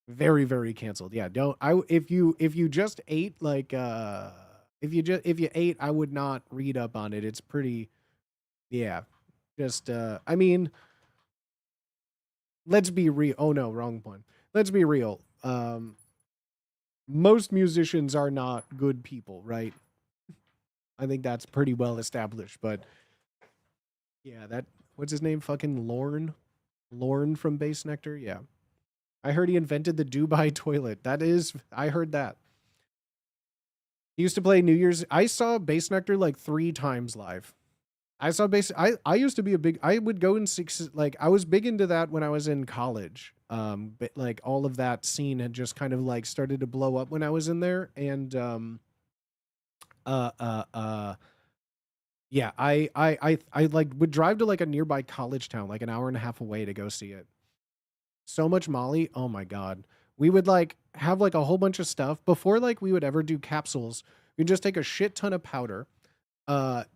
Very, very canceled. Yeah, don't I if you just ate like if you ate, I would not read up on it. It's pretty yeah. Just I mean, let's be real. Oh no, wrong one. Let's be real. Most musicians are not good people, right? I think that's pretty well established, but yeah, that what's his name? Fucking Lorne? Lorne from Base Nectar? Yeah. I heard he invented the Dubai toilet. That is I heard that. He used to play New Year's. I saw Base Nectar like 3 times live. I saw base. I used to be a big. I would go in six. Like I was big into that when I was in college. But like all of that scene had just kind of like started to blow up when I was in there, and uh, uh, uh, yeah. I like would drive to like a nearby college town, like an hour and a half away to go see it. So much Molly. Oh my god. We would like have like a whole bunch of stuff before like we would ever do capsules. We'd just take a shit ton of powder,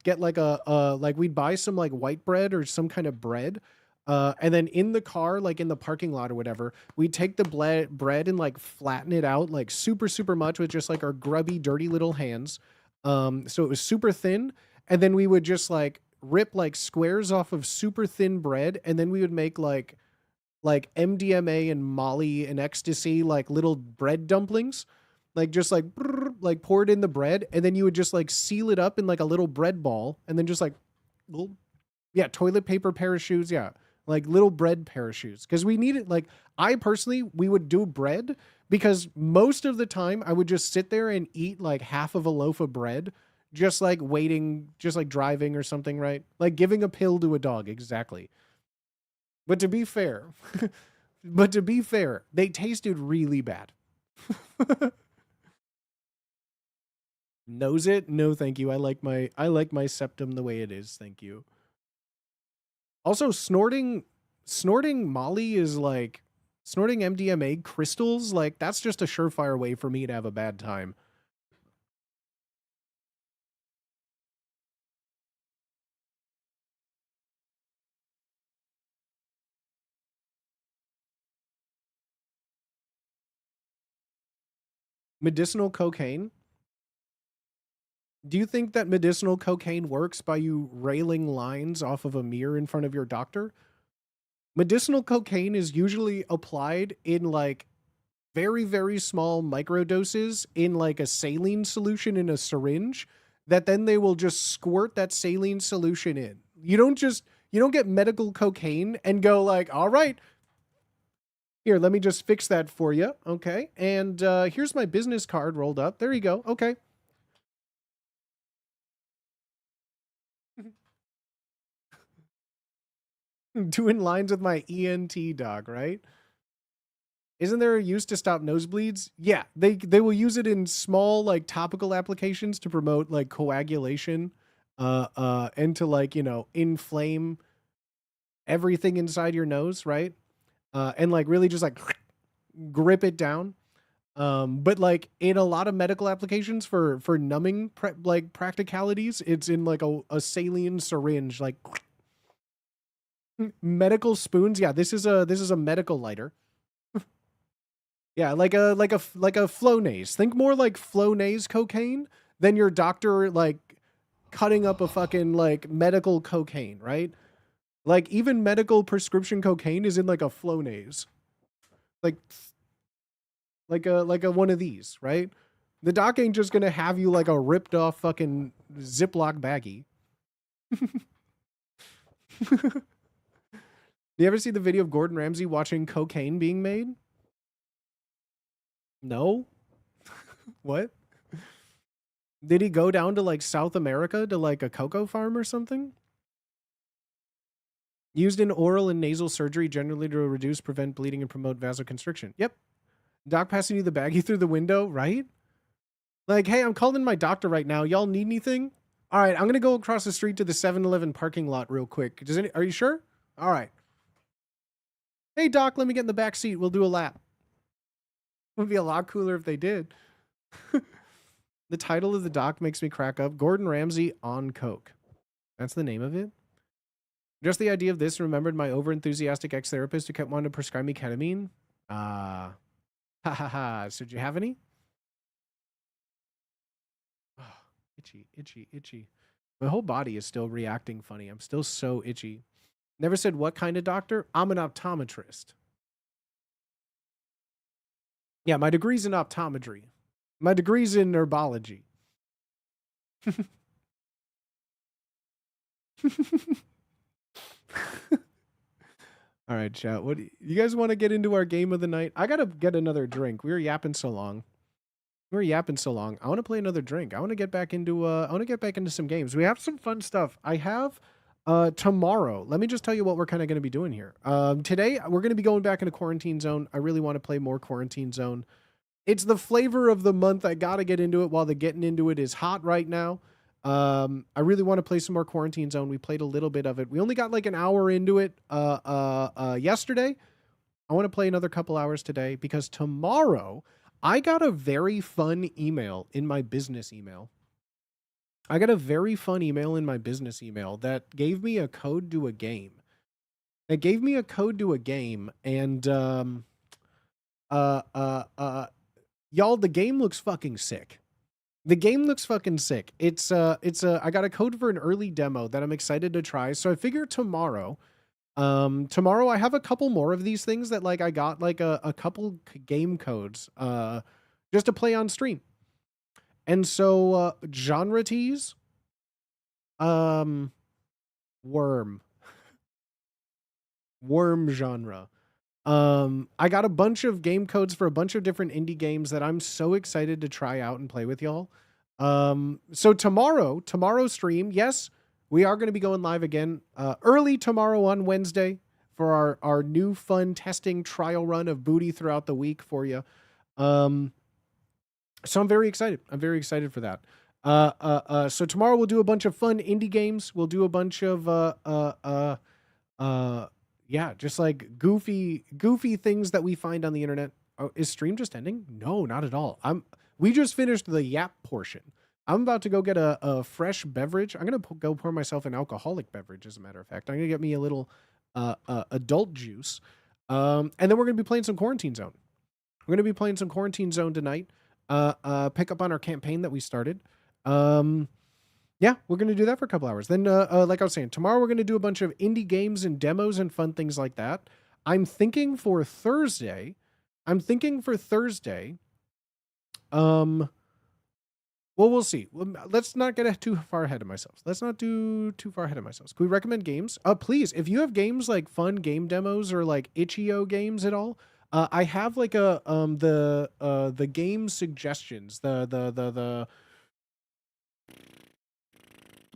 get like a like we'd buy some like white bread or some kind of bread, and then in the car, like in the parking lot or whatever, we'd take the bread and like flatten it out like super super much with just like our grubby dirty little hands, so it was super thin, and then we would just like rip like squares off of super thin bread, and then we would make like MDMA and Molly and ecstasy, like little bread dumplings, like just like like pour it in the bread, and then you would just like seal it up in like a little bread ball, and then just like, yeah, toilet paper parachutes, yeah, like little bread parachutes, because we needed like I personally we would do bread because most of the time I would just sit there and eat like half of a loaf of bread, just like waiting, just like driving or something, right? Like giving a pill to a dog, exactly. But to be fair, but to be fair, they tasted really bad. Knows it? No, thank you. I like my septum the way it is. Thank you. Also, snorting Molly is like snorting MDMA crystals. Like that's just a surefire way for me to have a bad time. Medicinal cocaine. Do you think that medicinal cocaine works by you railing lines off of a mirror in front of your doctor? Medicinal cocaine is usually applied in like very, very small microdoses in like a saline solution in a syringe that then they will just squirt that saline solution in. You don't get medical cocaine and go like, all right, here, let me just fix that for you. Okay. And here's my business card rolled up. There you go. Okay. Doing lines with my ENT doc, right? Isn't there a use to stop nosebleeds? Yeah, they will use it in small like topical applications to promote like coagulation, and to like inflame everything inside your nose, right? And like really just like grip it down. But like in a lot of medical applications for numbing like practicalities, it's in like a saline syringe, like medical spoons. Yeah, this is a medical lighter. Yeah, like a Flonase. Think more like Flonase cocaine than your doctor like cutting up a fucking like medical cocaine, right? Like even medical prescription cocaine is in like a Flonase. Like like a one of these, right? The doc ain't just gonna have you like a ripped off fucking Ziploc baggie. Do you ever see the video of Gordon Ramsay watching cocaine being made? No? What? Did he go down to like South America to like a cocoa farm or something? Used in oral and nasal surgery generally to reduce, prevent bleeding, and promote vasoconstriction. Yep. Doc passing you the baggie through the window, right? Like, hey, I'm calling my doctor right now. Y'all need anything? All right, I'm gonna go across the street to the 7-Eleven parking lot real quick. Are you sure? All right. Hey Doc, let me get in the back seat. We'll do a lap. Would be a lot cooler if they did. The title of the doc makes me crack up. Gordon Ramsay on coke. That's the name of it. Just the idea of this remembered my overenthusiastic ex-therapist who kept wanting to prescribe me ketamine. Ha ha ha. So did you have any? Oh, itchy, itchy, itchy. My whole body is still reacting funny. I'm still so itchy. Never said what kind of doctor. I'm an optometrist. Yeah, my degree's in optometry. My degree's in herbology. All right, chat. What do you guys want to get into our game of the night? I gotta get another drink. We were yapping so long. I want to play another drink. I want to get back into some games. We have some fun stuff. I have tomorrow. Let me just tell you what we're kind of going to be doing here. Today we're going to be going back into Quarantine Zone. I really want to play more Quarantine Zone. It's the flavor of the month. I got to get into it while the getting into it is hot right now. I really want to play some more Quarantine Zone. We played a little bit of it. We only got like an hour into it yesterday. I want to play another couple hours today because tomorrow I got a very fun email in my business email. That gave me a code to a game. And y'all, the game looks fucking sick. I got a code for an early demo that I'm excited to try. So I figure tomorrow I have a couple more of these things that like I got like a couple game codes just to play on stream. And so genre tease worm genre. I got a bunch of game codes for a bunch of different indie games that I'm so excited to try out and play with y'all. So tomorrow's stream, yes, we are going to be going live again early tomorrow on Wednesday for our new fun testing trial run of Booty throughout the week for you. So I'm very excited. For that. So tomorrow we'll do a bunch of fun indie games. We'll do a bunch of just like goofy things that we find on the internet. Oh, is stream just ending? No, not at all. We just finished the yap portion. I'm about to go get a fresh beverage. I'm going to go pour myself an alcoholic beverage, as a matter of fact. I'm going to get me a little adult juice. And then we're going to be playing some Quarantine Zone. Tonight. Pick up on our campaign that we started. Yeah, we're going to do that for a couple hours. Then, like I was saying, tomorrow we're going to do a bunch of indie games and demos and fun things like that. I'm thinking for Thursday, well, we'll see. Let's not get too far ahead of myself. Can we recommend games? Please, if you have games like fun game demos or like itch.io games at all, I have like the game suggestions,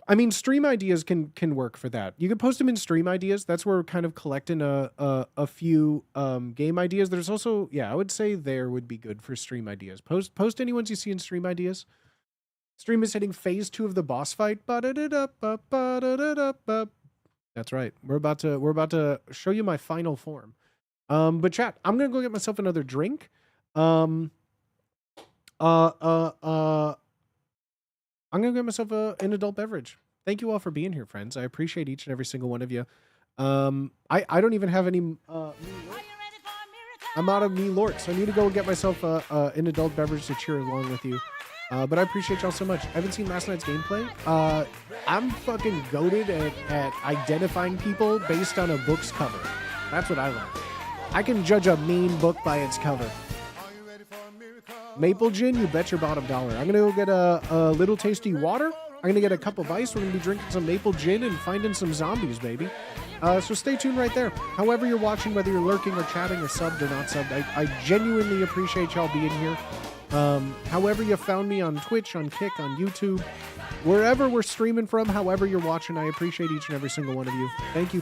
I mean, stream ideas can work for that. You can post them in stream ideas. That's where we're kind of collecting a few game ideas. There's also, I would say there would be good for stream ideas. Post any ones you see in stream ideas. Stream is hitting phase 2 of the boss fight. That's right. We're about to show you my final form. But chat, I'm gonna go get myself another drink. I'm gonna get myself an adult beverage. Thank you all for being here, friends. I appreciate each and every single one of you. I don't even have any. I'm out of me lort, so I need to go get myself an adult beverage to cheer along with you. But I appreciate y'all so much. I haven't seen last night's gameplay. I'm fucking goated at identifying people based on a book's cover. That's what I learned. I can judge a mean book by its cover. Maple gin, you bet your bottom dollar. I'm gonna go get a little tasty water. I'm gonna get a cup of ice. We're gonna be drinking some maple gin and finding some zombies, baby. So stay tuned right there. However you're watching, whether you're lurking or chatting or subbed or not subbed, I genuinely appreciate y'all being here. However you found me on Twitch, on Kick, on YouTube, wherever we're streaming from, however you're watching, I appreciate each and every single one of you. Thank you.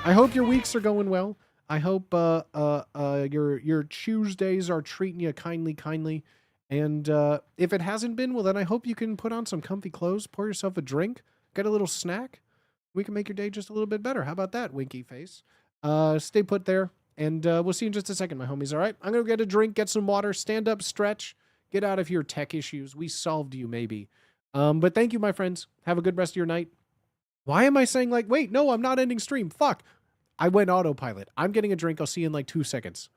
I hope your weeks are going well. I hope your Tuesdays are treating you kindly. And if it hasn't been, well, then I hope you can put on some comfy clothes, pour yourself a drink, get a little snack. We can make your day just a little bit better. How about that, winky face? Stay put there, and we'll see you in just a second, my homies. All right, I'm gonna get a drink, get some water, stand up, stretch, get out of your tech issues. We solved you, maybe. But thank you, my friends. Have a good rest of your night. Why am I saying like, wait, no, I'm not ending stream. Fuck. I went autopilot. I'm getting a drink. I'll see you in like 2 seconds.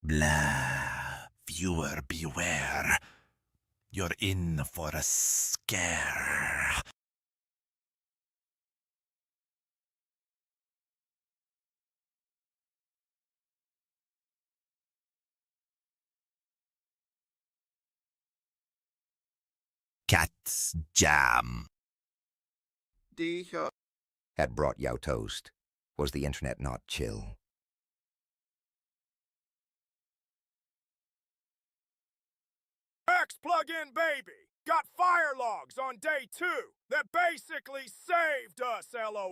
Blah, viewer beware. You're in for a scare. Cat's jam. Had brought Yao toast. Was the internet not chill? Plug-in baby. Got fire logs on day 2 that basically saved us, LOL.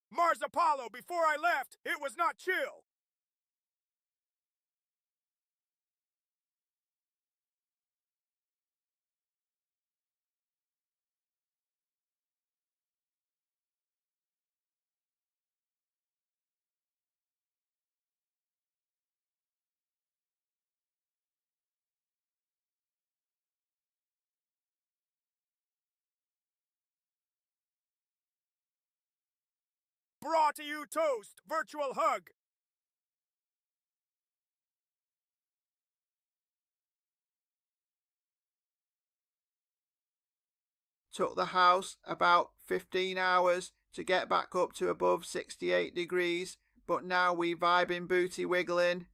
Mars Apollo, before I left, it was not chill. Brought to you toast, virtual hug. Took the house about 15 hours to get back up to above 68 degrees, but now we vibing booty wiggling.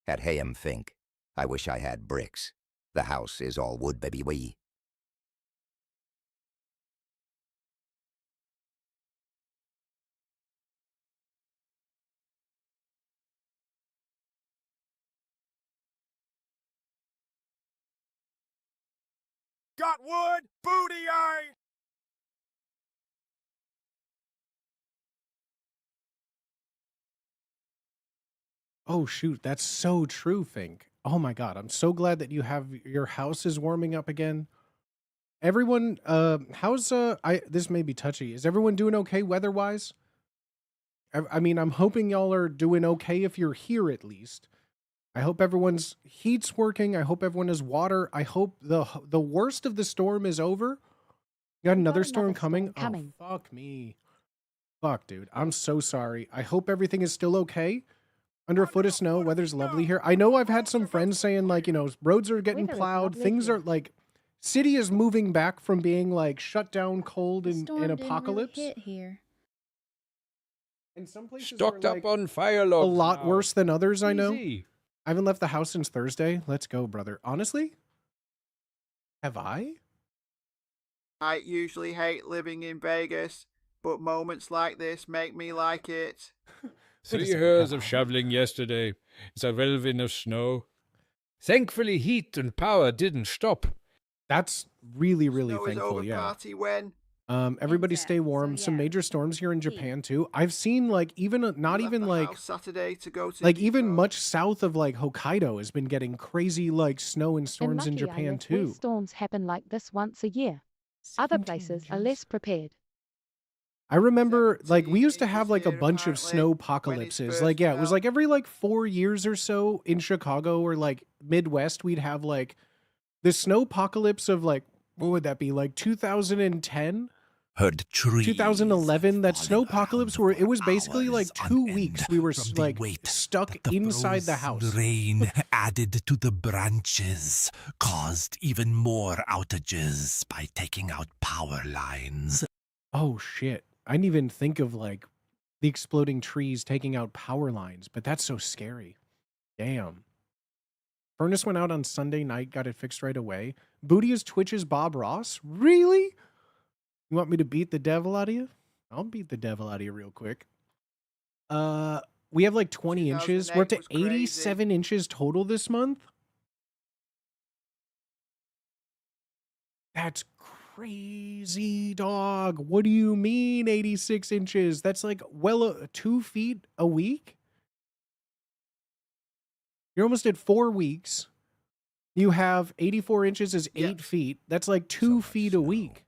Had Hayam think. I wish I had bricks. The house is all wood, baby wee. Got wood, booty eye. Oh shoot, that's so true, Fink. Oh my god, I'm so glad that you have your house is warming up again. Everyone, how's this may be touchy. Is everyone doing okay weather-wise? I mean, I'm hoping y'all are doing okay if you're here at least. I hope everyone's heat's working. I hope everyone has water. I hope the worst of the storm is over. You got another storm coming? Oh, fuck me. Fuck, dude. I'm so sorry. I hope everything is still okay. Under a foot of snow, weather's lovely here. I know I've had some friends saying, like, you know, roads are getting plowed. Things are, like, city is moving back from being, like, shut down, cold, and apocalypse. Really hit here. And some places Stocked are up like on fire a logs lot now. worse than others, I know. Easy. I haven't left the house since Thursday. Let's go, brother. Honestly? Have I? I usually hate living in Vegas, but moments like this make me like it. 3 hours of shoveling yesterday. It's a whirlwind of snow. Thankfully, heat and power didn't stop. That's really, really Snow is thankful, over yeah. party when Everybody stay warm. So, Some yeah. major storms here in Japan too. I've seen like even not we left even the like house Saturday to go to like even Nikko. much south of like Hokkaido has been getting crazy like snow and storms in lucky I Japan left where too. storms happen like this once a year. Other 17 places are inches. less prepared. I remember like we 17 used to have inches like a here, bunch of apparently, snow when it's apocalypses. first Like yeah, it was fell. like every like 4 years or so in Chicago or like Midwest we'd have like the snow apocalypse of like what would that be? Like 2010? Heard trees 2011, that falling snowpocalypse around where for it was basically hours like on 2 end weeks we were from the like weight stuck that the inside the frozen house. rain added to the branches caused even more outages by taking out power lines. Oh shit. I didn't even think of like the exploding trees taking out power lines, but that's so scary. Damn. Furnace went out on Sunday night, got it fixed right away. Booty is Twitch's Bob Ross? Really? You want me to beat the devil out of you? I'll beat the devil out of you real quick. We have like 20 inches. We're up to 2008 was crazy. 87 inches total this month. That's crazy, dog. What do you mean 86 inches? That's like well 2 feet a week. You're almost at 4 weeks. You have 84 inches is 8 Yep. feet. That's like 2 So much feet a snow. week.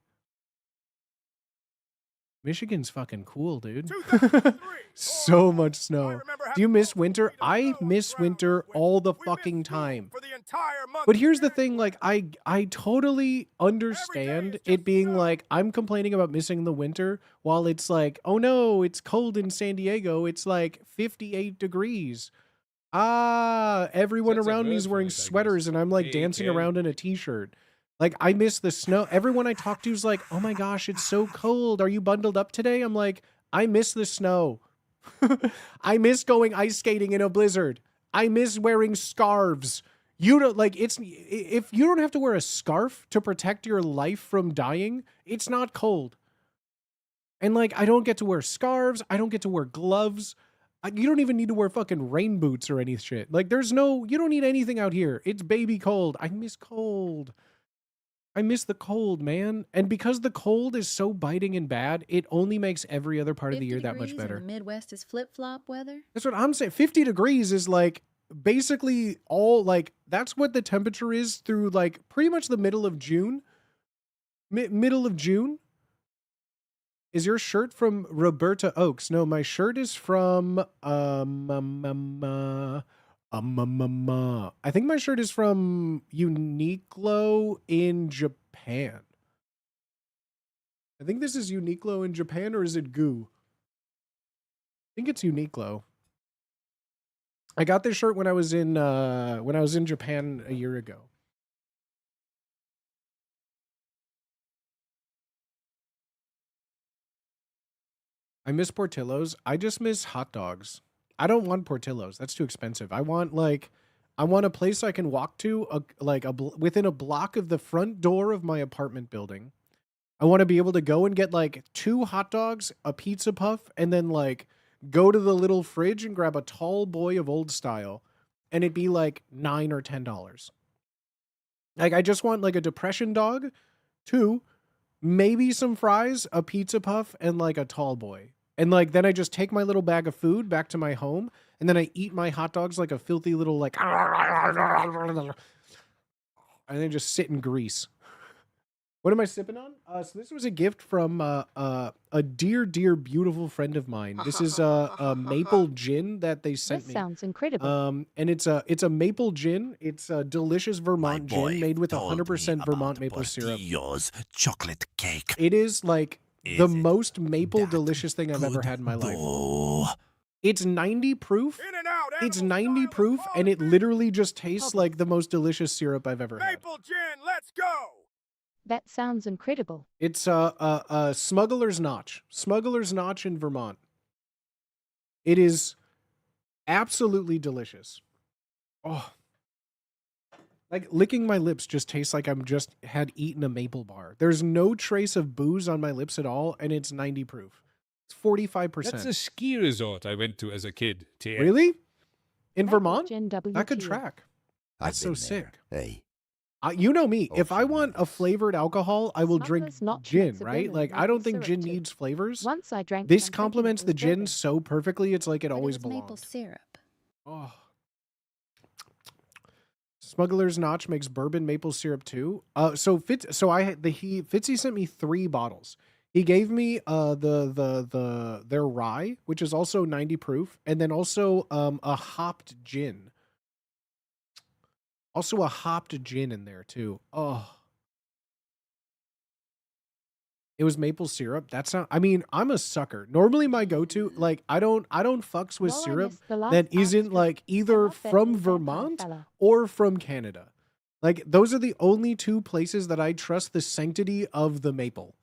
Michigan's fucking cool, dude. 2003. So much I snow. remember Do you having miss multiple winter? feet of I snow on miss the ground winter last winter. all the We missed fucking school time. for the entire month But of here's the thing, like January. I totally understand is it just being snow. like I'm complaining about missing the winter while it's like, oh no, it's cold in San Diego. It's like 58 degrees. Everyone That's a around me word is for wearing it, I guess. sweaters and I'm like Hey, dancing Ken. around in a t-shirt. Like I miss the snow. Everyone I talk to is like, "Oh my gosh, it's so cold. Are you bundled up today?" I'm like, "I miss the snow. I miss going ice skating in a blizzard. I miss wearing scarves." You don't like it's if you don't have to wear a scarf to protect your life from dying, it's not cold. And like I don't get to wear scarves, I don't get to wear gloves. You don't even need to wear fucking rain boots or any shit. Like you don't need anything out here. It's baby cold. I miss cold. I miss the cold, man. And because the cold is so biting and bad, it only makes every other part of the 50 year that much degrees and better. the Midwest is flip-flop weather. That's what I'm saying. 50 degrees is like basically all like that's what the temperature is through like pretty much the middle of June. Middle of June. Is your shirt from Roberta Oaks? No, my shirt is from I think my shirt is from Uniqlo in Japan. I think this is Uniqlo in Japan, or is it Goo? I think it's Uniqlo. I got this shirt when I was in Japan a year ago. I miss Portillo's. I just miss hot dogs. I don't want Portillo's. That's too expensive. I want a place I can walk to within a block of the front door of my apartment building. I want to be able to go and get like 2 hot dogs, a pizza puff, and then like go to the little fridge and grab a tall boy of old style, and it'd be like $9 or $10. Like I just want like a depression dog, 2, maybe some fries, a pizza puff, and like a tall boy. And like then I just take my little bag of food back to my home, and then I eat my hot dogs like a filthy little like, and then just sit in grease. What am I sipping on? So this was a gift from a dear, beautiful friend of mine. This is a maple gin that they sent This me. sounds incredible. And it's a maple gin. It's a delicious Vermont gin made with 100% Vermont maple syrup. Portillo's chocolate cake. It is like the Is it most maple that delicious thing I've ever good, had in my life. though? It's 90 proof. In and out, It's animal 90 style proof, of and it quality. literally just tastes like the most delicious syrup I've ever had. Maple gin, let's go. That sounds incredible. It's a Smuggler's Notch. Smuggler's Notch in Vermont. It is absolutely delicious. Oh, like licking my lips just tastes like I'm just had eaten a maple bar. There's no trace of booze on my lips at all, and it's 90 proof. It's 45%. That's a ski resort I went to as a kid. TF. Really? In That Vermont? Gin That could WTF. track. That's so I've been sick. there. Hey, You know me. If I Ocean want a Nice. flavored alcohol, I will drink Smuggler's Notch gin, makes a right? villain Like, I maple don't think syrup gin too. needs flavors. Once I drank This some thinking complements it the was gin bourbon. so perfectly, it's like it But always it was maple belonged. syrup. Oh. Smuggler's Notch makes bourbon maple syrup too. Fitzy sent me 3 bottles. He gave me their rye, which is also 90 proof, and then also a hopped gin. Also a hopped gin in there too. Oh. It was maple syrup. That's not, I mean, I'm a sucker. Normally my go-to, like I don't fucks with Well, I syrup missed the last that isn't outstrip. like I'm either not that from new vampire Vermont fella. or from Canada. Like those are the only 2 places that I trust the sanctity of the maple.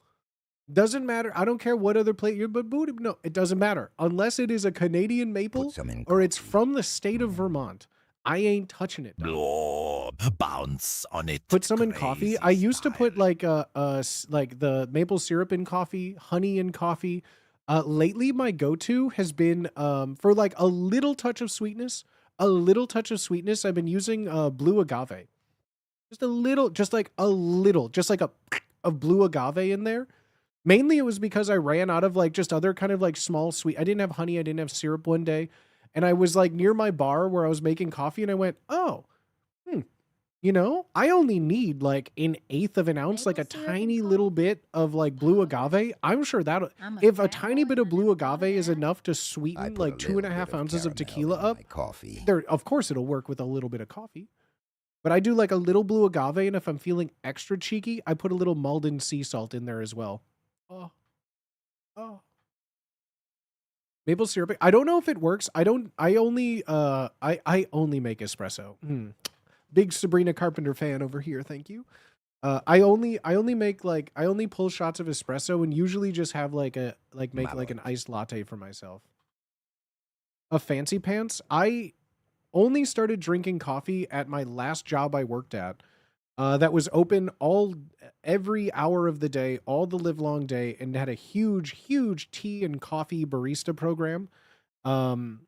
Doesn't matter. I don't care what other place, but no, it doesn't matter. Unless it is a Canadian maple put some in or it's coffee. from the state of Vermont. I ain't touching it. Dog. Oh, bounce on it. Put some in coffee. crazy I used to put style. like like the maple syrup in coffee, honey in coffee. Lately my go-to has been for like a little touch of sweetness, I've been using blue agave. Just a little, just like a little, just like a of blue agave in there. Mainly it was because I ran out of like just other kind of like small sweet. I didn't have honey, I didn't have syrup one day. And I was like near my bar where I was making coffee and I went, "Oh, you know, I only need like an eighth of an ounce, like a Maple syrup and tiny little coffee? bit of like blue agave. I'm sure that I'm a if a fat tiny boy bit of and I blue never thought of agave is that. enough to I sweeten put like a 2.5 little bit ounces of caramel tequila in up, my coffee. there, of course it'll work with a little bit of coffee. But I do like a little blue agave, and if I'm feeling extra cheeky, I put a little Malden sea salt in there as well. Oh, oh. Maple syrup. I don't know if it works. I only make espresso. Big Sabrina Carpenter fan over here. Thank you. I only make like, I only pull shots of espresso and usually just have like make like an iced latte for myself. A fancy pants. I only started drinking coffee at my last job I worked at. That was open every hour of the day, all the live long day, and had a huge tea and coffee barista program. Um,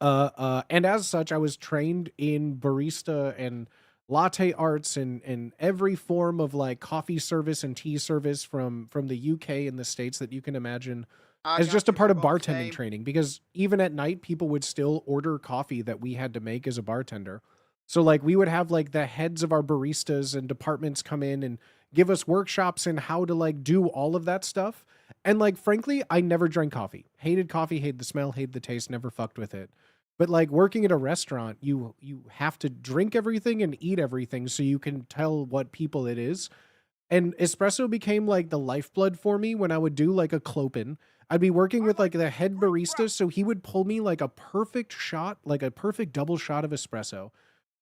and as such, I was trained in barista and latte arts and every form of like coffee service and tea service from the UK and the States that you can imagine I as got just a to part do of what bartending same. training, because even at night people would still order coffee that we had to make as a bartender. So like we would have like the heads of our baristas and departments come in and give us workshops in how to like do all of that stuff. And like frankly, I never drank coffee. Hated coffee, hated the smell, hated the taste, never fucked with it. But like working at a restaurant, you have to drink everything and eat everything so you can tell what people it is. And espresso became like the lifeblood for me when I would do like a clopin. I'd be working with like the head barista, so he would pull me like a perfect shot, like a perfect double shot of espresso.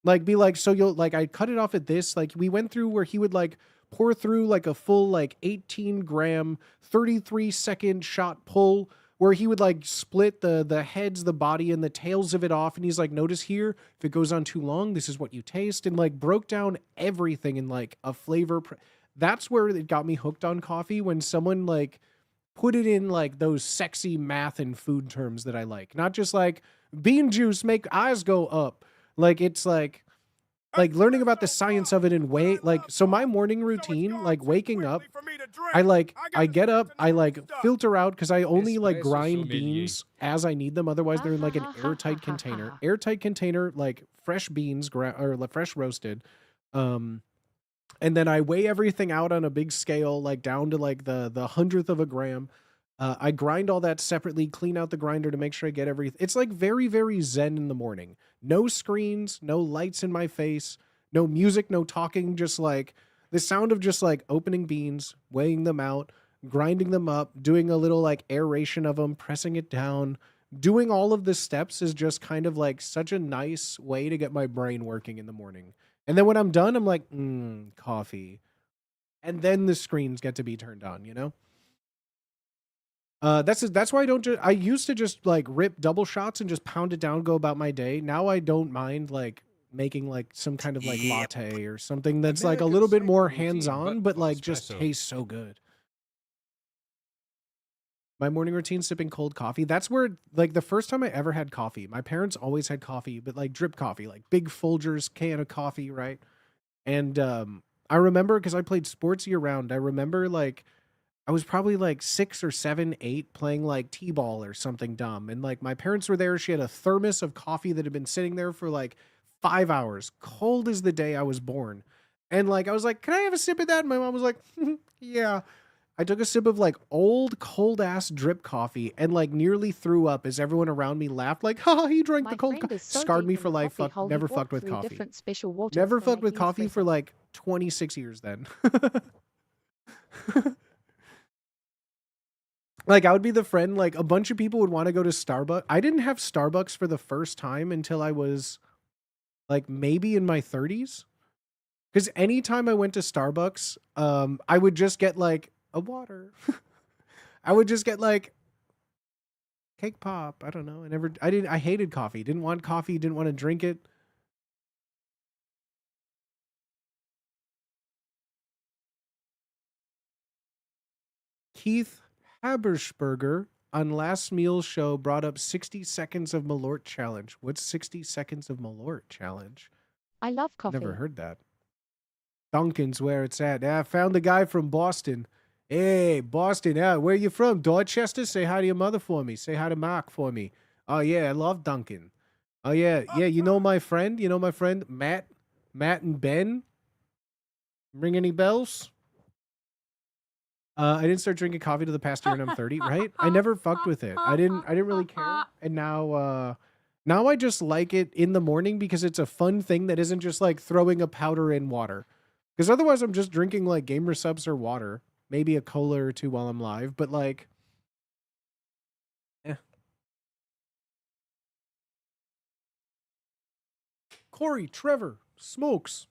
Like be like, so you'll like, I'd cut it off at this. Like we went through where he would like pour through like a full like 18-gram, 33-second shot pull where he would like split the heads, the body, and the tails of it off. And he's like, notice here, if it goes on too long, this is what you taste. And like broke down everything in like a flavor. That's where it got me hooked on coffee, when someone like put it in like those sexy math and food terms that I like. Not just like bean juice make eyes go up. Like it's like learning about the science of it in way like, so my morning routine, like waking up, I get up, I like filter out because I only like Espresso grind sommelier. beans as I need them. Otherwise they're in like an airtight container. Airtight container, like fresh beans, or like fresh roasted. And then I weigh everything out on a big scale, like down to like the hundredth of a gram. I grind all that separately, clean out the grinder to make sure I get everything. It's like very, very zen in the morning. No screens, no lights in my face, no music, no talking, just like the sound of just like opening beans, weighing them out, grinding them up, doing a little like aeration of them, pressing it down. Doing all of the steps is just kind of like such a nice way to get my brain working in the morning. And then when I'm done, I'm like, coffee. And then the screens get to be turned on, you know? That's why I don't I used to just like rip double shots and just pound it down, go about my day. Now I don't mind like making like some kind of like latte or something that's like a American little bit cycle more routine, hands-on, but for like just espresso. tastes so good. My morning routine, sipping cold coffee. That's where like the first time I ever had coffee, my parents always had coffee, but like drip coffee, like big Folgers can of coffee, right? And I remember because I played sports year round. I remember like I was probably like 6 or 7, 8 playing like T-ball or something dumb. And like my parents were there. She had a thermos of coffee that had been sitting there for like 5 hours, cold as the day I was born. And like I was like, "Can I have a sip of that?" And my mom was like, "Yeah." I took a sip of like old cold ass drip coffee and like nearly threw up as everyone around me laughed like, "Ha, he drank the My cold friend coffee." is so Scarred deep me in for the life. coffee hole, he Never walked fucked with through coffee. different special waters Never to fucked make with me coffee for espresso. like 26 years then. Like I would be the friend, like a bunch of people would want to go to Starbucks. I didn't have Starbucks for the first time until I was like maybe in my 30s. Because anytime I went to Starbucks, I would just get like a water. I would just get like cake pop. I don't know. I hated coffee. Didn't want coffee, didn't want to drink it. Keith Habersberger on last meal's show brought up 60 seconds of Malort challenge. What's 60 seconds of Malort challenge? I love Never coffee. heard that. Duncan's where it's at. I found a guy from Boston. Hey, Boston, where you from? Dorchester? Say hi to your mother for me. Say hi to Mark for me. Oh, yeah, I love Duncan. Oh, yeah, yeah, you know my friend? You know my friend Matt? Matt and Ben? Ring any bells? I didn't start drinking coffee to the past year and I'm 30, right? I never fucked with it. I didn't really care. And now I just like it in the morning because it's a fun thing that isn't just like throwing a powder in water. Because otherwise I'm just drinking like gamer subs or water, maybe a cola or two while I'm live, but like eh. Corey, Trevor, smokes.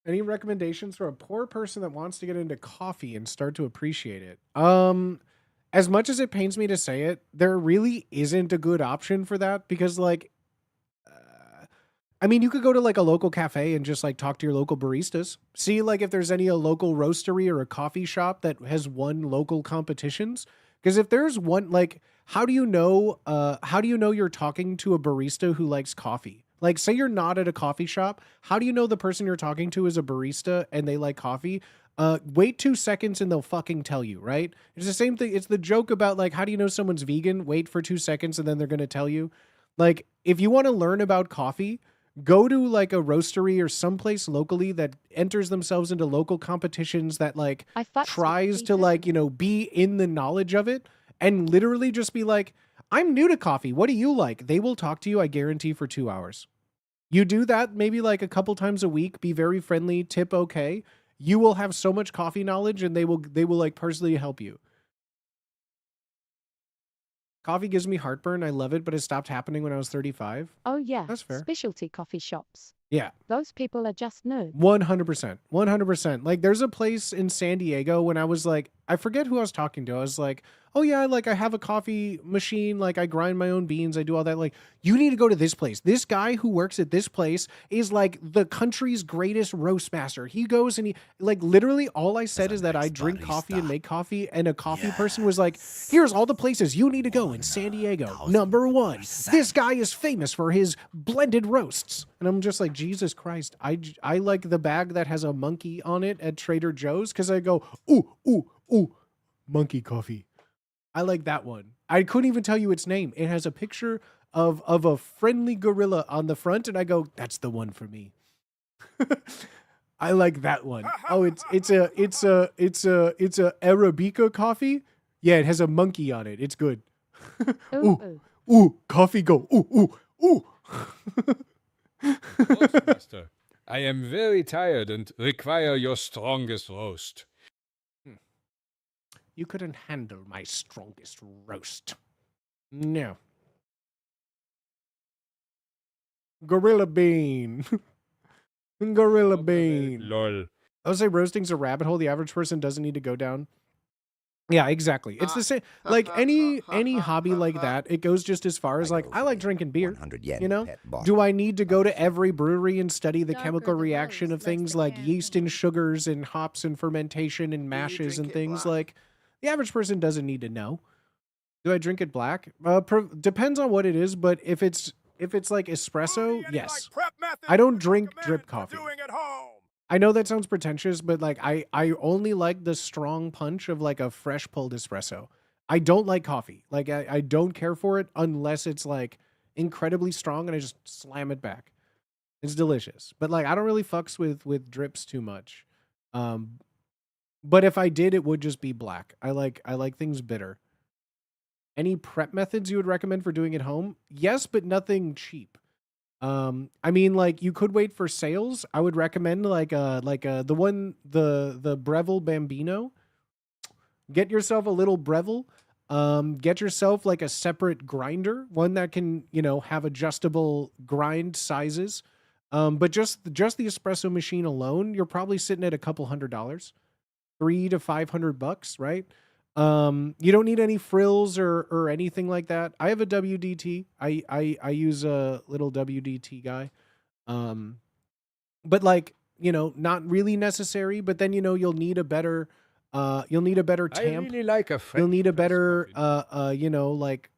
Any recommendations for a poor person that wants to get into coffee and start to appreciate it? As much as it pains me to say it, there really isn't a good option for that because like I mean, you could go to like a local cafe and just like talk to your local baristas. See like if there's any a local roastery or a coffee shop that has won local competitions. Because if there's one like how do you know you're talking to a barista who likes coffee? Like say you're not at a coffee shop, how do you know the person you're talking to is a barista and they like coffee? Wait 2 seconds and they'll fucking tell you, right? It's the same thing. It's the joke about like how do you know someone's vegan? Wait for 2 seconds and then they're going to tell you. Like if you want to learn about coffee, go to like a roastery or someplace locally that enters themselves into local competitions that like I fucks with tries tea to like, you personally. know, be in the knowledge of it and literally just be like, "I'm new to coffee. What do you like?" They will talk to you, I guarantee, for 2 hours. You do that maybe like a couple times a week, be very friendly, tip okay. You will have so much coffee knowledge and they will like personally help you. Coffee gives me heartburn. I love it, but it stopped happening when I was 35. Oh yeah, That's fair. specialty coffee shops. Yeah. Those people are just nerds. 100%. 100%. Like there's a place in San Diego when I was like, I forget who I was talking to. I was like, "Oh yeah, like I have a coffee machine, like I grind my own beans, I do all that." Like, "You need to go to this place. This guy who works at this place is like the country's greatest roast master." He goes and he like literally all I said is that I drink coffee and make coffee and a coffee person was like, "Here's all the places you need to go in San Diego. Number 1, this guy is famous for his blended roasts." And I'm just like, "Jesus Christ. I like the bag that has a monkey on it at Trader Joe's cuz I go, "Ooh, ooh, ooh, monkey coffee." I like that one. I couldn't even tell you its name. It has a picture of a friendly gorilla on the front and I go, "That's the one for me." I like that one. Oh, it's a Arabica coffee. Yeah, it has a monkey on it. It's good. Ooh, Ooh, ooh. ooh, coffee go. Ooh, ooh, ooh. Roastmaster, I am very tired and require your strongest roast. You couldn't handle my strongest roast. No. Gorilla bean. Gorilla bean. Lol. I would say roasting's a rabbit hole the average person doesn't need to go down. Yeah, exactly. It's the same. Like any hobby like that, it goes just as far as like I like drinking beer. 100 yen You know, pet bottle. do I need to go to every brewery and study the Darker chemical the reaction rose, of less things the like yeast and campaign. sugars and hops and fermentation and mashes drink and it things black? like the average person doesn't need to know. Do I drink it black? Depends on what it is, but if it's like espresso, Any, yes. prep methods I don't you'd drink recommend drip for coffee. doing at home? I know that sounds pretentious, but like I only like the strong punch of like a fresh pulled espresso. I don't like coffee. Like I don't care for it unless it's like incredibly strong and I just slam it back. It's delicious. But like I don't really fucks with drips too much. Um but if I did, it would just be black. I like things bitter. Any prep methods you would recommend for doing it home? Yes, but nothing cheap. I mean, like you could wait for sales. I would recommend the Breville Bambino. Get yourself a little Breville. Get yourself like a separate grinder, one that can have adjustable grind sizes. But just the espresso machine alone, you're probably sitting at a couple $100, $300 to $500, right? You don't need any frills or anything like that. I have a WDT. I use a little WDT guy. But like, not really necessary, but then you'll need a better I tamp. really like a French You'll need a press better coffee. like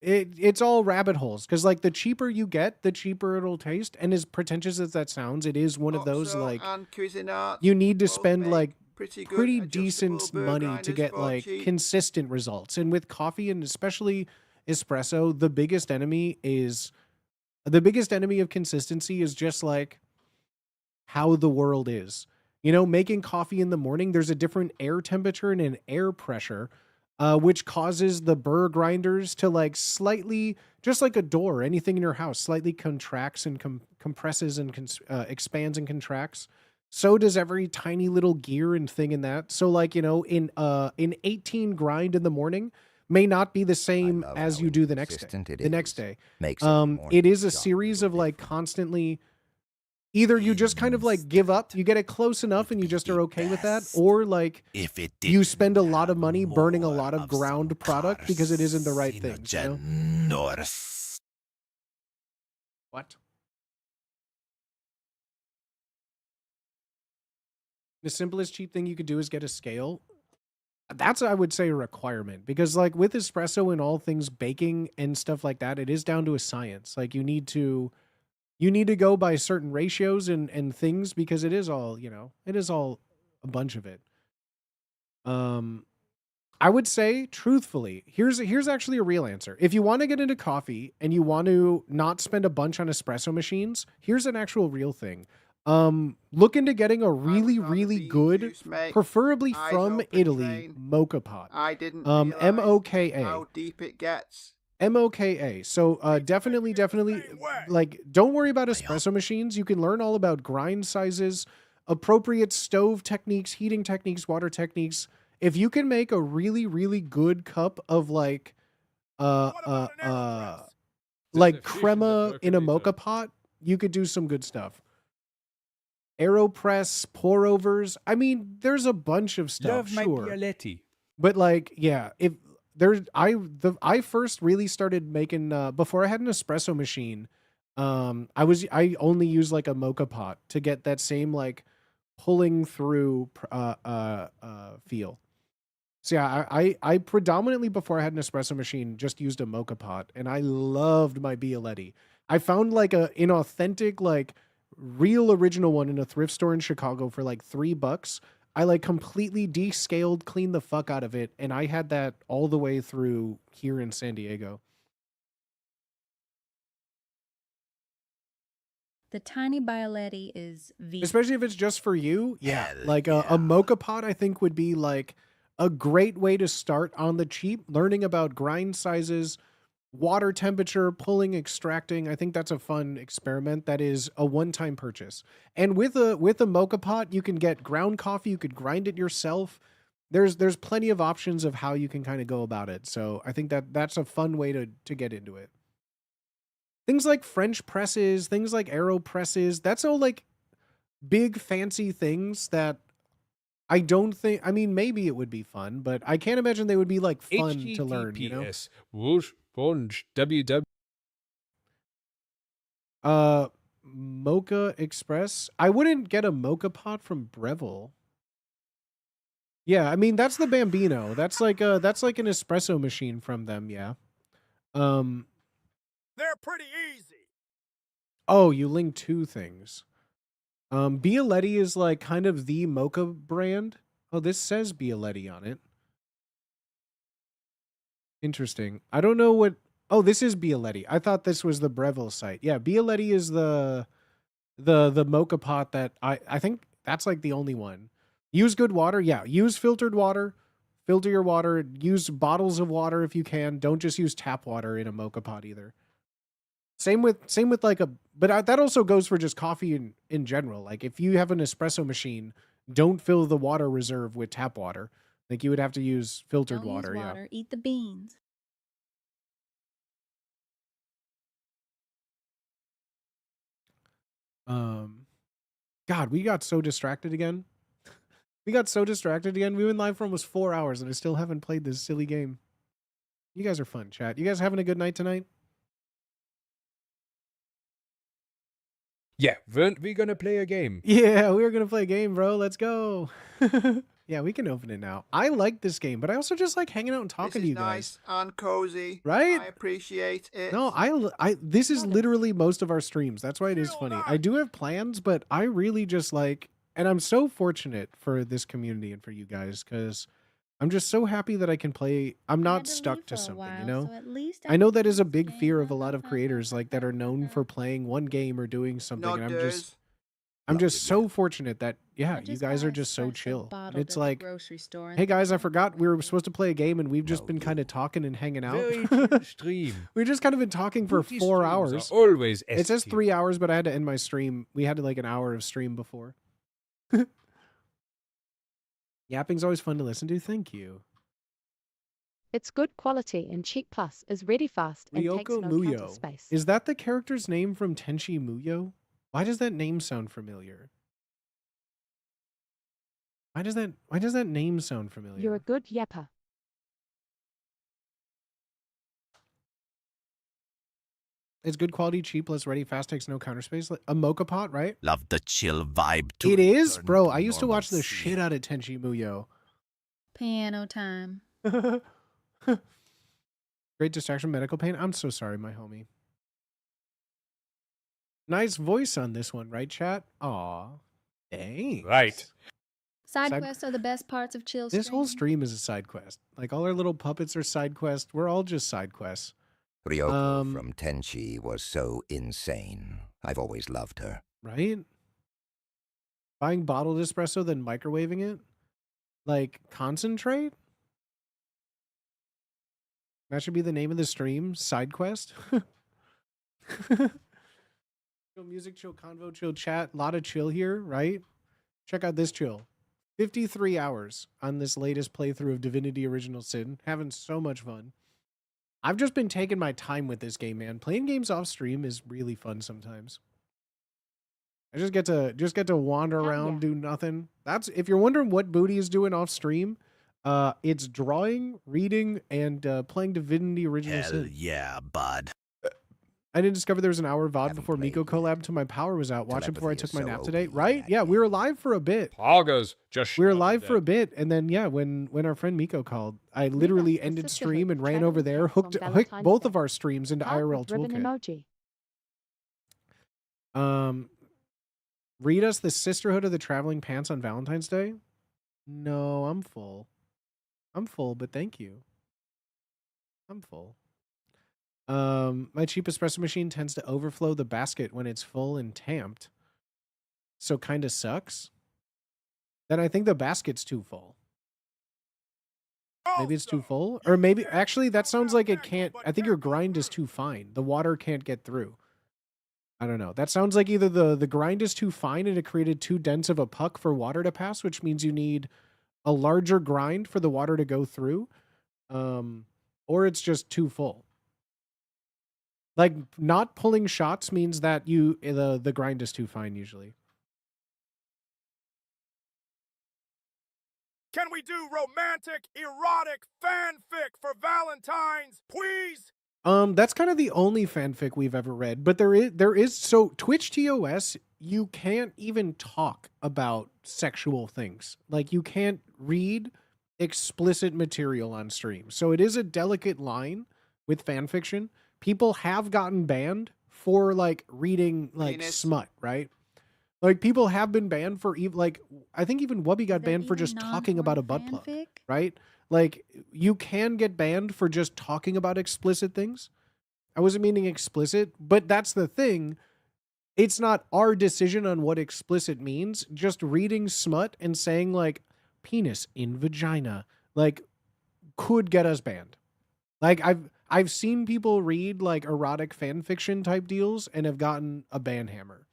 it's all rabbit holes because like the cheaper you get, the cheaper it'll taste. And as pretentious as that sounds, it is one of those Oxo like and Cuisinart you need to both spend make like pretty good pretty adjustable decent burr money to grinders get for like cheap. consistent results. And with coffee and especially espresso, the biggest enemy of consistency is just like how the world is. Making coffee in the morning, there's a different air temperature and an air pressure, which causes the burr grinders to like slightly, just like a door, anything in your house, slightly contracts and compresses and expands and contracts. So does every tiny little gear and thing in that. So like, in 18 grind in the morning may not be the same love as how you do the next day. inconsistent it The next is. day. Makes every morning It is a jolly series of little like different. constantly either you just kind of like give up, you get it close enough and you just are okay with that, or like If it you didn't spend a lot of have money burning a more lot of ground some product because it isn't the right thing. carcinogen or What? The simplest cheap thing you could do is get a scale. That's, I would say, a requirement because like with espresso and all things baking and stuff like that, it is down to a science. Like you need to go by certain ratios and things because it is all a bunch of it. I would say truthfully, here's actually a real answer. If you want to get into coffee and you want to not spend a bunch on espresso machines, here's an actual real thing. Look into getting a really, rather really bean good, juice make preferably eyes from open Italy, train. mocha pot. I didn't MOKA. how deep it gets. MOKA. So definitely, like, don't worry about espresso machines. You can learn all about grind sizes, appropriate stove techniques, heating techniques, water techniques. If you can make a really, really good cup of like, What about an AeroPress? like There's a fish in the crema in a percolator. mocha pot, you could do some good stuff. AeroPress, pour overs. I mean, there's a bunch of stuff. Love my Sure. Bialetti. But like, yeah, if there's I first really started making before I had an espresso machine. I only used like a mocha pot to get that same like pulling through feel. So yeah, I predominantly before I had an espresso machine just used a mocha pot and I loved my Bialetti. I found like an authentic like real original one in a thrift store in Chicago for like $3. I like completely descaled, cleaned the fuck out of it, and I had that all the way through here in San Diego. The tiny Bialetti is vegan. Especially if it's just for you. Yeah. Hell Like yeah. a mocha pot, I think would be like a great way to start on the cheap, learning about grind sizes, water temperature, pulling, extracting. I think that's a fun experiment that is a one-time purchase. And with a mocha pot, you can get ground coffee, you could grind it yourself. There's plenty of options of how you can kind of go about it. So I think that's a fun way to get into it. Things like French presses, things like aero presses, that's all like big fancy things that I don't think, I mean, maybe it would be fun, but I can't imagine they would be like fun to learn, you know? HTTPS whoosh bunch www. Mocha Express. I wouldn't get a mocha pot from Breville. Yeah, I mean that's the Bambino. That's like an espresso machine from them, yeah. They're pretty easy. Oh, you linked two things. Bialetti is like kind of the mocha brand. Oh, this says Bialetti on it. Interesting. I don't know what. Oh, this is Bialetti. I thought this was the Breville site. Yeah, Bialetti is the mocha pot that I think that's like the only one. Use good water. Yeah, use filtered water. Filter your water. Use bottles of water if you can. Don't just use tap water in a mocha pot either. Same with like but that also goes for just coffee in general. Like if you have an espresso machine, don't fill the water reserve with tap water. Like you would have to use filtered Don't use water. water. Eat the beans. Yeah. God, we got so distracted again. We got so distracted again. We've been live for almost 4 hours and I still haven't played this silly game. You guys are fun, chat. You guys having a good night tonight? Yeah, weren't we gonna play a game? Yeah, we were gonna play a game, bro. Let's go. Yeah, we can open it now. I like this game, but I also just like hanging out and talking to you nice guys. And cozy. Right? I appreciate it. No, this is literally most of our streams. That's why it is funny. I do have plans, but I really just like, and I'm so fortunate for this community and for you guys because I'm just so happy that I can play. I'm not stuck to something, you know? So at least I know that is a big fear of a lot of creators like that are known for playing one game or doing something. Not And does. I'm just so fortunate that, yeah, I you just guys got are a just so espresso chill. And bottled it's at the like, grocery store and hey guys, I then forgot we were water. supposed to play a game and we've just been kind of talking and hanging out. Very chill stream. We've just kind of been talking for Booty 4 streams hours. are always It says S 3 hours, but I had to end my stream. We had like an hour of stream before. Yapping's always fun to listen to. Thank you. It's good quality and cheap plus is ready fast and takes Ryoko no counter Muyo. space. Is that the character's name from Tenchi Muyo? Why does that name sound familiar? Why does that name sound familiar? You're a good yapper. It's good quality, cheap, less ready, fast, takes no counter space. Like a mocha pot, right? Love the chill vibe to It is, return bro. to I used to watch the normalcy. shit out of Tenchi Muyo. Piano time. Great distraction, medical pain. I'm so sorry, my homie. Nice voice on this one, right, chat? Aw, dang. Right. Side Side- quests are the best parts of chill This whole streaming. stream is a side quest. Like all our little puppets are side quests. We're all just side quests. Ryoko from Tenchi was so insane. I've always loved her. Right? Buying bottled espresso, then microwaving it? Like concentrate? That should be the name of the stream. Side quest? Chill music, chill convo, chill chat. A lot of chill here, right? Check out this chill. 53 hours on this latest playthrough of Divinity Original Sin. Having so much fun. I've just been taking my time with this game, man. Playing games off stream is really fun sometimes. I just get to wander around, do nothing. That's if you're wondering what Booty is doing off stream, it's drawing, reading, and playing Divinity Original Hell Sin. yeah, bud. I didn't discover there was an hour of VOD Haven't before played Miko yet. collab until my power was out. Watch it before I Telepathy took is my so nap today. OP in Right? that Yeah, we game. were live for a bit. Poggers just We were shouted live that. for a bit, and then yeah, when our friend Miko called, I literally the ended sisterhood stream and ran traveling over there, pets on hooked Valentine's both Day. of our streams into Heart IRL with ribbon Toolkit. emoji. Read us the Sisterhood of the Traveling Pants on Valentine's Day? No, I'm full. I'm full, but thank you. I'm full. My cheap espresso machine tends to overflow the basket when it's full and tamped. So kind of sucks. Then I think the basket's too full. Maybe it's too full? Or maybe, actually, that sounds like it can't, I think your grind is too fine. The water can't get through. I don't know. That sounds like either the grind is too fine and it created too dense of a puck for water to pass, which means you need a larger grind for the water to go through. Or it's just too full. Like not pulling shots means that the grind is too fine usually. Can we do romantic, erotic fanfic for Valentine's, please? That's kind of the only fanfic we've ever read, but there is so Twitch TOS, you can't even talk about sexual things. Like you can't read explicit material on stream. So it is a delicate line with fanfiction. People have gotten banned for like reading like Penis. smut, right? Like people have been banned for like I think even Wubby got Is that banned for even just talking about a butt plug, non-fanfic? right? Like you can get banned for just talking about explicit things. I wasn't meaning explicit, but that's the thing. It's not our decision on what explicit means. Just reading smut and saying like penis in vagina like could get us banned. Like I've seen people read like erotic fan fiction type deals and have gotten a ban hammer.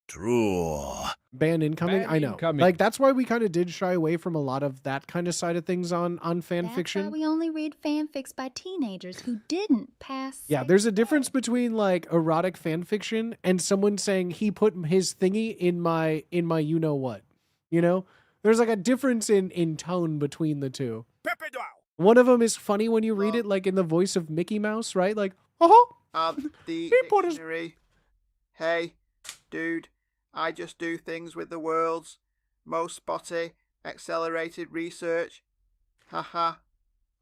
True. Ban incoming. Ban I know. incoming. Like that's why we kind of did shy away from a lot of that kind of side of things on fan That's fiction. why we only read fanfics by teenagers who didn't pass. Yeah, there's a difference between like erotic fan fiction and someone saying he put his thingy in my you know what. You know? There's like a difference in tone between the two. Pippidow. One of them is funny when you read it like in the voice of Mickey Mouse, right? Like, oh, The He put his- dictionary. Hey, dude, I just do things with the world's most spotty, accelerated research. Haha.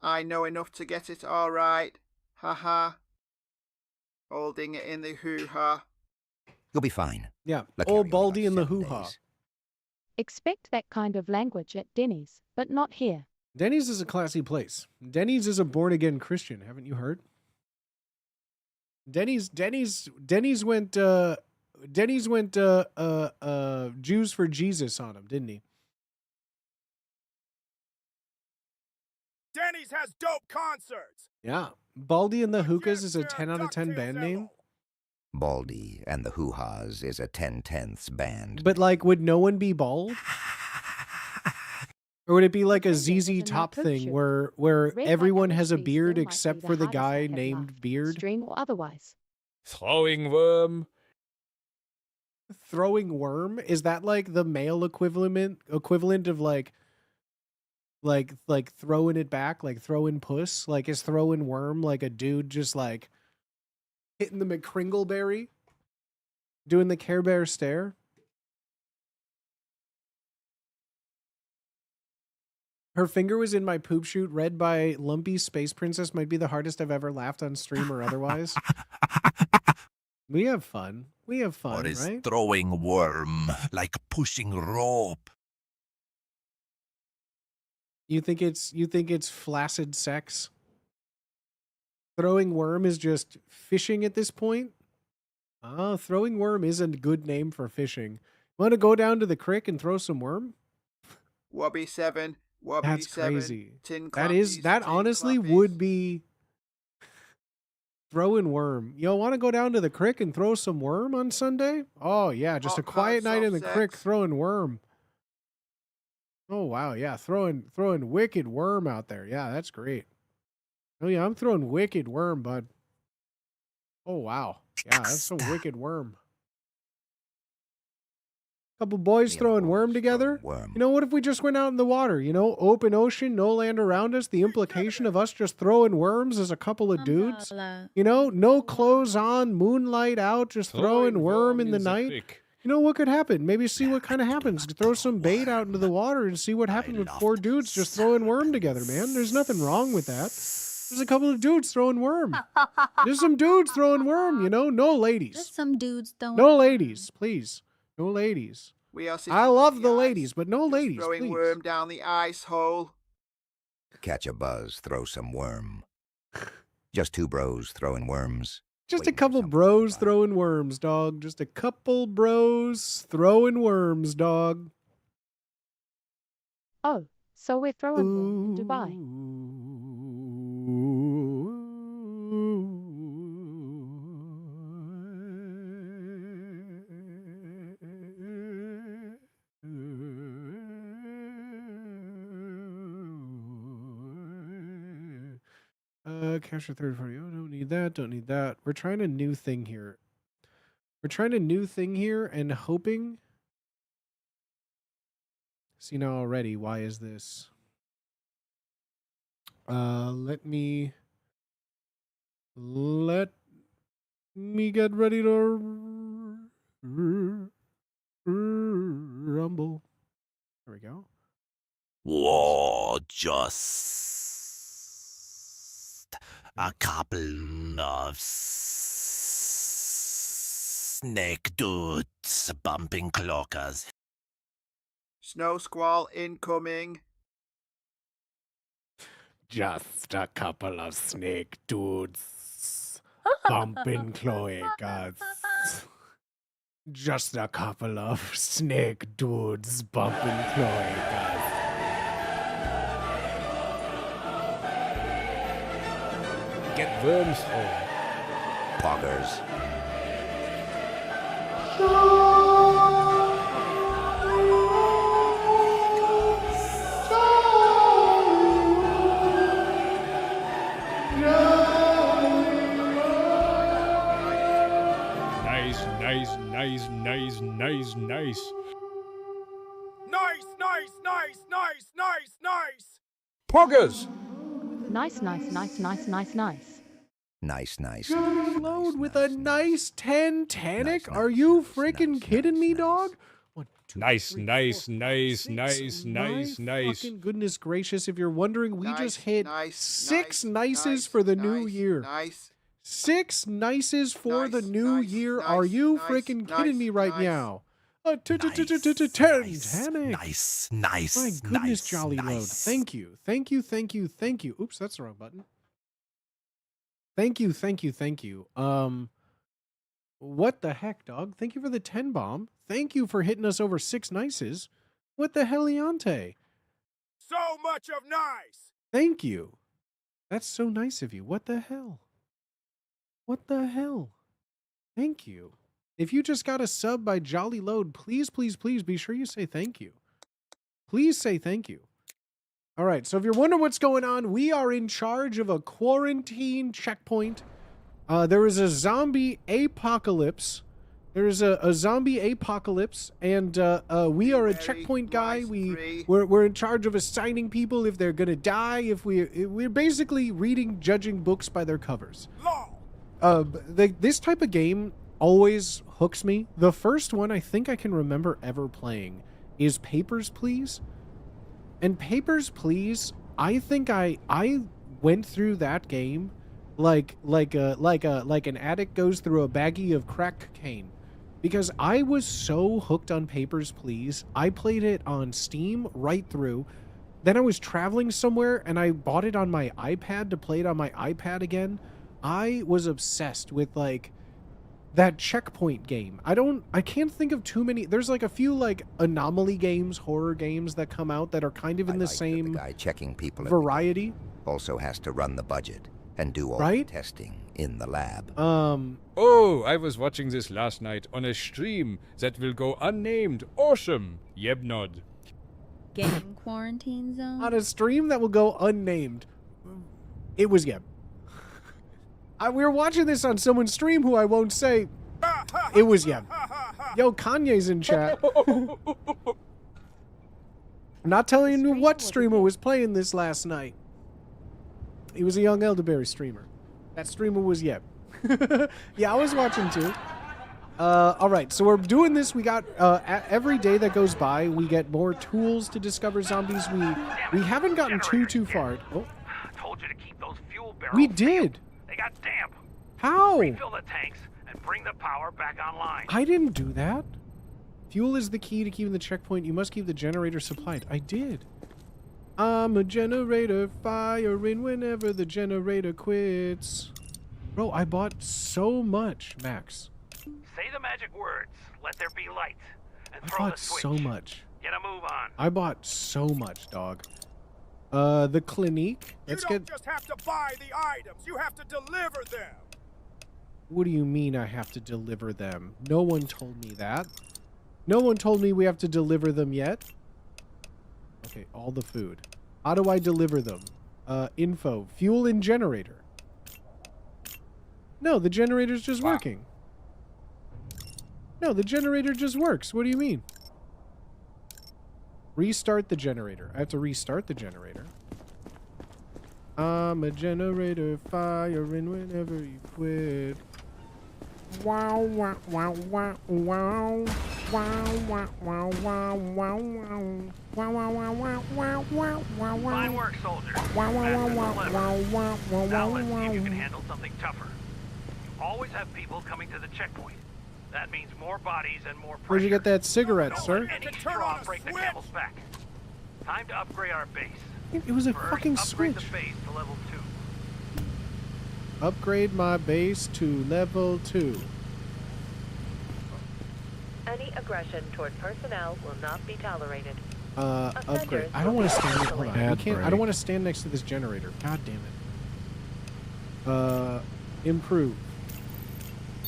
I know enough to get it all right. Haha. Holding it in the hoo-ha. You'll be fine. yeah, Look here, old you're Baldy about in the 7 hoo-ha. days. Expect that kind of language at Denny's, but not here. Denny's is a classy place. Denny's is a born-again Christian, haven't you heard? Denny's went Jews for Jesus on him, didn't he? Denny's has dope concerts. Yeah. Baldy and the Hookahs is a Jam 10 out of 10 DuckTales band name. Baldy and the Hoo-Ha's is a 10/10ths band. But like, would no one be bald? Or would it be like a Sunday was ZZ a no Top poop thing shoot. where Red light everyone has a LSD beard still might except be for the hardest I guy have named laughed, Beard? Stream or otherwise. Throwing worm. Throwing worm? Is that like the male equivalent of like throwing it back, like throwing puss? Like is throwing worm like a dude just like hitting the McCringleberry? Doing the Care Bear stare? Her finger was in my poop shoot, read by Lumpy Space Princess, might be the hardest I've ever laughed on stream or otherwise. We have fun. We have fun, Or is right? throwing worm like pushing rope? You think it's flaccid sex? Throwing worm is just fishing at this point? Oh, throwing worm is a good name for fishing. Want to go down to the creek and throw some worm? Wubby 7. Wubby That's 7. crazy. Tin That clappies, honestly tin would clappies. be throwing worm. Yo, want to go down to the creek and throw some worm on Sunday? Oh yeah, just a Hot quiet hard night in the soft creek sex. throwing worm. Oh wow, yeah, throwing wicked worm out there. Yeah, that's great. Oh yeah, I'm throwing wicked worm, bud. Oh wow. Yeah, that's some wicked worm. Couple boys Me and throwing boys worm together. throwing worm. You know, what if we just went out in the water? You know, open ocean, no land around us. The implication of us just throwing worms as a couple of dudes. You know, no clothes on, moonlight out, just throwing worm in the night. You know what could happen? Maybe see what kind of happens. Throw some bait out into the water and see what happens with four dudes just throwing worm together, man. There's nothing wrong with that. There's a couple of dudes throwing worm. There's some dudes throwing worm, you know? No Just ladies. some dudes throwing. No ladies, please. No ladies. We are sitting I on love the ice, ladies, but no just ladies, throwing please. worm down the ice hole. Catch a buzz, throw some worm. Just two bros throwing worms. Just a waiting for couple something to bros bite. throwing worms, dog. Just a couple bros throwing worms, dog. Oh, so we're throwing worm in Dubai. Capture third party. Oh, don't need that. Don't need that. We're trying a new thing here. We're trying a new thing here and hoping. See now already. Why is this? Let me get ready to rumble. There we go. Whoa, just a couple of snake dudes bumping clockers. Snow squall incoming. Just a couple of snake dudes bumping cloacas. Just a couple of snake dudes bumping cloacas. Get worms home. Poggers. Nice, nice, nice, nice, nice, nice. Nice, nice, nice, nice, nice, nice. Poggers! Nice, nice, nice, nice, nice, nice. Nice, nice. Load with a nice 10 Tanic? Nice, Are nice, you nice, freaking nice, kidding me, nice, dog? 1, 2, Nice, 3, nice, 4, nice, 6. nice, nice, My nice. fucking goodness gracious, if you're wondering, we Nice, just hit nice, 6 nice, nices nice, for the new nice, year. Nice. 6 nices for the Nice, new nice, year. nice, Are you nice, freaking nice, kidding me right nice. now? 10 Tanic. Nice, nice, My goodness, nice, Jolly Load. nice. Thank you. Thank you, thank you, thank you. Oops, that's the wrong button. Thank you, thank you, thank you. What the heck, dog? Thank you for the 10 bomb. Thank you for hitting us over 6 nices. What the heliante? So much of nice. Thank you. That's so nice of you. What the hell? What the hell? Thank you. If you just got a sub by Jolly Load, please, please, please be sure you say thank you. Please say thank you. All right, so if you're wondering what's going on, we are in charge of a quarantine checkpoint. There is a zombie apocalypse. There is a zombie apocalypse, and we are a checkpoint guy. We're in charge of assigning people if they're gonna die. If we're basically reading, judging books by their covers. This type of game always hooks me. The first one I think I can remember ever playing is Papers, Please. And Papers, Please, I think I went through that game like an addict goes through a baggie of crack cocaine, because I was so hooked on Papers, Please. I played it on Steam right through. Then I was traveling somewhere and I bought it on my iPad to play it on my iPad again. I was obsessed with like that checkpoint game. I can't think of too many. There's like a few like anomaly games, horror games that come out that are kind of in the same the guy checking people variety. Also has to run the budget and do all the testing in the lab. Oh, I was watching this last night on a stream that will go unnamed. Awesome. Yebnod. Game quarantine zone. On a stream that will go unnamed. It was Yeb. We were watching this on someone's stream who I won't say. It was Yeb. Yo, Kanye's in chat. I'm not telling you what streamer was playing this last night. He was a young elderberry streamer. That streamer was Yeb. Yeah, I was watching too. All right, so we're doing this. We got every day that goes by, we get more tools to discover zombies. We haven't gotten too far. Oh, Told you to keep those fuel barrels. we did. They got damp. How? Refill the tanks and bring the power back online. I didn't do that. Fuel is the key to keeping the checkpoint. You must keep the generator supplied. I did. I'm a generator firing whenever the generator quits. Bro, I bought so much, Max. Say the magic words. Let there be light. And I throw bought the switch. so much. Get a move on. I bought so much, dog. The Clinique. Let's You don't just have to buy the items. You have to deliver them. What do you mean I have to deliver them? No one told me that. No one told me we have to deliver them yet. Okay, all the food. How do I deliver them? Info. Fuel and generator. No, the generator's just working. No, the generator just works. What do you mean? Restart the generator. I have to restart the generator. I'm a generator firing whenever you quit. Wow, wow, wow, wow, wow. Wow, wow, wow, wow, wow, wow. Wow, wow, wow, wow, wow, wow, wow, wow. Fine work, soldier. Wow, wow, wow, Faster than wow, liver. wow, wow, wow, Now wow, let's see if you can wow. handle something tougher. You always have people coming to the checkpoint. That means more bodies and more pressure. Where'd you get that cigarette, Don't sir? let any straw break the camel's back. Time to upgrade our base. It was a First, fucking upgrade switch. the base to level 2. Upgrade my base to level 2. Any aggression toward personnel will not be tolerated. Upgrade. I don't want to stand. Hold on. We can't. I don't break. want to stand next to this generator. God damn it. Improve.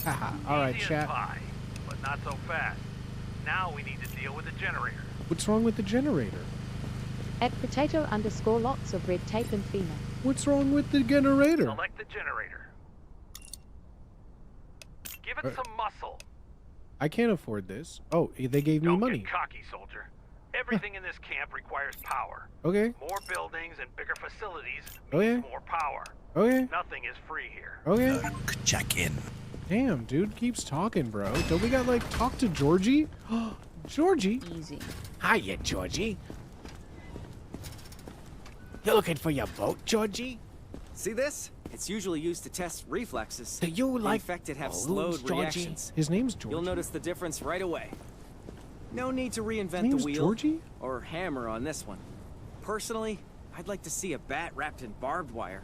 Haha. All right, Easy as chat. pie, but not so fast. Now we need to deal with the generator. What's wrong with the generator? At potato_lots of red tape and FEMA. What's wrong with the generator? Select the generator. Give it some muscle. I can't afford this. Oh, they gave me Don't money. get cocky, soldier. Everything in this camp requires power. Okay. More buildings and bigger facilities Okay. means more power. Okay. Nothing is free here. Okay. Check in. Damn, dude keeps talking, bro. Don't we got like talk to Georgie? Georgie. Easy. Hiya, Georgie. You looking for your boat, Georgie? See this? It's usually used to test reflexes. Do you The like infected have balloons, slowed Georgie? reactions. His name's Georgie. You'll notice the difference right away. No need to reinvent His name's the wheel Georgie? or hammer on this one. Personally, I'd like to see a bat wrapped in barbed wire.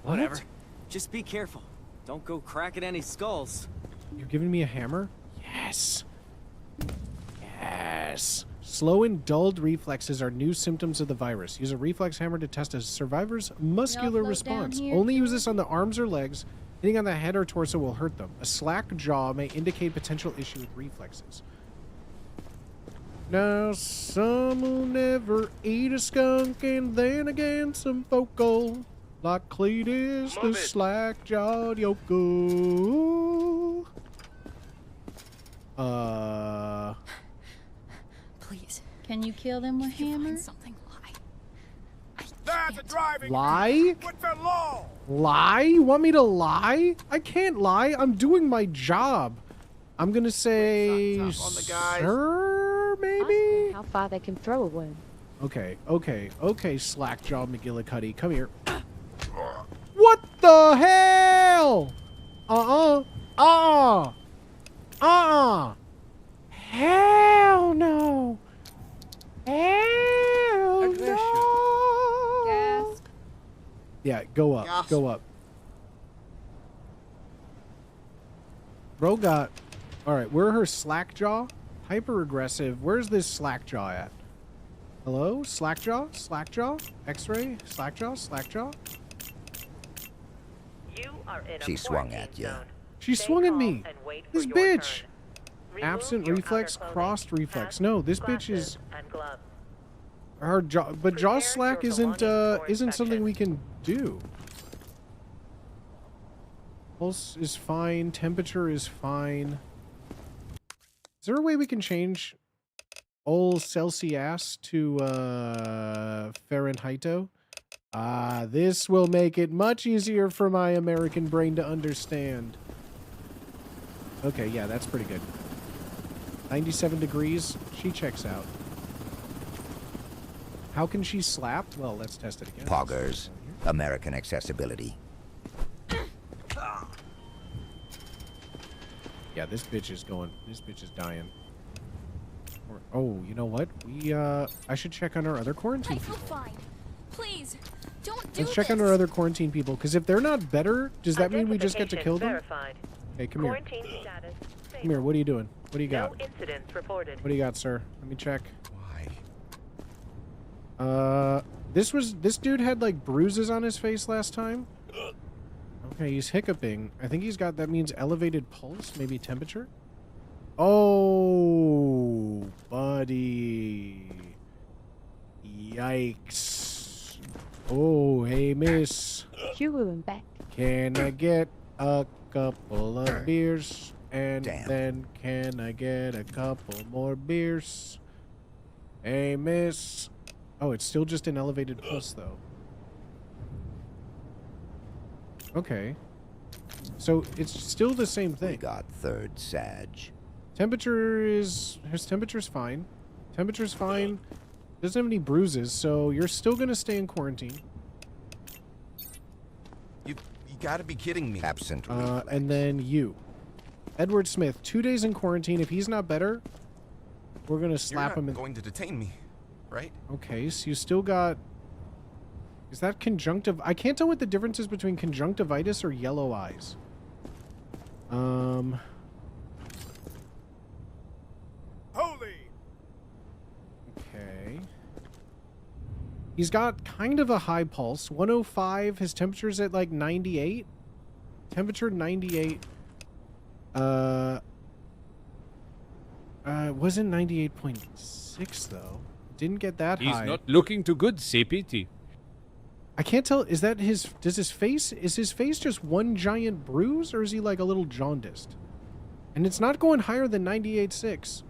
Whatever. What? Just be careful. Don't go cracking any skulls. You're giving me a hammer? Yes. Yes. Slow and dulled reflexes are new symptoms of the virus. Use a reflex hammer to test a survivor's muscular float down response. here, Only use this on the arms or legs. Hitting on the head or torso will hurt them. A slack jaw may indicate potential issue with reflexes. Now, some will never eat a skunk, and then again, some folk'll. Like Cletus, the Move it. slack-jawed Yoko. Please. Can you kill them with hammer? Something lie. That's a driving Lie? with the law. Lie? You want me to lie? I can't lie. I'm doing my job. I'm gonna say, Tough on the guys. sir, Ask maybe? them how far they can throw a worm. Okay, slack-jaw McGillicuddy. Come here. What the hell? Hell no. Hell no. Gasp. Yeah, go up. Gasp. Go up. Bro got... Alright, where are her slack-jaw? Hyper-aggressive. Where's this slack-jaw at? Hello? Slack-jaw? Slack-jaw? X-ray? Slack-jaw? Slack-jaw? You are in a She swung quarantine at ya. zone. She Stay swung at calm me. and wait for This your bitch. turn. Remove Absent your reflex, outer clothing, crossed reflex. hats, No, this bitch is... glasses, and gloves. Her jaw... But jaw Prepare slack your isn't, belongings for isn't something inspection. we can do. Pulse is fine. Temperature is fine. Is there a way we can change old Celsius to Fahrenheito? This will make it much easier for my American brain to understand. Okay, yeah, that's pretty good. 97 degrees. She checks out. How can she slap? Well, let's test it again. Poggers. American accessibility. Yeah, this bitch is going. This bitch is dying. Oh, you know what? I should check on our other quarantine I feel people. fine. Please, don't do Let's check on our other quarantine people, because if they're not better, does that mean we just get to kill them? Verified. Hey, come here. Quarantine status. Come here. What are you doing? What do you got? No incidents reported. What do you got, sir? Let me check. Why? This dude had like bruises on his face last time. Okay, he's hiccuping. I think he's got, that means elevated pulse, maybe temperature. Oh, buddy. Yikes. Oh, hey, miss. Hugo and back. Can I get a couple of beers? And Damn. then can I get a couple more beers? Hey, miss. Oh, it's still just an elevated pulse, though. Okay. So it's still the same thing. We got third Sag. His temperature's fine. Temperature's fine. Doesn't have any bruises, so you're still gonna stay in quarantine. You gotta be kidding me. Absent. And then you. Edward Smith, 2 days in quarantine. If he's not better, we're gonna slap him in. Going to detain me, right? Okay, so you still got. Is that conjunctive? I can't tell what the difference is between conjunctivitis or yellow eyes. Holy! Okay. He's got kind of a high pulse. 105. His temperature's at like 98. Temperature 98. It wasn't 98.6 though. Didn't get that high. He's not looking too good, CPT. I can't tell. Is his face just one giant bruise, or is he like a little jaundiced? And it's not going higher than 98.6.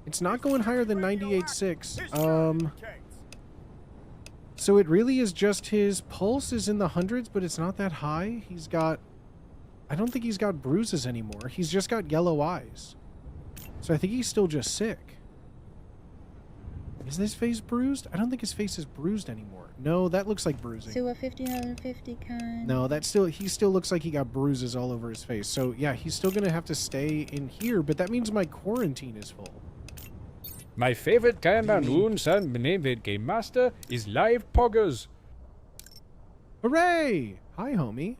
It's not going higher than 98.6. So it really is just his pulse is in the hundreds, but it's not that high. I don't think he's got bruises anymore. He's just got yellow eyes. So I think he's still just sick. Is his face bruised? I don't think his face is bruised anymore. No, that looks like bruising. So a 50 kind. No, he still looks like he got bruises all over his face. So yeah, he's still gonna have to stay in here, but that means my quarantine is full. My favorite kind of moons and named Game Master is live poggers. Hooray! Hi, homie.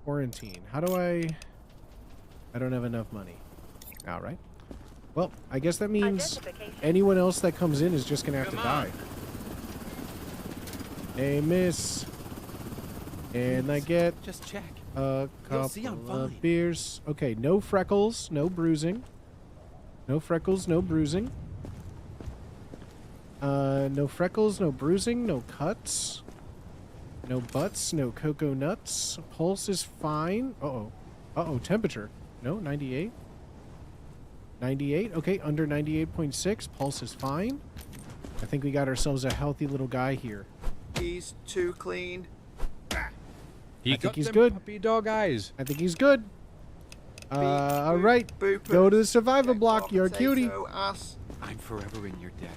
Quarantine. How do I don't have enough money. Alright. Well, I guess that means anyone else that comes in is just gonna have to die. Hey, miss. And I get just check. A couple of beers. Okay, no freckles, no bruising. No freckles, no bruising. No freckles, no bruising, no cuts. No butts, no cocoa nuts. Pulse is fine. Uh-oh. Uh-oh, temperature. No, 98. 98. Okay, under 98.6. Pulse is fine. I think we got ourselves a healthy little guy here. He's too clean. I think he's good. Puppy dog eyes. I think he's good. All right. Go to the survival block. You're a cutie. I'm forever in your debt.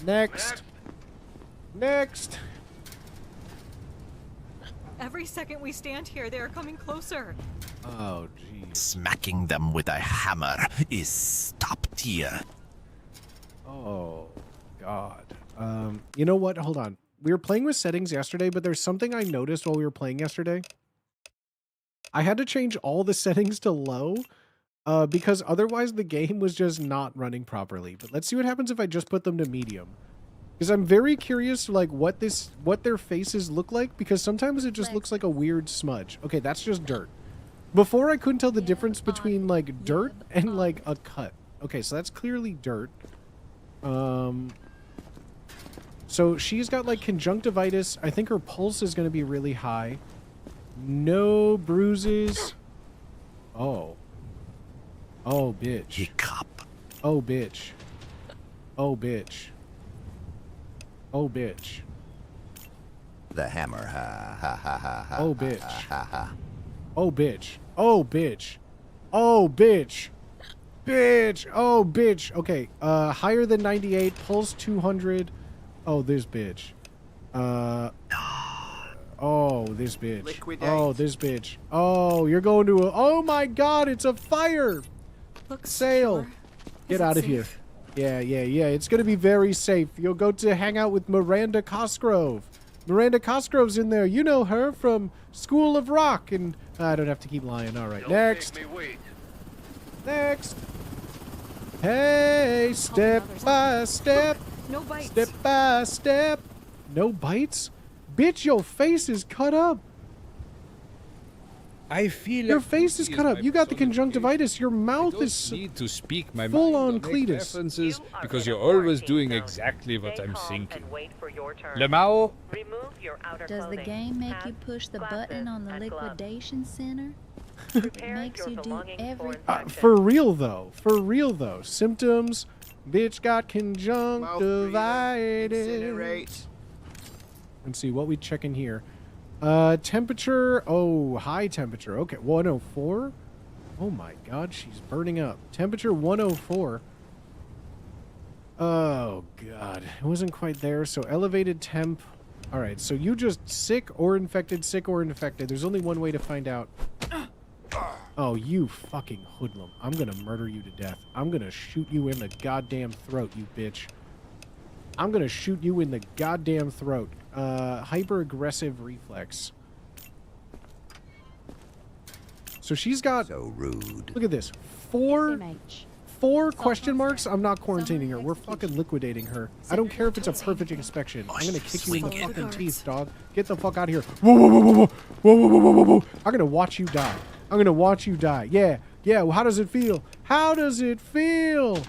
Next. Next. Every second we stand here, they are coming closer. Oh, geez. Smacking them with a hammer is top tier. Oh, God. You know what? Hold on. We were playing with settings yesterday, but there's something I noticed while we were playing yesterday. I had to change all the settings to low because otherwise the game was just not running properly. But let's see what happens if I just put them to medium. Because I'm very curious, like, what their faces look like, because sometimes it just looks like a weird smudge. Okay, that's just dirt. Before, I couldn't tell the difference between, like, dirt and, like, a cut. Okay, so that's clearly dirt. So she's got, like, conjunctivitis. I think her pulse is going to be really high. No bruises. Oh. Oh, bitch. Hiccup. Oh, bitch. Oh, bitch. Oh, bitch. The hammer, ha, ha, ha, ha, ha. Oh, bitch. Ha, ha. Oh, bitch. Oh, bitch. Oh, bitch. Bitch. Oh, bitch. Okay, higher than 98, pulse 200. Oh, this bitch. Oh, this bitch. Liquidate. Oh, this bitch. Oh, you're going to a... Oh, my God, it's a fire. Looks Sail. secure. Get out of here. Yeah. It's going to be very safe. You'll go to hang out with Miranda Cosgrove. Miranda Cosgrove's in there. You know her from School of Rock. And I don't have to keep lying. All right, next. Next. Hey, step by step. No bites. Step by step. No bites? Bitch, your face is cut up. I feel your like face is cut up. You got the conjunctivitis. Your mouth is need to speak my full mind on or make Cletus. references because you're always doing exactly what I'm thinking. Lemao, Does the game make you push the button on the liquidation center? It makes you do everything. For real though. Symptoms. Bitch got conjunctivitis. Let's see what we checking here. Temperature. Oh, high temperature. Okay, 104. Oh my God, she's burning up. Temperature 104. Oh God, it wasn't quite there. So elevated temp. All right, so you just sick or infected, sick or infected. There's only one way to find out. Oh, you fucking hoodlum. I'm gonna murder you to death. I'm gonna shoot you in the goddamn throat, you bitch. I'm gonna shoot you in the goddamn throat. Hyper-aggressive reflex. So she's got... So rude. Look at this. Four question marks? I'm not quarantining her. We're fucking liquidating her. I don't care if it's a perfect inspection. I'm gonna kick you in the fucking teeth, dog. Get the fuck out of here. Whoa, whoa, whoa, whoa, whoa. Whoa, whoa, whoa, whoa, whoa. I'm gonna watch you die. I'm gonna watch you die. Yeah. Yeah, well, how does it feel? How does it feel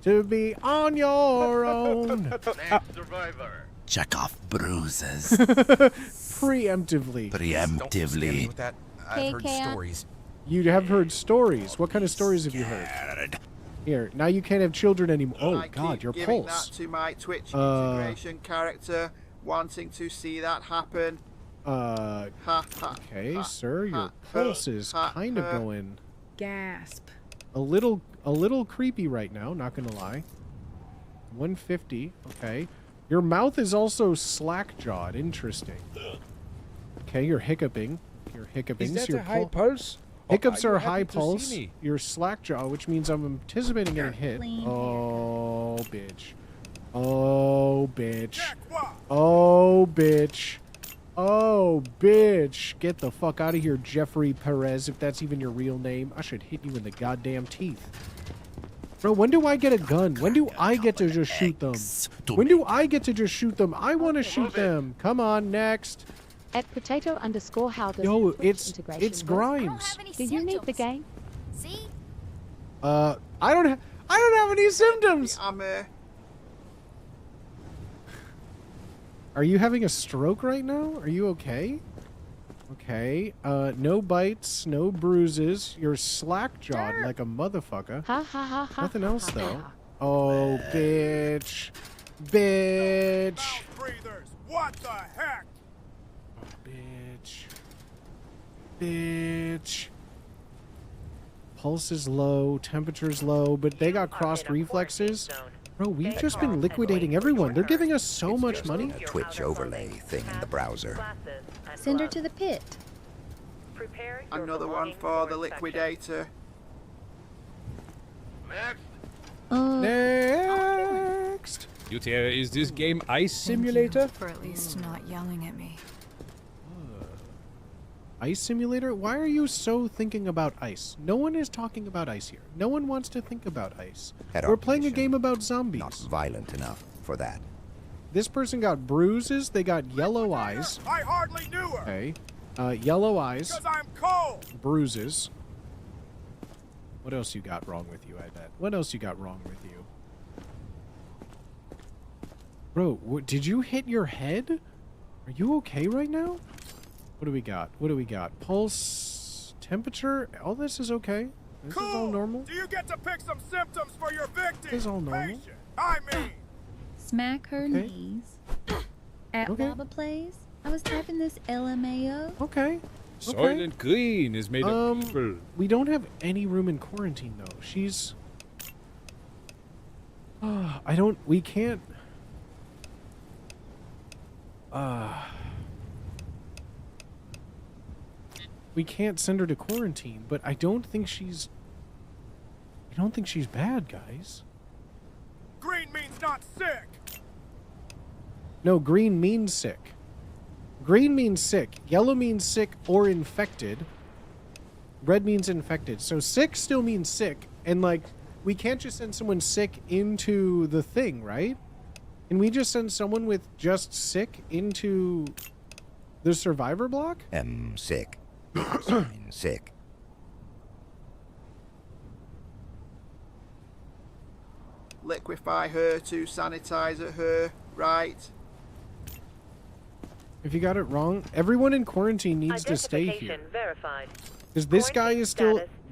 to be on your own? Next survivor. Check off bruises. Preemptively. Preemptively. With that, I've heard stories. You have heard stories. What kind of stories have you heard? Here, now you can't have children anymore. Oh God, your giving pulse. that to my Twitch integration character, wanting to see that happen. Okay, sir, your pulse is kind of going Gasp. a little creepy right now, not gonna lie. 150, okay. Your mouth is also slack-jawed, interesting. Okay, you're hiccuping. You're hiccuping. Is that so a high pulse? Hiccups Are are you high happy to see pulse. me? You're slack-jaw, which means I'm anticipating getting hit. Oh, bitch. Oh, bitch. Oh, bitch. Oh, bitch. Get the fuck out of here, Jeffrey Perez, if that's even your real name. I should hit you in the goddamn teeth. Bro, when do I get a gun? When do I get to just shoot them? When do I get to just shoot them? I want to shoot them. Come on, next. At potato_how does Yo, Twitch it's integration Grimes. work? Do you need the game? See? I don't have any symptoms. Are you having a stroke right now? Are you okay? Okay. No bites, no bruises. You're slack-jawed like a motherfucker. Ha ha ha ha. Nothing else though. Oh, bitch. Bitch. Breathers, what the heck? Bitch. Bitch. Pulse is low, temperature's low, but they got crossed reflexes. Bro, we've just been liquidating everyone. They're giving us so much money. Twitch overlay thing in the browser. Send her to the pit. Another one for the liquidator. Next. Utera, is this game Ice Simulator? For at least not yelling at me. Ice simulator? Why are you so thinking about ice? No one is talking about ice here. No one wants to think about ice. We're playing a game about zombies. Not violent enough for that. This person got bruises. They got yellow eyes. I hardly knew her. Okay. Yellow eyes. Because I'm cold. Bruises. What else you got wrong with you, I bet? What else you got wrong with you? Bro, did you hit your head? Are you okay right now? What do we got? What do we got? Pulse, temperature, all this is okay. This is all normal. Do you get to pick some symptoms for your victim? This is all normal. I mean, Smack her knees. At Lava Plays, I was typing this LMAO. Okay. Soylent Green is made of people. We don't have any room in quarantine though. She's we can't we can't send her to quarantine, but I don't think she's bad, guys. green means not sick. No, green means sick. Green means sick. Yellow means sick or infected. Red means infected. So sick still means sick. And like, we can't just send someone sick into the thing, right? Can we just send someone with just sick into the survivor block? Sick. Sign sick. Liquefy her to sanitize her, right? If you got it wrong, everyone in quarantine needs to stay here. Verified. Because this guy is still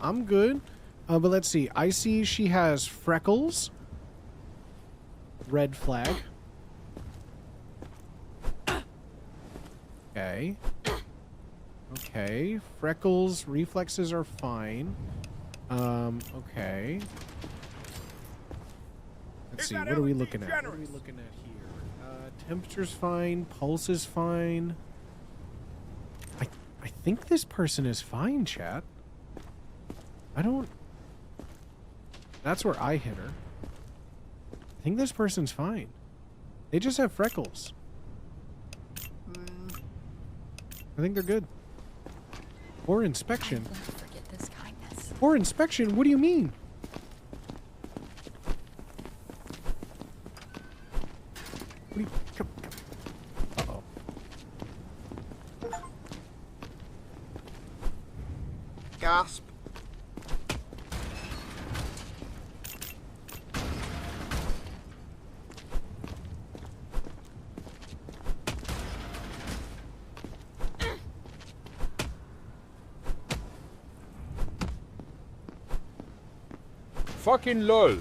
I'm good. But let's see. I see she has freckles. Red flag. Okay. Okay. Freckles, reflexes are fine. Okay. Let's see. What are we looking at? What are we looking at here? Temperature's fine. Pulse is fine. I think this person is fine, chat. I don't... That's where I hit her. I think this person's fine. They just have freckles. I think they're good. Or inspection. Forget this kindness. Or inspection? What do you mean? What do you... Come. Uh-oh. Gasp. Fucking lol.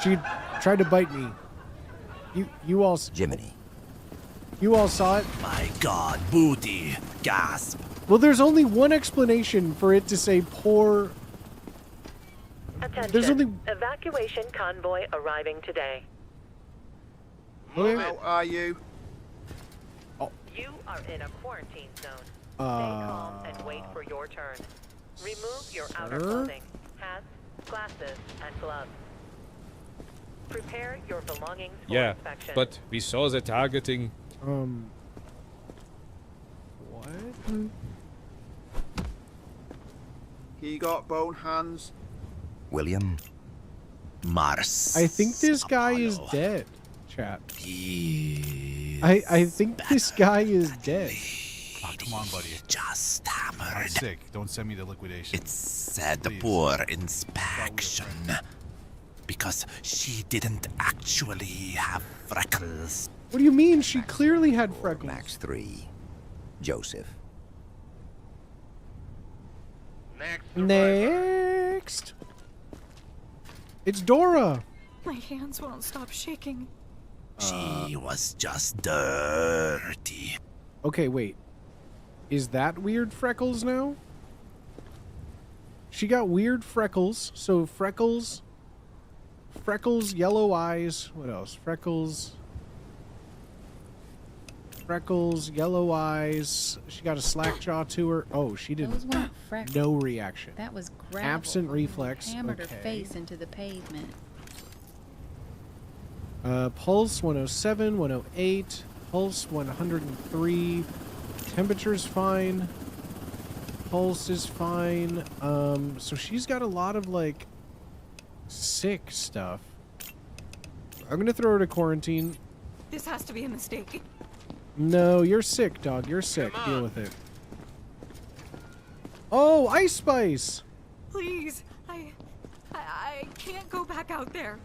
She tried to bite me. You all... Jiminy. You all saw it? My god, booty. Gasp. Well, there's only one explanation for it to say poor... Attention. There's only... Evacuation convoy arriving today. Okay. How are you? You are in a quarantine zone. Stay calm and wait for your turn. Remove your outer clothing, hats, glasses, and gloves. Prepare your belongings for inspection. But we saw the targeting. What? He got bone hands. William? Mars. I think this guy is dead, chat. I think this guy is dead. Oh, come on, buddy. Just I'm hammered. sick. Don't send me to liquidation. It said Please. poor inspection. Because she didn't actually have freckles. What do you mean? She clearly had freckles. Max 3. Joseph. Next. It's Dora. My hands won't stop shaking. She was just dirty. Okay, wait. Is that weird freckles now? She got weird freckles. So freckles, yellow eyes. What else? Freckles, yellow eyes. She got a slack jaw to her. Oh, she didn't. Those weren't freckles. No reaction. That was gravel. Absent reflex. Hammered her Okay. face into the pavement. Pulse 107, 108. Pulse 103. Temperature's fine. Pulse is fine. So she's got a lot of like sick stuff. I'm gonna throw her to quarantine. This has to be a mistake. No, you're sick, dog. You're sick. Deal with it. Oh, Ice Spice! Please, I can't go back out there.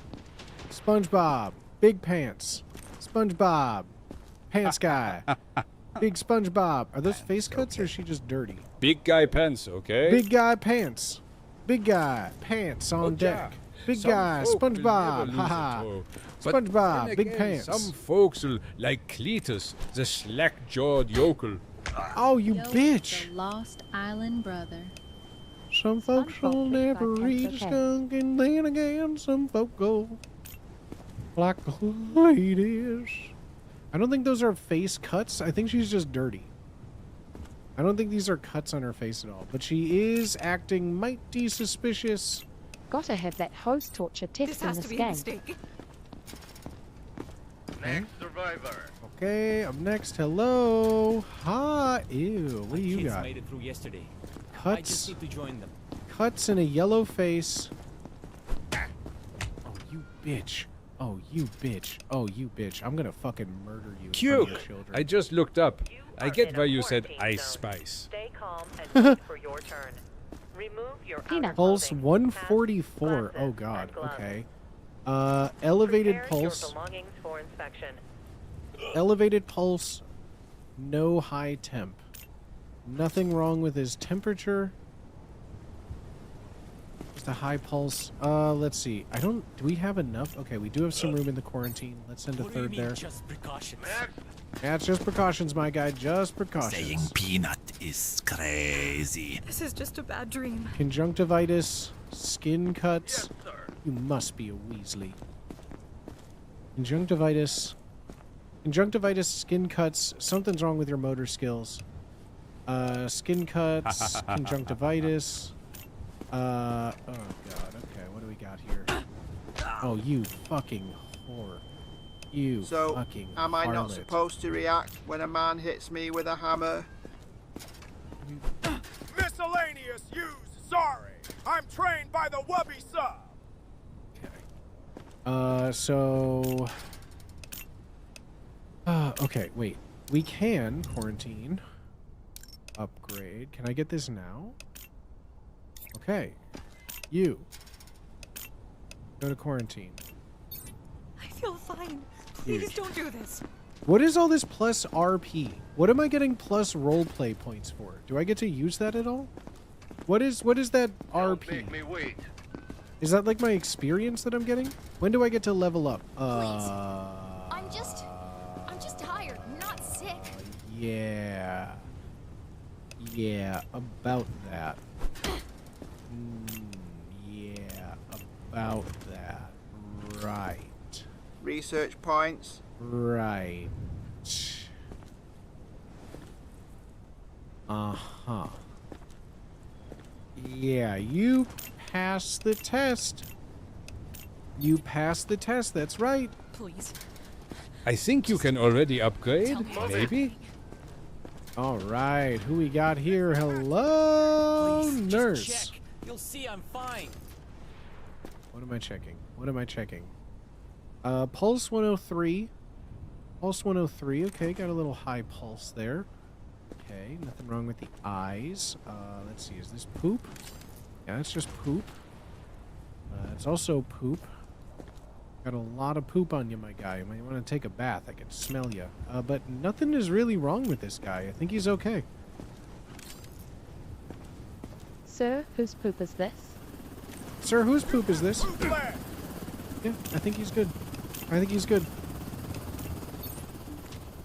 SpongeBob. Big pants. SpongeBob. Pants guy. Big SpongeBob. Are those face cuts or is she just dirty? Big guy pants, okay? Big guy pants. Big guy pants on deck. Big guy SpongeBob. Haha. SpongeBob. Big pants. Some folks will like Cletus, the slack-jawed yokel. Oh, you Yo, bitch. The lost island brother. Some folks will never eat a skunk, and then again, some folk go like the ladies. I don't think those are face cuts. I think she's just dirty. I don't think these are cuts on her face at all. But she is acting mighty suspicious. Gotta have that hose torture test in this game. Next survivor. Okay, up next. Hello. Hi. Ew. What do you Kids got? made it through yesterday. I just Cuts. need to join them. Cuts in a yellow face. Oh, you bitch. Oh, you bitch. Oh, you bitch. I'm gonna fucking murder you in front of Cute. your children. I just looked up. I get why you said Ice Spice. Stay calm and wait for your turn. Remove your outer Pulse clothing, 144. hats, Oh god. and gloves. Okay. Elevated Prepare pulse. your belongings for inspection. Elevated pulse. No high temp. Nothing wrong with his temperature. Just a high pulse. Let's see. Do we have enough? Okay, we do have some room in the quarantine. Let's send a third there. Just precautions. Yeah, it's just precautions, my guy. Just precautions. Saying peanut is crazy. This is just a bad dream. Conjunctivitis, skin cuts. You must be a Weasley. Conjunctivitis, skin cuts. Something's wrong with your motor skills. Skin cuts, conjunctivitis. Oh god. Okay, what do we got here? Oh, you fucking whore. You fucking am I not harlot. supposed to react when a man hits me with a hammer? Miscellaneous use, sorry. I'm trained by the Wubby Sub. Okay, wait. We can quarantine. Upgrade. Can I get this now? Okay. You. Go to quarantine. I feel fine. Please don't do this. What is all this plus RP? What am I getting plus roleplay points for? Do I get to use that at all? What is that RP? Make me wait. Is that like my experience that I'm getting? When do I get to level up? I'm just tired, not sick. Yeah. Yeah, about that. Yeah, about that. Right. Research points. Right. Uh-huh. Yeah, you passed the test. You passed the test, that's right. Please. I think you can already upgrade, maybe? Alright, who we got here? Hello, Please, nurse. just check. You'll see I'm fine. What am I checking? What am I checking? Pulse 103. Pulse 103. Okay, got a little high pulse there. Okay, nothing wrong with the eyes. Let's see, is this poop? Yeah, it's just poop. It's also poop. Got a lot of poop on you, my guy. You might want to take a bath. I can smell you. But nothing is really wrong with this guy. I think he's okay. Sir, whose poop is this? Sir, whose poop is this? Yeah, I think he's good. I think he's good.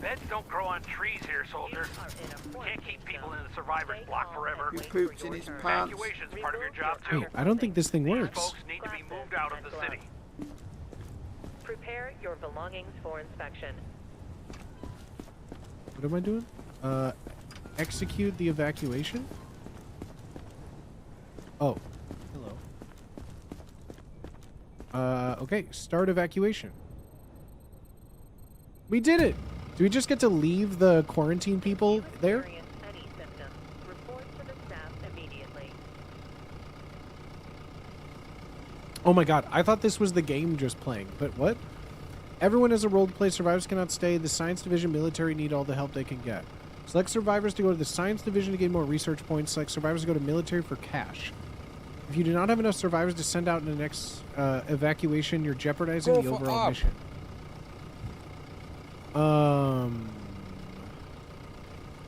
Beds don't grow on trees here, soldier. Can't keep people in the survivor's block forever. He poops in his pants. Evacuation's part of your job, too. Wait, I don't think this thing These works. folks need to be moved out of the city. Prepare your belongings for inspection. What am I doing? Execute the evacuation? Oh. Hello. Okay, start evacuation. We did it! Do we just get to leave the quarantine people there? Any symptoms, report to the staff immediately. Oh my god, I thought this was the game just playing, but what? Everyone has a role to play. Survivors cannot stay. The Science Division military need all the help they can get. Select survivors to go to the Science Division to gain more research points. Select survivors to go to military for cash. If you do not have enough survivors to send out in the next evacuation, you're jeopardizing the overall mission.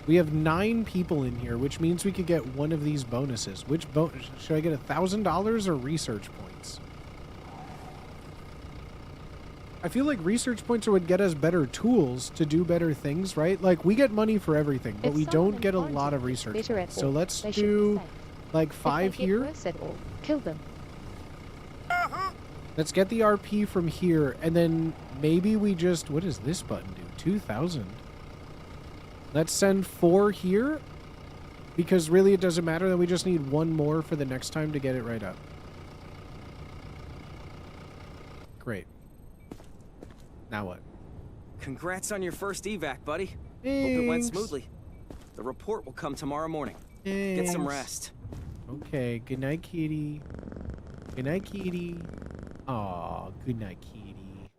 We have 9 people in here, which means we could get one of these bonuses. Which bonus? Should I get $1,000 or research points? I feel like research points would get us better tools to do better things, right? Like, we get money for everything, but we don't get a lot of research points. So let's do, like, 5 here. Kill them. Let's get the RP from here, and then maybe we just... What does this button do? 2,000. Let's send 4 here, because really it doesn't matter. Then we just need 1 more for the next time to get it right up. Great. Now what? Congrats on your first evac, buddy. Hope Thanks. it went smoothly. The report will come tomorrow morning. Get some Thanks. rest. Okay, good night, kitty. Good night, kitty. Aw, good night, kitty.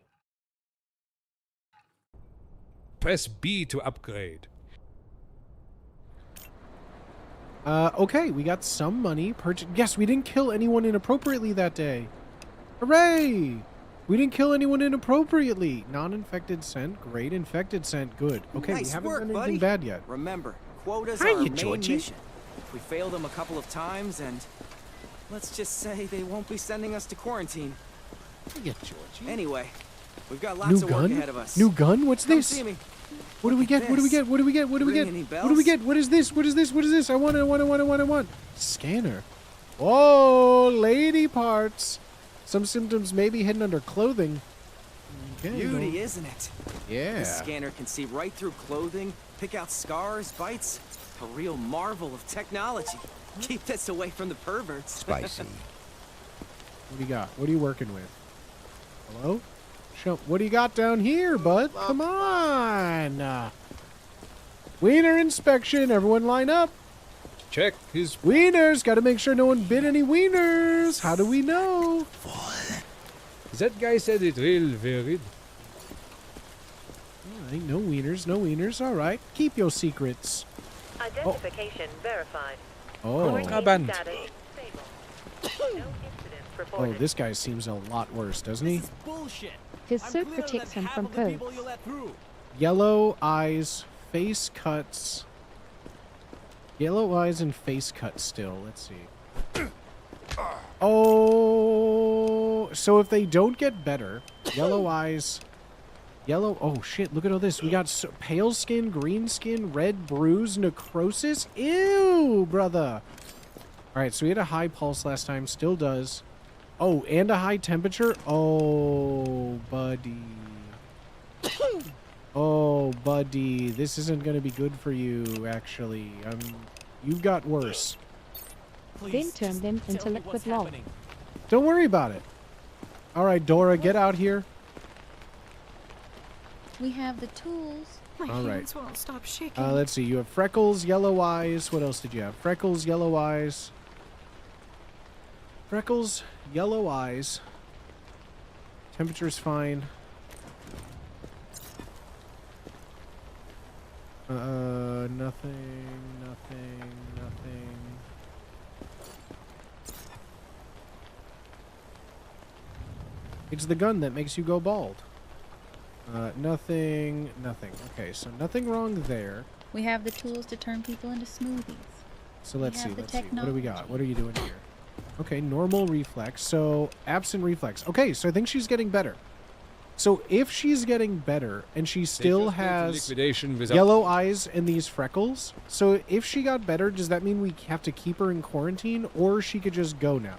Press B to upgrade. Okay, we got some money. Yes, we didn't kill anyone inappropriately that day. Hooray! We didn't kill anyone inappropriately. Non-infected scent, great. Infected scent, good. Okay, we Nice haven't work, done anything buddy. bad yet. Remember, quotas Hi, are our you main Georgie. mission. We failed them a couple of times, and let's just say they won't be sending us to quarantine. Yeah, Georgie. Anyway, we've got lots New of work gun? ahead of us. New gun? What's Come this? see me. What do we get? What do we get? What do we get? What do we get? Ring any What do we bells? get? What is this? What is this? What is this? I want. Scanner. Oh, lady parts. Some symptoms may be hidden under clothing. Okay, Beauty, well, isn't it? yeah. This scanner can see right through clothing, pick out scars, bites. A real marvel of technology. Keep this away from the perverts. Spicy. What do you got? What are you working with? Hello? What do you got down here, bud? Come on. Wiener inspection. Everyone line up. Check his Wieners. Got to make sure no one bit any wieners. How do we know? That guy said it real varied. All right, no wieners, no wieners. All right. Keep your secrets. Identification verified. Oh. Quarantine status stable. No incidents Oh, reported. this guy seems a lot worse, doesn't he? Bullshit. His suit protects him from pokes. Yellow eyes, face cuts. Yellow eyes and face cuts still. Let's see. Oh, so if they don't get better, yellow eyes, yellow. Oh shit! Look at all this. We got pale skin, green skin, red bruise, necrosis. Ew, brother. All right, so we had a high pulse last time. Still does. Oh, and a high temperature. Oh, buddy. Oh, buddy. This isn't going to be good for you, actually. You've got worse. Then turn them into liquid lava. Don't worry about it. All right, Dora, get out here. We have the tools. My All right. hands won't stop shaking. Let's see. You have freckles, yellow eyes. What else did you have? Freckles, yellow eyes. Freckles, yellow eyes. Temperature's fine. Nothing. It's the gun that makes you go bald. Nothing. Okay, so nothing wrong there. We have the tools to turn people into smoothies. So We let's have see. the Let's see. What do we got? technology. What are you doing here? Okay, normal reflex. So absent reflex. Okay, so I think she's getting better. So if she's getting better and she still just go to has liquidation without- yellow eyes and these freckles, so if she got better, does that mean we have to keep her in quarantine, or she could just go now?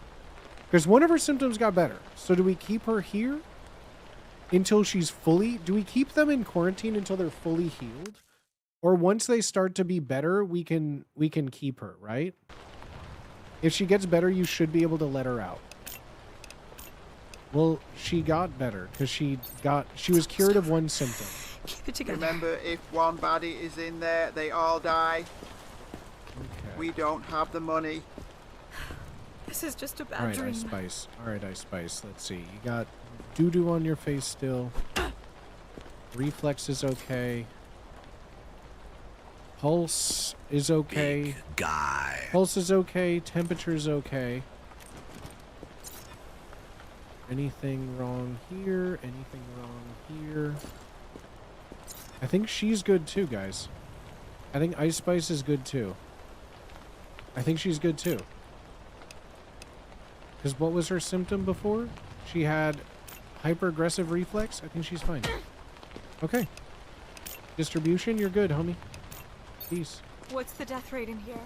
Because one of her symptoms got better. So do we keep her here until she's fully... Do we keep them in quarantine until they're fully healed? Or once they start to be better, we can keep her, right? If she gets better, you should be able to let her out. Well, she got better because she was cured of one symptom. Keep it together. Remember, if one baddie is in there, they all die. Okay. We don't have the money. This is just a bad All right, dream. Ice Spice. All right, Ice Spice. Let's see. You got doo-doo on your face still. Reflex is okay. Pulse is okay. Big guy. Pulse is okay. Temperature's okay. Anything wrong here? Anything wrong here? I think she's good too, guys. I think Ice Spice is good too. I think she's good too. Because what was her symptom before? She had hyper-aggressive reflex. I think she's fine. Okay. Distribution, you're good, homie. Peace. What's the death rate in here?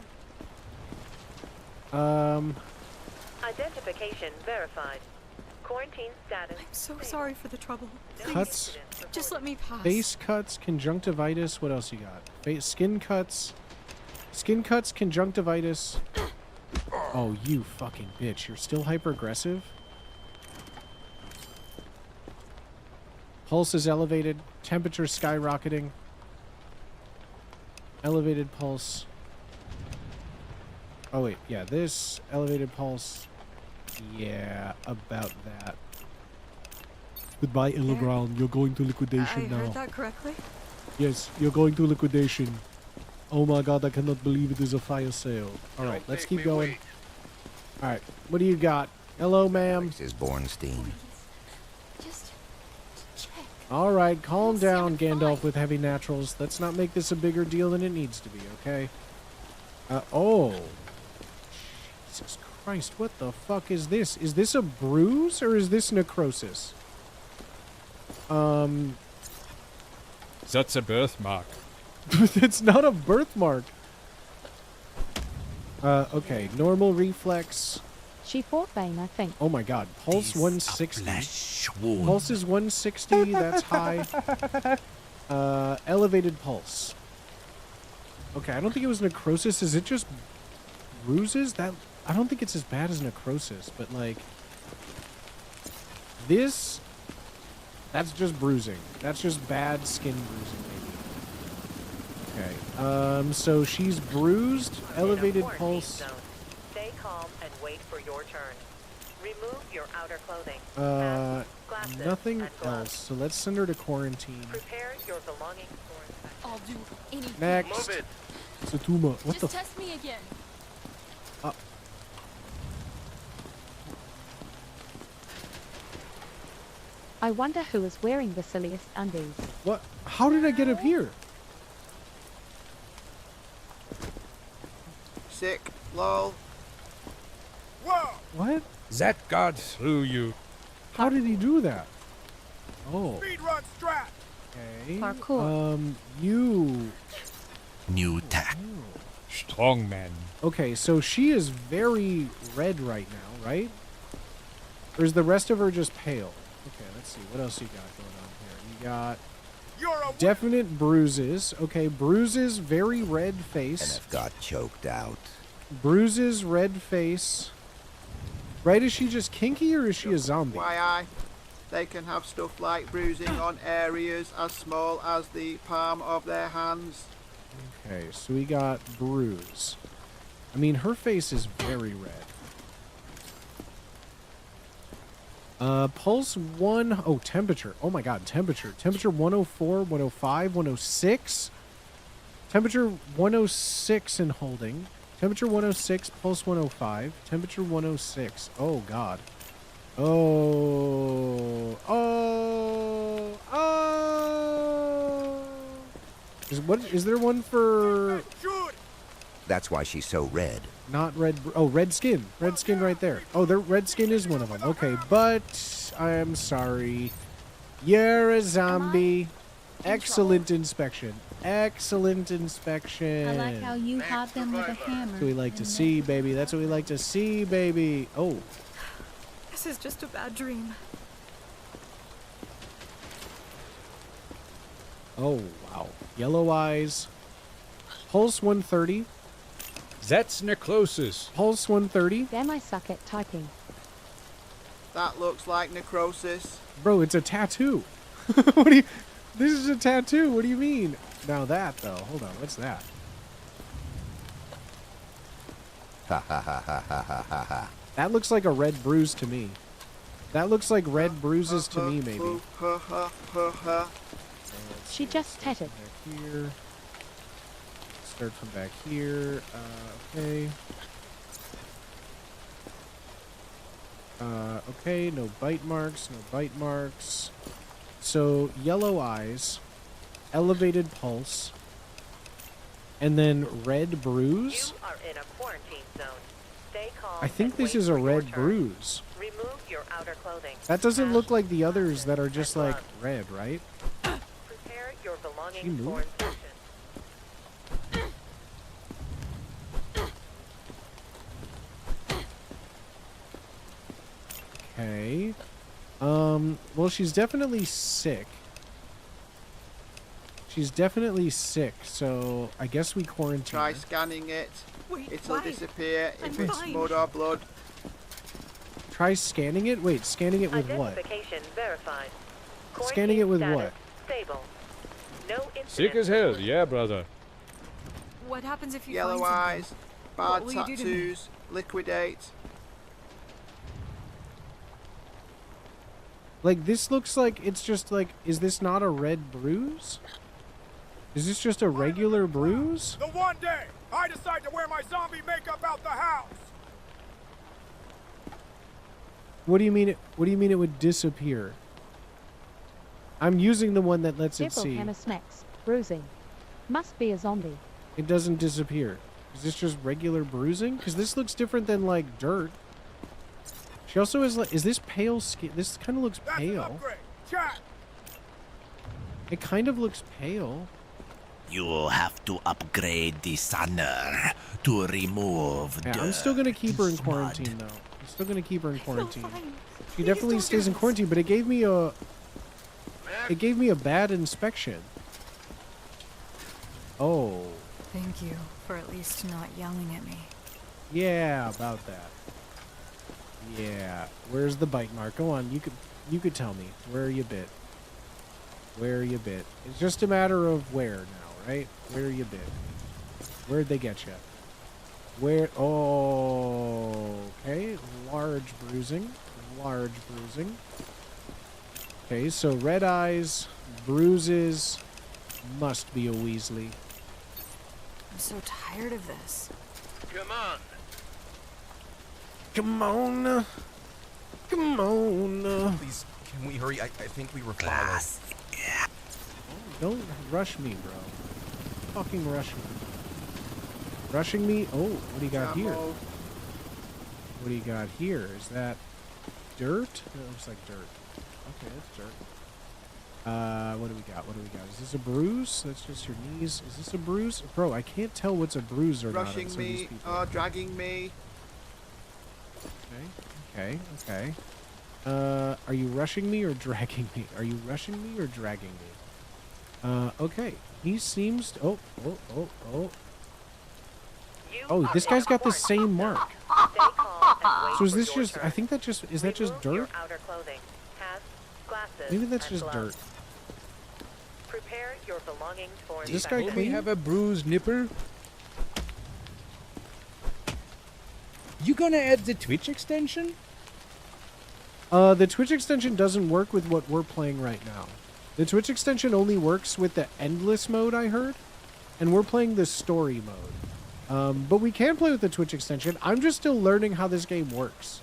Identification verified. Quarantine status. I'm so sorry for the trouble. Cuts. Just let me pass. Face cuts, conjunctivitis. What else you got? Skin cuts. Skin cuts, conjunctivitis. Oh, you fucking bitch. You're still hyper-aggressive? Pulse is elevated. Temperature skyrocketing. Elevated pulse. Oh, wait. Yeah, this. Elevated pulse. Yeah, about that. Goodbye, Illegron. You're going to liquidation I now. heard that correctly? Yes, you're going to liquidation. Oh my god, I cannot believe it is a fire sale. Alright, let's keep going. Alright, what do you got? Hello, ma'am. This is Bornstein. Just All right, calm down, Gandalf with heavy naturals. Let's not make this a bigger deal than it needs to be, okay? Oh. Jesus Christ, what the fuck is this? Is this a bruise or is this necrosis? That's a birthmark. It's not a birthmark. Okay, normal reflex. She fought Bane, I think. Oh my god, pulse 160. Pulse is 160, that's high. Elevated pulse. Okay, I don't think it was necrosis. Is it just bruises? I don't think it's as bad as necrosis, but like this, that's just bruising. That's just bad skin bruising, maybe. Okay, so she's bruised, elevated pulse. Stay calm and wait for your turn. Remove your outer clothing. Glasses, Nothing and gloves. else. So let's send her to quarantine. Prepare your belongings for inspection. I'll do anything. Next. Move it. Satuma. What the? Just test me again. I wonder who is wearing the silliest undies. What? How did I get up here? Sick. Lol. Whoa! What? That got through you. How did he do that? Oh. Speed run strat! Okay. Parkour. You. New tech. Strong man. Okay, so she is very red right now, right? Or is the rest of her just pale? Okay, let's see. What else you got going on here? You got definite bruises. Okay, bruises, very red face. And have got choked out. Bruises, red face. Right, is she just kinky or is she a zombie? FYI, they can have stuff like bruising on areas as small as the palm of their hands. Okay, so we got bruise. I mean, her face is very red. Pulse 1... Oh, temperature. Oh my god, temperature. Temperature 104, 105, 106. Temperature 106 and holding. Temperature 106, pulse 105. Temperature 106. Oh god. Oh. Oh. Oh. Is there one for... That's why she's so red. Not red. Oh, red skin. Red skin right there. Oh, red skin is one of them. Okay, but I'm sorry. You're a zombie. Excellent inspection. Excellent inspection. I like how you hop in with a hammer. That's what we like to see, baby. That's what we like to see, baby. Oh. This is just a bad dream. Oh, wow. Yellow eyes. Pulse 130. That's necrosis. Pulse 130. Damn, I suck at typing. That looks like necrosis. Bro, it's a tattoo. What do you... This is a tattoo. What do you mean? Now that, though. Hold on. What's that? Ha ha ha ha ha ha ha ha. That looks like a red bruise to me. That looks like red bruises to me, maybe. She just tatted. Back here. Start from back here. Okay. Okay, no bite marks, no bite marks. So, yellow eyes, elevated pulse, and then red bruise. You are in a quarantine zone. Stay calm. I think this is a red bruise. Remove your outer clothing. That doesn't look like the others that are just like red, right? Prepare your belongings for inspection. Okay. Well, she's definitely sick. She's definitely sick, so I guess we quarantine Try her. scanning it. Wait, It'll why? disappear if I'm it's fine. mud or blood. Try scanning it? Wait, scanning it with what? Identification verified. Scanning it with what? Stable. No incident. Sick as hell, yeah, brother. What happens if you Yellow find eyes, something? bad What will you do to me? tattoos, liquidate. Like, this looks like it's just like, is this not a red bruise? Is this just a regular bruise? The one day I decide to wear my zombie makeup out the house. What do you mean it would disappear? I'm using the one that lets it Several see. hammer smacks. Bruising. Must be a zombie. It doesn't disappear. Is this just regular bruising? Because this looks different than, like, dirt. She also has, like, is this pale skin? This kind of looks pale. It kind of looks pale. You have to upgrade the sunner to remove Yeah, dirt. I'm still going to keep her in quarantine, though. I'm still going to keep her in quarantine. She definitely stays in quarantine, but it gave me a... It gave me a bad inspection. Oh. Thank you for at least not yelling at me. Yeah, about that. Yeah. Where's the bite mark? Go on, you could tell me. Where are you bit? Where are you bit? It's just a matter of where now, right? Where are you bit? Where'd they get you? Where? Oh, okay. Large bruising. Large bruising. Okay, so red eyes, bruises, must be a Weasley. I'm so tired of this. Come on. Come on. Come on. Please, can we hurry? I think we were followed. Don't rush me, bro. Fucking rush me. Rushing me? Oh, what do you got here? What do you got here? Is that dirt? It looks like dirt. Okay, that's dirt. What do we got? What do we got? Is this a bruise? That's just your knees. Is this a bruise? Bro, I can't tell what's a bruise or not on Rushing some of these me, people. dragging me. Okay, okay. Are you rushing me or dragging me? Are you rushing me or dragging me? Okay. He seems to... Oh. Oh, this guy's got the same mark. So is this just... I think that just... Is that just dirt? Maybe that's just dirt. Prepare your belongings for This guy We clean? have a bruised nipper. You gonna add the Twitch extension? The Twitch extension doesn't work with what we're playing right now. The Twitch extension only works with the endless mode, I heard. And we're playing the story mode. But we can play with the Twitch extension. I'm just still learning how this game works.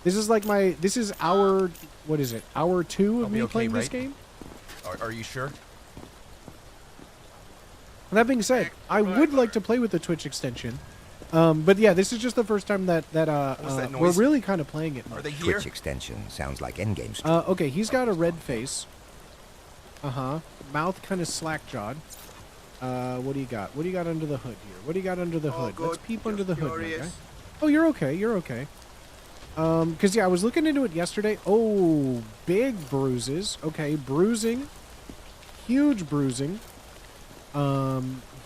This is like this is hour, what is it? Hour 2 of me playing this game? Are you sure? That being said, I would like to play with the Twitch extension. But yeah, this is just the first time that that we're noise? really kind of playing it. Are they here? Twitch extension sounds like endgame. Okay, he's got a red face. Mouth kind of slack-jawed. What do you got? What do you got under the hood here? What do you got under the hood? Let's peep under the hood, my guy. Oh, you're okay. You're okay. Because yeah, I was looking into it yesterday. Oh, big bruises. Okay, bruising. Huge bruising.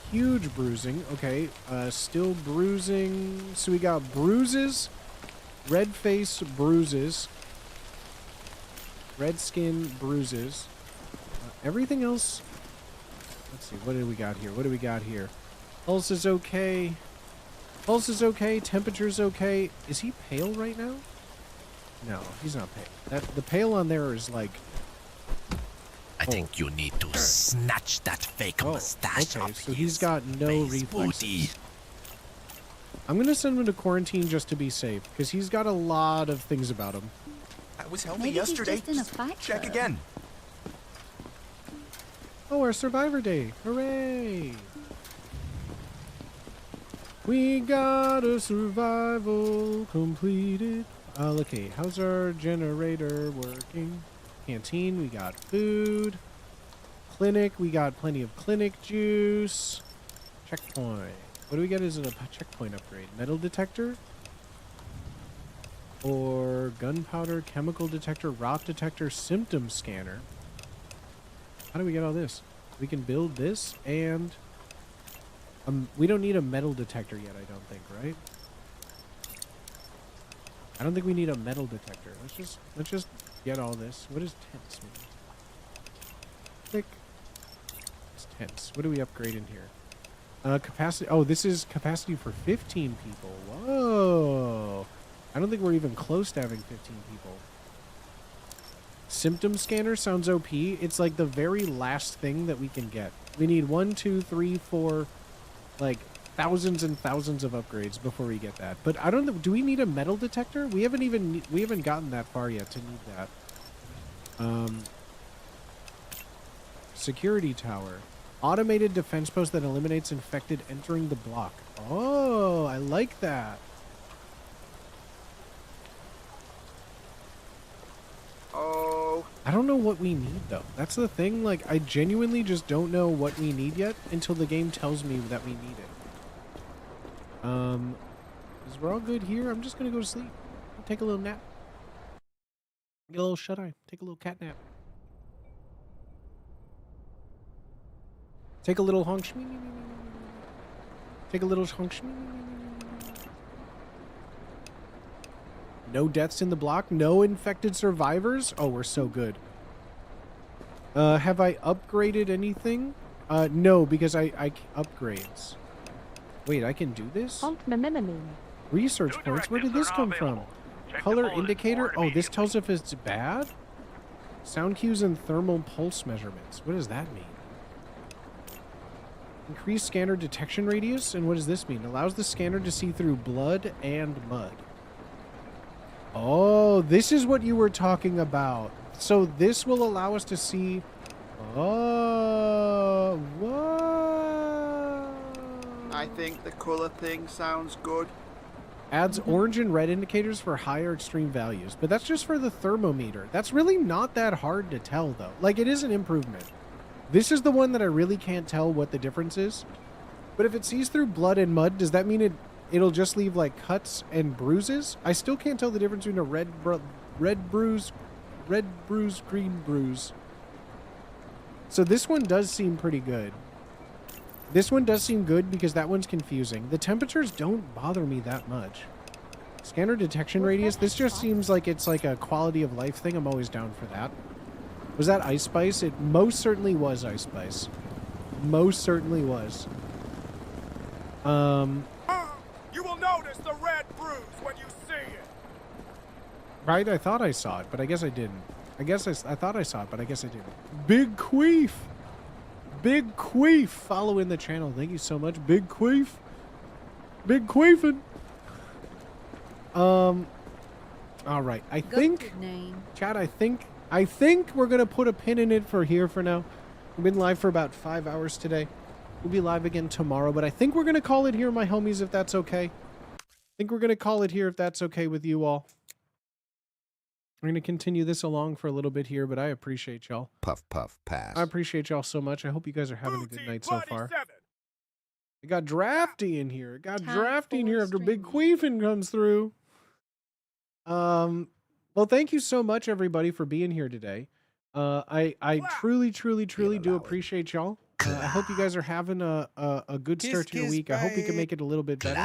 Huge bruising. Okay, still bruising. So we got bruises, red face bruises, red skin bruises. Everything else. Let's see. What do we got here? What do we got here? Pulse is okay. Pulse is okay. Temperature's okay. Is he pale right now? No, he's not pale. The pale on there is like... I think you need to snatch that fake mustache okay, off so he's got no reflexes. I'm going to send him to quarantine just to be safe, because he's got a lot of things about him. I was healthy Maybe yesterday. he's just in a fight Check club. again. Oh, our Survivor Day. Hooray! We got a survival completed. Okay, how's our generator working? Canteen, we got food. Clinic, we got plenty of clinic juice. Checkpoint. What do we get as a checkpoint upgrade? Metal detector? Or gunpowder, chemical detector, rock detector, symptom scanner. How do we get all this? We can build this and... we don't need a metal detector yet, I don't think, right? I don't think we need a metal detector. Let's just get all this. What does tense mean? Click. It's tense. What do we upgrade in here? Capacity. Oh, this is capacity for 15 people. Whoa. I don't think we're even close to having 15 people. Symptom scanner sounds OP. It's like the very last thing that we can get. We need 1, 2, 3, 4, like thousands and thousands of upgrades before we get that. But I don't know. Do we need a metal detector? We haven't gotten that far yet to need that. Security tower. Automated defense post that eliminates infected entering the block. Oh, I like that. Oh. I don't know what we need, though. That's the thing. Like, I genuinely just don't know what we need yet until the game tells me that we need it. Because we're all good here. I'm just going to go to sleep. I'll take a little nap. Get a little shut-eye. Take a little cat nap. Take a little honk. Take a little honk. No deaths in the block. No infected survivors. Oh, we're so good. Have I upgraded anything? No, because I upgrades. Wait, I can do this? Research points. Where did this come from? Color indicator. Oh, this tells if it's bad? Sound cues and thermal pulse measurements. What does that mean? Increased scanner detection radius. And what does this mean? Allows the scanner to see through blood and mud. Oh, this is what you were talking about. So this will allow us to see... Oh, what? I think the color thing sounds good. Adds orange and red indicators for higher extreme values. But that's just for the thermometer. That's really not that hard to tell, though. Like, it is an improvement. This is the one that I really can't tell what the difference is. But if it sees through blood and mud, does that mean it'll just leave, like, cuts and bruises? I still can't tell the difference between a red bruise, green bruise. So this one does seem pretty good. This one does seem good because that one's confusing. The temperatures don't bother me that much. Scanner detection radius. This just seems like it's like a quality of life thing. I'm always down for that. Was that Ice Spice? It most certainly was Ice Spice. Most certainly was. You will notice the red bruise when you see it. Right? I thought I saw it, but I guess I didn't. I thought I saw it, but I guess I didn't. Big Queef! Big Queef! Follow in the channel. Thank you so much. Big Queef! Big Queefin'! Alright. I think... Chad, I think we're gonna put a pin in it for here for now. We've been live for about 5 hours today. We'll be live again tomorrow, but I think we're gonna call it here, my homies, if that's okay. I think we're gonna call it here if that's okay with you all. We're going to continue this along for a little bit here, but I appreciate y'all. Puff, puff, pass. I appreciate y'all so much. I hope you guys are having a good night so far. It got drafty in here. It got drafty in here after Big Queefin comes through. Well, thank you so much, everybody, for being here today. I truly do appreciate y'all. I hope you guys are having a good start to your week. I hope we can make it a little bit better.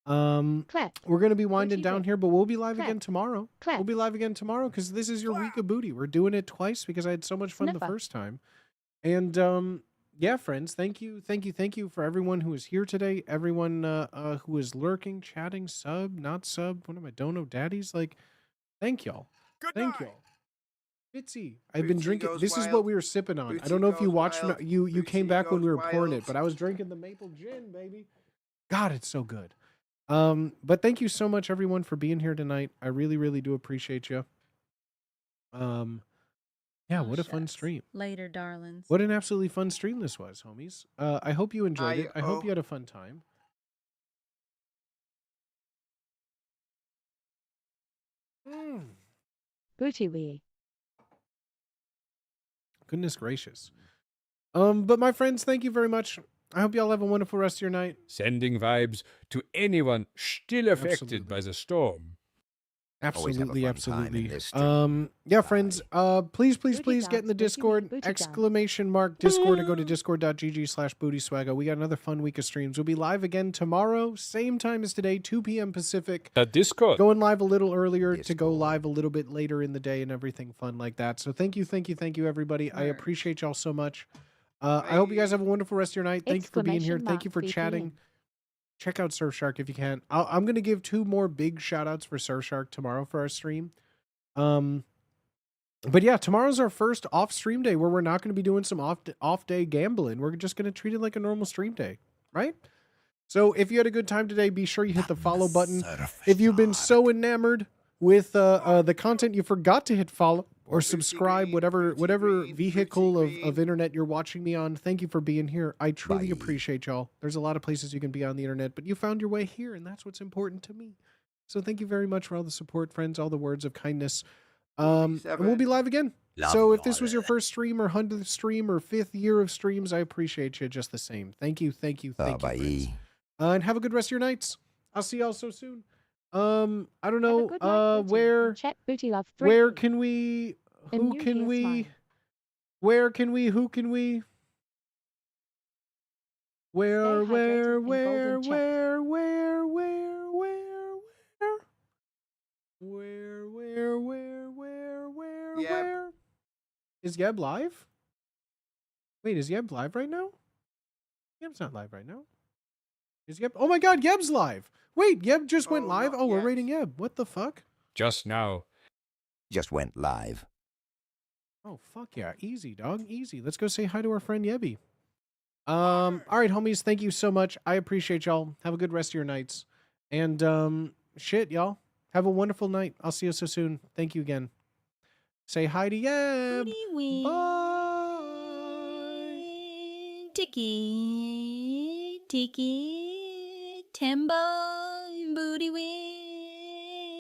We're going to be winding down here, but we'll be live again tomorrow. We'll be live again tomorrow because this is your week of booty. We're doing it twice because I had so much fun the first time. And yeah, friends, thank you for everyone who is here today. Everyone who is lurking, chatting, sub, not sub. One of my dono daddies. Like, thank y'all. Thank y'all. Fitzy. I've been drinking. This is what we were sipping on. I don't know if you watched. You came back when we were pouring it, but I was drinking the maple gin, baby. God, it's so good. But thank you so much, everyone, for being here tonight. I really do appreciate you. Yeah, what a fun stream. Later, darlings. What an absolutely fun stream this was, homies. I hope you enjoyed it. I hope you had a fun time. Booty wee. Goodness gracious. But my friends, thank you very much. I hope y'all have a wonderful rest of your night. Sending vibes to anyone still affected by the storm. Absolutely. Yeah, friends, please get in the Discord, !Discord, to go to discord.gg/bootyswaggo. We got another fun week of streams. We'll be live again tomorrow, same time as today, 2 p.m. Pacific. Discord. Going live a little earlier to go live a little bit later in the day and everything fun like that. So thank you, everybody. I appreciate y'all so much. I hope you guys have a wonderful rest of your night. Thank you for being here. Thank you for chatting. Check out Surfshark if you can. I'm going to give 2 more big shout-outs for Surfshark tomorrow for our stream. But yeah, tomorrow's our first off-stream day where we're not going to be doing some off-day gambling. We're just going to treat it like a normal stream day, right? So if you had a good time today, be sure you hit the follow button. If you've been so enamored with the content you forgot to hit follow, or subscribe, whatever vehicle of internet you're watching me on. Thank you for being here. I truly appreciate y'all. There's a lot of places you can be on the internet, but you found your way here, and that's what's important to me. So thank you very much for all the support, friends, all the words of kindness. And we'll be live again. So if this was your first stream or 100th stream or 5th year of streams, I appreciate you just the same. Thank you, thank you, thank you, friends. And have a good rest of your nights. I'll see y'all so soon. I don't know, where Chat booty love where can we, who can we, where can we, who can we, where, where? Is Yeb live? Wait, is Yeb live right now? Yeb's not live right now. Is Yeb? Oh my god, Yeb's live! Wait, Yeb just went live? Oh, we're rating Yeb. What the fuck? Just now. Just went live. Oh, fuck yeah. Easy, dog. Easy. Let's go say hi to our friend Yebby. All right, homies. Thank you so much. I appreciate y'all. Have a good rest of your nights. And, shit, y'all. Have a wonderful night. I'll see you so soon. Thank you again. Say hi to Yeb. Bye. Tikki, Tikki, Tembo, booty wing.